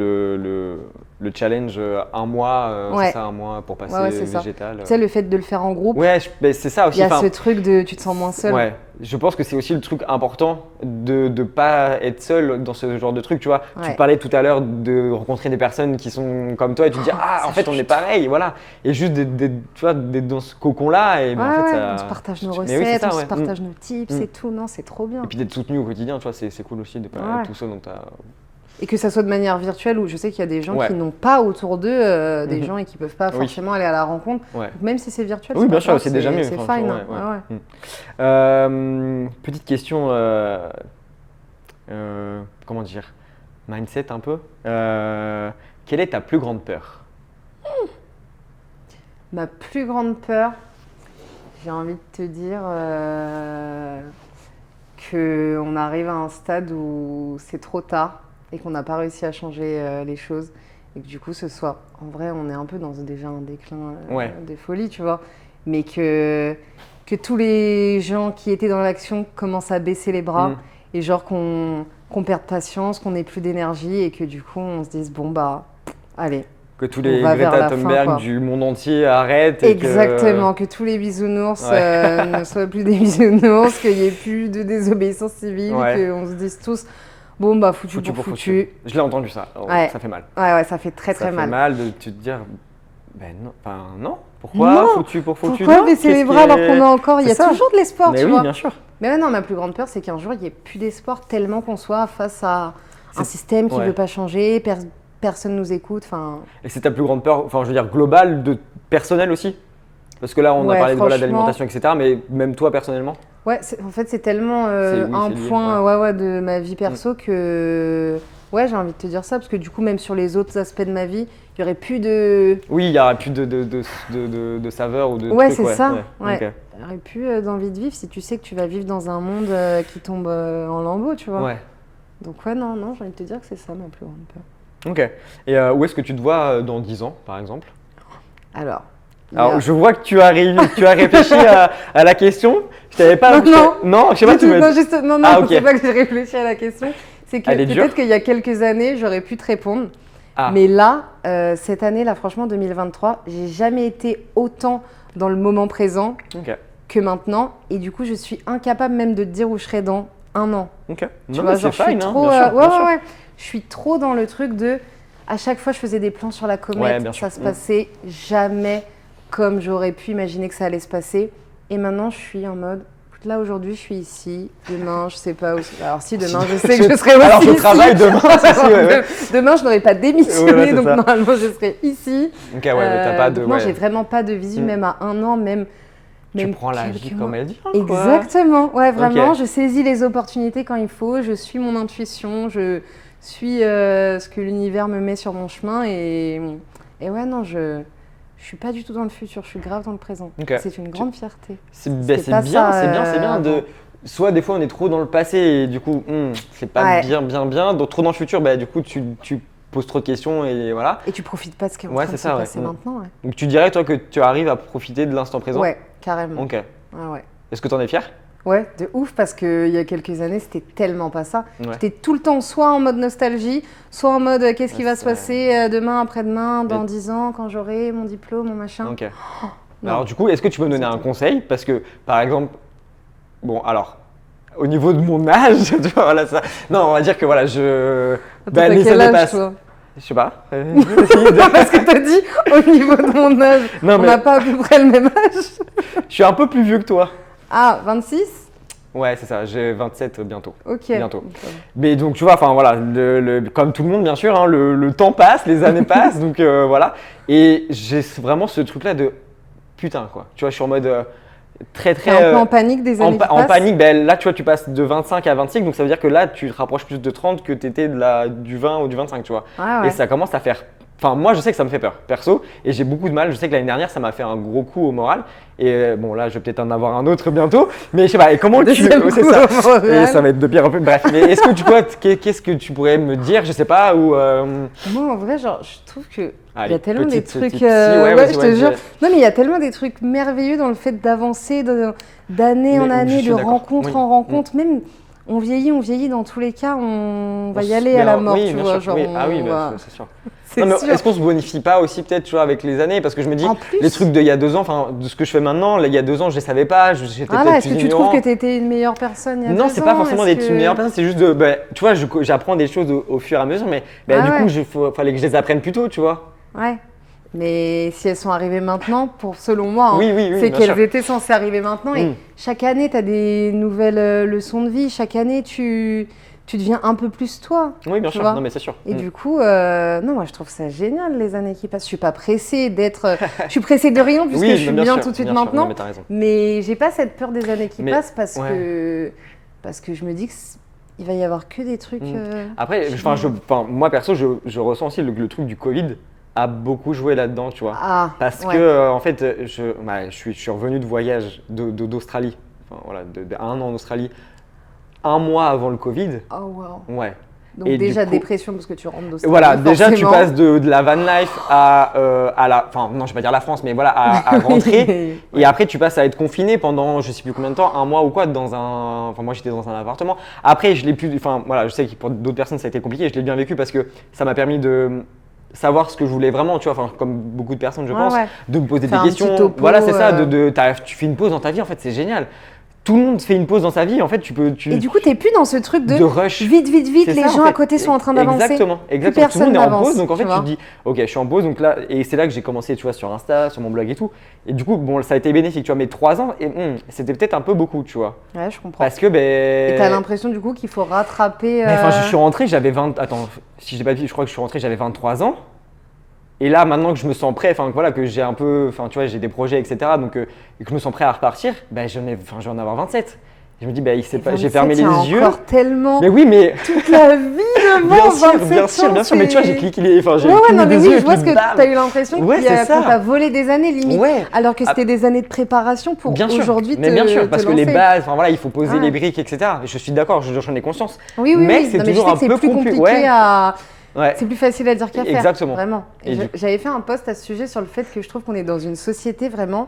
le challenge un mois, Ouais. c'est ça, un mois pour passer Ouais, c'est ça. végétal. Tu sais, le fait de le faire en groupe, Ouais, mais c'est ça il aussi. y a enfin, ce truc de tu te sens moins seul. Ouais, je pense que c'est aussi le truc important de ne pas être seul dans ce genre de truc, tu vois. Tu Ouais. parlais tout à l'heure de rencontrer des personnes qui sont comme toi et tu te dis ah ça en fait on change est pareil, voilà. Et juste tu vois, d'être dans ce cocon-là et ben, en fait Ouais, ça... on se partage nos Mais recettes, oui, c'est ça, on ouais. se partage nos tips Mm. et tout. Non, c'est trop bien. Et puis d'être soutenu au quotidien, tu vois, c'est cool aussi de pas Ouais. être tout seul dans ta... Et que ça soit de manière virtuelle, où je sais qu'il y a des gens Ouais. qui n'ont pas autour d'eux des Mhm. gens et qui peuvent pas Oui. forcément aller à la rencontre. Ouais. Donc même si c'est virtuel, Oui, c'est bien pas sûr, grave, c'est déjà mieux. C'est franchement, fine. ouais, hein. ouais. Ouais, ouais. Petite question, comment dire, mindset un peu. Quelle est ta plus grande peur? Ma plus grande peur, j'ai envie de te dire qu'on arrive à un stade où c'est trop tard et qu'on n'a pas réussi à changer les choses. Et que du coup, ce soit. En vrai, on est un peu dans déjà un déclin Ouais. de folie, tu vois. Mais que tous les gens qui étaient dans l'action commencent à baisser les bras Mm. et genre qu'on perde patience, qu'on n'ait plus d'énergie et que du coup, on se dise bon, bah, allez. Que tous les On va vers Greta la fin, Thunberg quoi. du monde entier arrêtent. Et Exactement, que tous les bisounours Ouais. ne soient plus des bisounours, qu'il n'y ait plus de désobéissance civile, Ouais. qu'on se dise tous, bon bah foutu, Foutu pour pour foutu. foutu. Je l'ai entendu ça. Oh, Ouais. Ça fait mal. Ouais, ça fait très Ça très fait mal. mal de te dire, ben non, enfin non. Pourquoi Non. foutu pour foutu? Pourquoi non, baisser qu'est-ce les qui bras alors est- qu'on a encore, il y C'est a ça. toujours de l'espoir, Mais tu oui, vois. bien sûr. Mais ouais, non, ma plus grande peur, c'est qu'un jour, il n'y ait plus d'espoir tellement qu'on soit face à un C'est- système qui ne ouais. veut pas changer, personne nous écoute, enfin... Et c'est ta plus grande peur, enfin je veux dire globale, personnelle aussi? Parce que là on a Ouais, parlé de franchement. d'alimentation, etc. Mais même toi personnellement? Ouais, en fait, c'est tellement Oui, un c'est lié, point ouais. ouais, de ma vie perso que ouais, j'ai envie de te dire ça parce que du coup, même sur les autres aspects de ma vie, il y aurait plus de. Oui, il n'y aura plus de saveur ou de Ouais, trucs, c'est ouais. ça. Ouais, Ouais. ok. Il y aurait plus d'envie de vivre si tu sais que tu vas vivre dans un monde qui tombe en lambeaux, tu vois. Ouais, Donc ouais, non, non, j'ai envie de te dire que c'est ça ma plus grande peur. ok. Et où est-ce que tu te vois dans 10 ans, par exemple? Alors, il y Alors, a- je vois que tu as réfléchi à la question. Je t'avais pas. Non, je sais pas, tu me. non, juste, non, non, Ah, ok. c'est pas que j'ai réfléchi à la question. C'est que Elle est dure. peut-être qu'il y a quelques années, j'aurais pu te répondre. Ah, Mais là, cette année, là, franchement, 2023, j'ai jamais été autant dans le moment présent ok. que maintenant. Et du coup, je suis incapable même de te dire où je serai dans un an. Ok. Tu Non, vois, mais genre, c'est je suis fine, hein, trop. bien sûr, ouais, bien sûr. ouais. Je suis trop dans le truc de. À chaque fois, je faisais des plans sur la comète. Ouais, bien sûr. Ça se passait jamais comme j'aurais pu imaginer que ça allait se passer. Et maintenant, je suis en mode. Là, aujourd'hui, je suis ici. Demain, je sais pas où. Alors, si demain, je sais que je serai aussi Alors, je ici. travaille demain, c'est sûr, ouais. Demain, je n'aurais pas démissionné, Ouais, c'est donc ça. normalement, je serai ici. Ok, ouais, mais t'as pas de. Donc non, Ouais. j'ai vraiment pas de visu, même à un an, même. Tu Même prends la quelques vie mois. comme elle vient, quoi. Exactement, ouais, vraiment, Ok. je saisis les opportunités quand il faut, je suis mon intuition, je suis ce que l'univers me met sur mon chemin et ouais, non, je suis pas du tout dans le futur, je suis grave dans le présent. Ok. C'est une grande fierté. C'est C'était pas bien, ça, c'est bien de. avant. Soit des fois on est trop dans le passé et du coup c'est pas Ouais. bien. Donc trop dans le futur, bah du coup tu poses trop de questions et voilà. Et tu profites pas de ce qui est en Ouais, train de c'est se ça, ouais. passer maintenant, ouais. Donc tu dirais toi que tu arrives à profiter de l'instant présent? Ouais, carrément. Ok. Ouais. Est-ce que t'en es fier? Ouais, de ouf, parce qu'il y a quelques années, c'était tellement pas ça. Ouais. J'étais tout le temps soit en mode nostalgie, soit en mode qu'est-ce qui Ouais, va se c'est- passer demain, après-demain, dans Mais- 10 ans, quand j'aurai mon diplôme, mon machin. Ok. Non. Alors du coup, est-ce que tu peux me donner un conseil? Parce que par exemple, bon alors, au niveau de mon âge, tu vois, voilà ça. Non, on va dire que voilà, je. Attends, bah, t'as les quel années âge, passent. toi? Je sais pas. Parce que t'as dit au niveau de mon âge, Non, on mais- n'a pas à peu près le même âge. Je suis un peu plus vieux que toi. Ah, 26? Ouais, c'est ça, j'ai 27 bientôt. Ok. Bientôt. Mais donc tu vois, enfin voilà, comme tout le monde bien sûr, hein, le temps passe, les années passent, donc voilà. Et j'ai vraiment ce truc-là de putain quoi. Tu vois, je suis en mode très T'es un peu en panique des années qui en passent. panique. Ben, là, tu vois, tu passes de 25 à 25, donc ça veut dire que là, tu te rapproches plus de 30 que tu étais du 20 ou du 25, tu vois. Ouais, ouais. Et ça commence à faire. Enfin, moi, je sais que ça me fait peur, perso, et j'ai beaucoup de mal. Je sais que l'année dernière, ça m'a fait un gros coup au moral. Et bon, là, je vais peut-être en avoir un autre bientôt. Mais je sais pas, et comment tu. Deuxième Ouais, c'est coup ça. au moral. Et ça va être de pire en plus. Bref, mais est-ce que tu vois, qu'est-ce que tu pourrais me dire, je sais pas, ou. Moi, en vrai, genre, je trouve que il y Allez, a tellement des petite- trucs. petite- si, ouais, vas-y, je ouais, te jure. dis- Non, mais il y a tellement des trucs merveilleux dans le fait d'avancer d'année en Mais année, je suis de d'accord. rencontre Oui. en rencontre. Même on vieillit dans tous les cas, on va y aller à Mais, la mort, oui, tu bien vois. sûr, Genre, oui. Ah oui, on bah, va- c'est sûr. c'est Non, mais sûr. est-ce qu'on se bonifie pas aussi peut-être tu vois, avec les années? Parce que je me dis, En plus- les trucs d'il y a 2 ans, enfin de ce que je fais maintenant, là, il y a 2 ans, je les savais pas, j'étais Voilà, peut-être est-ce que plus tu trouves ignorant. que tu étais une meilleure personne il y a Non, 2 c'est pas ans? forcément Est-ce d'être que- une meilleure personne, c'est juste de, bah, tu vois, j'apprends des choses au fur et à mesure, mais bah, Ah du ouais. coup, il fallait que je les apprenne plus tôt, tu vois. Ouais. Mais si elles sont arrivées maintenant, selon moi, hein, Oui, c'est bien qu'elles sûr. étaient censées arriver maintenant. Et Mm. chaque année, tu as des nouvelles leçons de vie. Chaque année, tu deviens un peu plus toi. Oui, bien tu sûr, vois. non, mais c'est sûr. Et Mm. du coup, non, moi je trouve ça génial les années qui passent. Je suis pas pressée d'être. Je suis pressée de rien puisque Oui, je suis bien bien sûr, tout de suite bien sûr. maintenant. Non, mais t'as raison. Mais j'ai pas cette peur des années qui Mais- passent parce ouais. que je me dis il va y avoir que des trucs. Après, moi perso, je ressens aussi le truc du Covid a beaucoup joué là-dedans, tu vois. Ah, Parce ouais. que, en fait, je suis revenu de voyage d'Australie, enfin, voilà, un an en Australie, un mois avant le Covid. Oh wow. Ouais. Donc Et du déjà coup- dépression parce que tu rentres d'Australie. Voilà, déjà tu forcément. passes de la van life à la, enfin non, je vais pas dire la France, mais voilà, à rentrer. Et après tu passes à être confiné pendant je sais plus combien de temps, un mois ou quoi, enfin moi j'étais dans un appartement. Après je l'ai plus, enfin voilà, je sais que pour d'autres personnes ça a été compliqué, je l'ai bien vécu parce que ça m'a permis de savoir ce que je voulais vraiment, tu vois, enfin comme beaucoup de personnes je Ouais, pense, ouais. de me poser Faire des un petit questions. topo, Voilà, c'est ça, tu fais une pause dans ta vie en fait, c'est génial. Tout le monde fait une pause dans sa vie, en fait tu peux, Et du coup, t'es plus dans ce truc de rush. vite, C'est les ça, en gens fait. à côté sont en train d'avancer. Exactement, Plus exactement. Tout le monde personne est en n'avance, pause, donc en fait tu tu te vois. dis, ok, je suis en pause, donc là, et c'est là que j'ai commencé, tu vois, sur Insta, sur mon blog et tout. Et du coup, bon, ça a été bénéfique, tu vois, mais 3 ans, c'était peut-être un peu beaucoup, tu vois. Ouais, je comprends. Parce que, ben. Et t'as l'impression du coup qu'il faut rattraper. Mais enfin, je suis rentré, j'avais 20. Attends, si je l'ai pas dit, je crois que je suis rentré, j'avais 23 ans. Et là, maintenant que je me sens prêt, enfin voilà, que j'ai un peu, enfin tu vois, j'ai des projets, etc. Donc, et que je me sens prêt à repartir, ben je vais en avoir 27. Je me dis, bah, il sait Et pas, j'ai 27, fermé il y a les yeux. encore tellement Mais oui, mais toute la vie devant. bien sûr, 27 bien sûr, ans, bien sûr. Mais tu vois, j'ai cliqué les. Enfin, j'ai Ouais, cligné non, mais des oui, yeux je et vois puis ce que bam. tu as eu l'impression Ouais, c'est ça. qu'on t'a volé des années limite. Ouais. Alors que Ah, c'était des années de préparation pour bien sûr. aujourd'hui Mais bien sûr, te parce que les lancer. bases, enfin voilà, il faut poser Ouais. les briques, etc. Je suis d'accord, j'en ai conscience. Oui, oui, Mais oui. c'est Non, mais je toujours sais un que c'est peu plus compliqué. compliqué Ouais. à. Ouais. C'est plus facile à dire qu'à faire. Exactement. Vraiment. Et du- J'avais fait un post à ce sujet sur le fait que je trouve qu'on est dans une société vraiment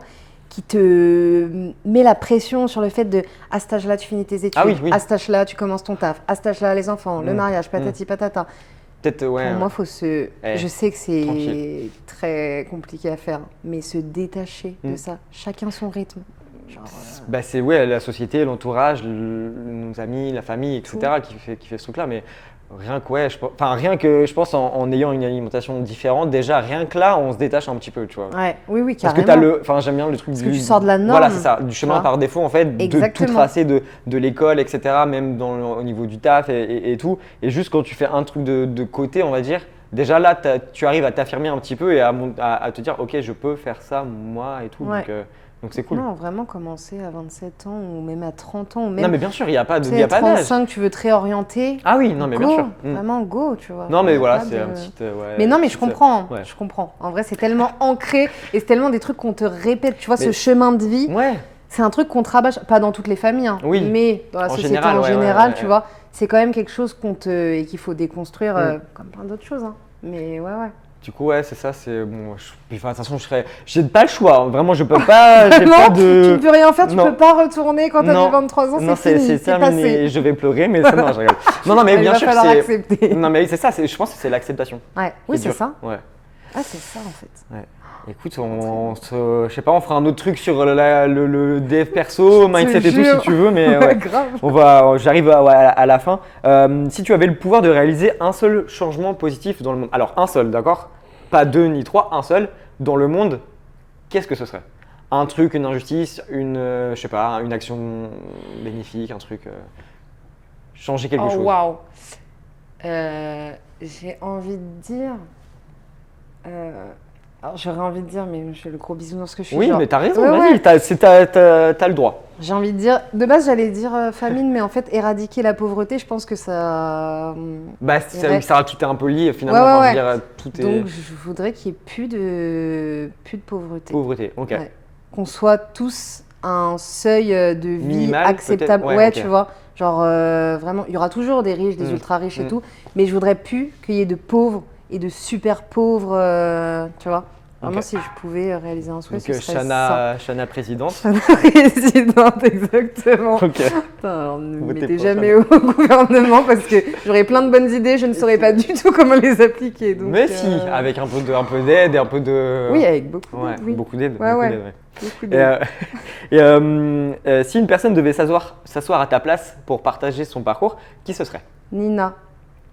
qui te met la pression sur le fait de à cet âge-là, tu finis tes études, Ah oui, oui. à cet âge-là, tu commences ton taf, à cet âge-là, les enfants, le mariage, patati patata. Peut-être, ouais. Pour moi, faut se. Eh, Je sais que c'est tranquille. très compliqué à faire, mais se détacher de ça. Chacun son rythme. Genre, Bah c'est ouais, la société, l'entourage, nos amis, la famille, etc. qui fait ce truc-là. Mais rien que, ouais, rien que je pense en ayant une alimentation différente, déjà rien que là, on se détache un petit peu, tu vois. Ouais, oui, oui, Parce carrément. que j'aime bien le truc Parce que tu sors de la norme, Voilà, c'est ça, du tu chemin vois. par défaut en fait, de tout Exactement. tracer de l'école, etc. Même au niveau du taf et tout. Et juste quand tu fais un truc de côté, on va dire. Déjà là, tu arrives à t'affirmer un petit peu et à te dire, ok, je peux faire ça moi et tout. Ouais. Donc c'est cool. Non, vraiment commencer à 27 ans ou même à 30 ans ou même Non mais bien sûr, il n'y a pas tu de, sais, il y a pas d'âge. 35, tu veux te réorienter. Ah oui, non mais Go, bien sûr. vraiment go, tu vois. Non mais Y a voilà, pas c'est de- un petit. Ouais, Mais non, mais je petite, comprends, ouais. je comprends. En vrai, c'est tellement ancré et c'est tellement des trucs qu'on te répète. Tu vois, ce Mais- chemin de vie, Ouais. c'est un truc qu'on te rabâche, pas dans toutes les familles, hein, Oui. mais dans la En société général, en ouais, général, ouais, tu ouais. vois, c'est quand même quelque chose et qu'il faut déconstruire Mm. comme plein d'autres choses. Hein. Mais ouais, ouais. Du coup, ouais, c'est ça, c'est bon. Puis, enfin, de toute façon, j'ai pas le choix. Hein. Vraiment, je peux pas. J'ai Vraiment, pas de. tu ne peux rien faire, tu Non. peux pas retourner quand t'avais Non. 23 ans, Non, c'est fini, c'est terminé. passé. Je vais pleurer, mais ça, non, je rigole. Non, mais Il bien va sûr, falloir c'est. accepter. Non, mais c'est ça. Je pense que c'est l'acceptation. Ouais. Oui, qui est c'est dur. ça. Ouais. Ah, c'est ça en fait. Ouais. Écoute, je sais pas, on fera un autre truc sur le dev perso, mindset et tout si jure. tu veux, mais Ouais, ouais. grave. J'arrive à la fin. Si tu avais le pouvoir de réaliser un seul changement positif dans le monde, alors un seul, d'accord? Pas deux ni trois, un seul dans le monde, qu'est-ce que ce serait? Un truc, une injustice, je sais pas, une action bénéfique, un truc, changer quelque Oh, chose. waouh. J'ai envie de dire. Alors, j'aurais envie de dire, mais je fais le gros bisounours que je suis. Oui, genre- mais t'as raison, Ouais, vas-y, ouais. t'as le droit. J'ai envie de dire. De base, j'allais dire famine, mais en fait, éradiquer la pauvreté, je pense que ça. Bah, Ouais. ça, tout est un peu lié finalement. Ouais, ouais, enfin, je ouais. veux dire, tout est Donc, je voudrais qu'il n'y ait plus de pauvreté. pauvreté. Ok. Ouais. Qu'on soit tous à un seuil de vie Minimal, acceptable. peut-être. Ouais, Ouais, ok. tu vois. Genre, vraiment, il y aura toujours des riches, des ultra riches et Mm. tout, mais je voudrais plus qu'il y ait de pauvres et de super pauvres, tu vois. Vraiment, Ok. si je pouvais réaliser un souhait, Donc ce serait ça. Shana présidente. Shana présidente, exactement. Ok. Putain, alors ne me Votez mettez pour jamais au gouvernement parce que j'aurais plein de bonnes idées, je ne saurais pas du tout comment les appliquer. Donc, Mais si, avec un peu d'aide et un peu de. Oui, avec beaucoup Ouais, d'aide, oui. beaucoup d'aide. Ouais, beaucoup ouais. d'aide, ouais. Beaucoup Et, d'aide. si une personne devait s'asseoir à ta place pour partager son parcours, qui ce serait? Nina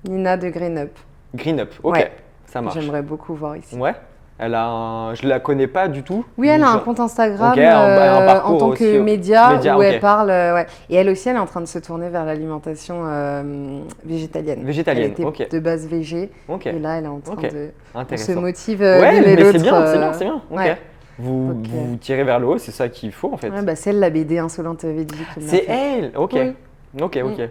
de Green Up. Green Up, ok, Ouais. ça marche. J'aimerais beaucoup voir ici. Ouais, je la connais pas du tout. Oui, elle a un Genre- compte Instagram Ok, un parcours en tant aussi, que média média, où ok. elle parle. Ouais. Et elle aussi, elle est en train de se tourner vers l'alimentation végétalienne. Végétalienne, Elle était ok. de base végé. Ok, Et là, elle est en train ok. de. On se intéressant. motive Ouais, l'une et mais l'autre. c'est bien, c'est bien, c'est bien. Ok. ouais. Vous Ok. vous tirez vers le haut, c'est ça qu'il faut en fait. Ouais, bah, c'est elle, la BD Insolente Veggie. qui me l'a C'est fait. elle, ok. Oui. Ok, ok. Mm.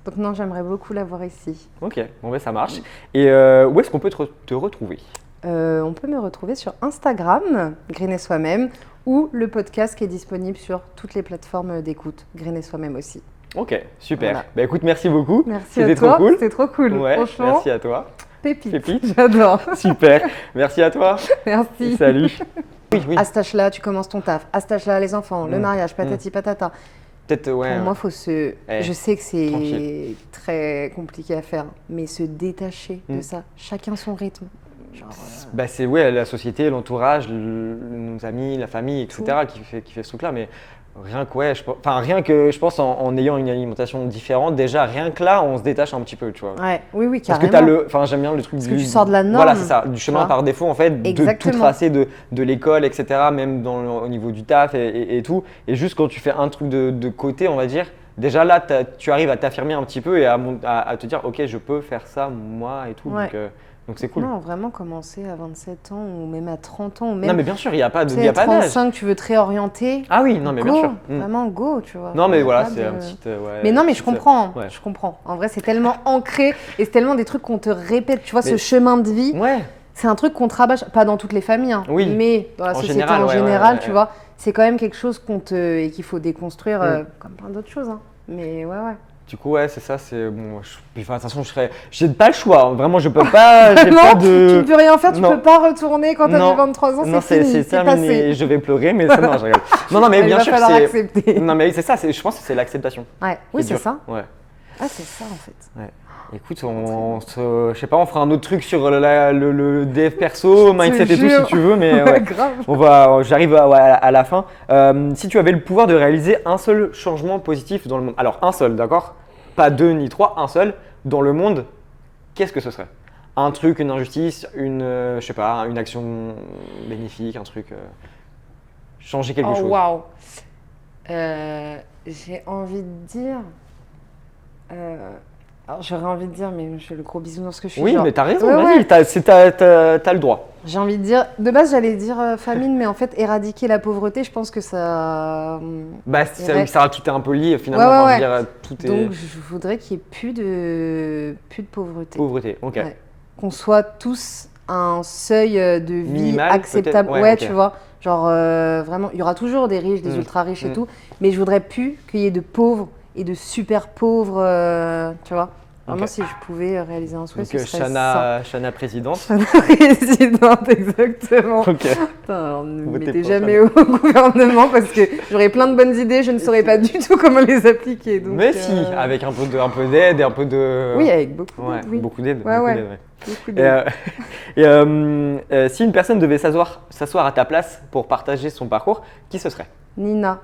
Donc, non, j'aimerais beaucoup la voir ici. Ok, bon ben ça marche. Et où est-ce qu'on peut te retrouver? On peut me retrouver sur Instagram, Green et Soi-même, ou le podcast qui est disponible sur toutes les plateformes d'écoute, Green et Soi-même aussi. Ok, super. Voilà. Bah écoute, merci beaucoup. Merci à C'était toi, trop cool. c'était trop cool. Ouais, Franchement, merci à toi. pépite. Pépite. J'adore. Super. Merci à toi. Merci. Salut. Oui, oui. À cet âge-là, tu commences ton taf. À cet âge-là, les enfants, le mariage, patati patata. Peut-être, ouais. Pour moi, faut se. Eh, Je sais que c'est tranquille. très compliqué à faire, mais se détacher de ça. Chacun son rythme. Genre, Bah c'est ouais, la société, l'entourage, nos amis, la famille, etc. qui fait ce truc-là. Mais rien que, ouais, je pense en ayant une alimentation différente, déjà rien que là, on se détache un petit peu, tu vois. ouais, oui, oui, Parce carrément. que j'aime bien le truc Parce que tu sors de la norme, Voilà, c'est ça, du tu chemin vois. par défaut en fait, de tout Exactement. tracer de l'école, etc. Même au niveau du taf et tout. Et juste quand tu fais un truc de côté, on va dire, déjà là, tu arrives à t'affirmer un petit peu et à te dire, ok, je peux faire ça moi et tout. Ouais. Donc c'est cool. Non, vraiment commencer à 27 ans ou même à 30 ans ou même Non, mais bien sûr, il n'y a pas tu il y sais, a pas d'âge. 35, tu veux te réorienter. Ah oui, non, mais bien Go, sûr. vraiment go, tu vois. Non, mais Y a voilà, pas c'est de- un petit. Ouais, Mais non, mais je petite, comprends, ouais. je comprends. En vrai, c'est tellement ancré et c'est tellement des trucs qu'on te répète. Tu vois, Mais- ce chemin de vie, Ouais, c'est un truc qu'on te rabâche, pas dans toutes les familles, hein, Oui. mais dans la En société général, en ouais, général, ouais, tu ouais. vois, c'est quand même quelque chose et qu'il faut déconstruire Mm. comme plein d'autres choses. Hein. Mais ouais, ouais. du coup, ouais, c'est ça. C'est bon. Puis, enfin, de toute façon, j'ai pas le choix. Hein. Vraiment, je peux pas. J'ai Non, pas tu de. ne peux rien faire, tu Non. peux pas retourner quand tu Non. avais 23 ans, Non, c'est fini, c'est c'est terminé. passé. Je vais pleurer, mais ça, non, je rigole. Non, mais Il bien va sûr, falloir c'est. accepter. Non, mais c'est ça. Je pense que c'est l'acceptation. Ouais. Oui, qui est c'est dur. ça. Ouais. Ah, c'est ça en fait. Ouais. Écoute, je sais pas, on fera un autre truc sur le dev perso, mindset et tout si jure. tu veux, mais Ouais, ouais. grave. J'arrive à la fin. Si tu avais le pouvoir de réaliser un seul changement positif dans le monde, alors un seul, d'accord? Pas deux ni trois, un seul dans le monde, qu'est-ce que ce serait? Un truc, une injustice, je sais pas, une action bénéfique, un truc, changer quelque Oh chose. waouh. J'ai envie de dire. Alors j'aurais envie de dire, mais je fais le gros bisounours que je suis. Oui, genre- mais t'as raison, Ouais, vas-y, ouais. t'as le droit. J'ai envie de dire. De base, j'allais dire famine, mais en fait, éradiquer la pauvreté, je pense que ça. Bah, Ouais. ça tout est un peu lié finalement. Ouais, ouais, enfin, je veux ouais. dire, tout est Donc, je voudrais qu'il n'y ait plus de pauvreté. pauvreté. Ok. Ouais. Qu'on soit tous à un seuil de vie Minimal, acceptable. peut-être. Ouais, Ouais, ok. tu vois. Genre, vraiment, il y aura toujours des riches, des Mm. ultra riches et Mm. tout, mais je voudrais plus qu'il y ait de pauvres et de super pauvres, tu vois. Vraiment, Ok. si je pouvais réaliser un souhait, Donc ce serait Shana présidente. ça. Présidente, exactement. Ok. Putain, ne me Votez mettez pour jamais au gouvernement parce que j'aurais plein de bonnes idées, je ne saurais pas du tout comment les appliquer. Donc, Mais si, avec un peu d'aide et un peu de. Oui, avec beaucoup Ouais, d'aide, oui. beaucoup d'aide. Ouais, beaucoup ouais. d'aide, ouais. Beaucoup Et, d'aide. si une personne devait s'asseoir à ta place pour partager son parcours, qui ce serait? Nina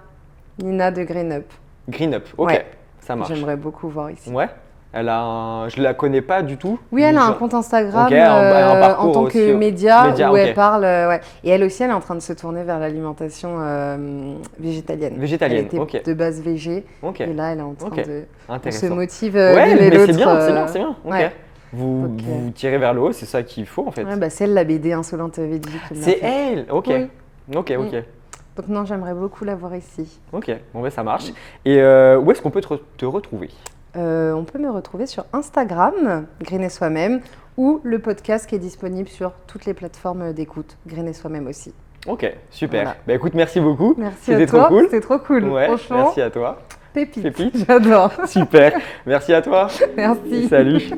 de Green Up. Green Up. Ok, Ouais. ça marche. J'aimerais beaucoup voir ici. Ouais. Je la connais pas du tout. Oui, elle a un Genre- compte Instagram Ok, un parcours en tant aussi, que média média, où ok. elle parle. Ouais. Et elle aussi, elle est en train de se tourner vers l'alimentation végétalienne. Végétalienne, Elle était ok. de base végé. Ok. Et là, elle est en train Ok. de. On se Intéressant. motive Ouais, l'une et mais l'autre. c'est bien, c'est bien, c'est bien. Ok. ouais. Vous Ok. vous tirez vers le haut, c'est ça qu'il faut en fait. Ouais, bah, c'est elle, la BD Insolente Veggie. qui me l'a C'est fait. elle. Ok. Oui. Ok, ok. Donc non, j'aimerais beaucoup la voir ici. Ok. Bon ben ça marche. Et où est-ce qu'on peut te retrouver? On peut me retrouver sur Instagram, Green et Soi-même, ou le podcast qui est disponible sur toutes les plateformes d'écoute, Green et Soi-même aussi. Ok, super. Voilà. Bah écoute, merci beaucoup. Merci à C'était toi, trop cool. c'était trop cool. Ouais, Franchement, merci à toi. pépite. Pépite. J'adore. Super. Merci à toi. Merci. Salut.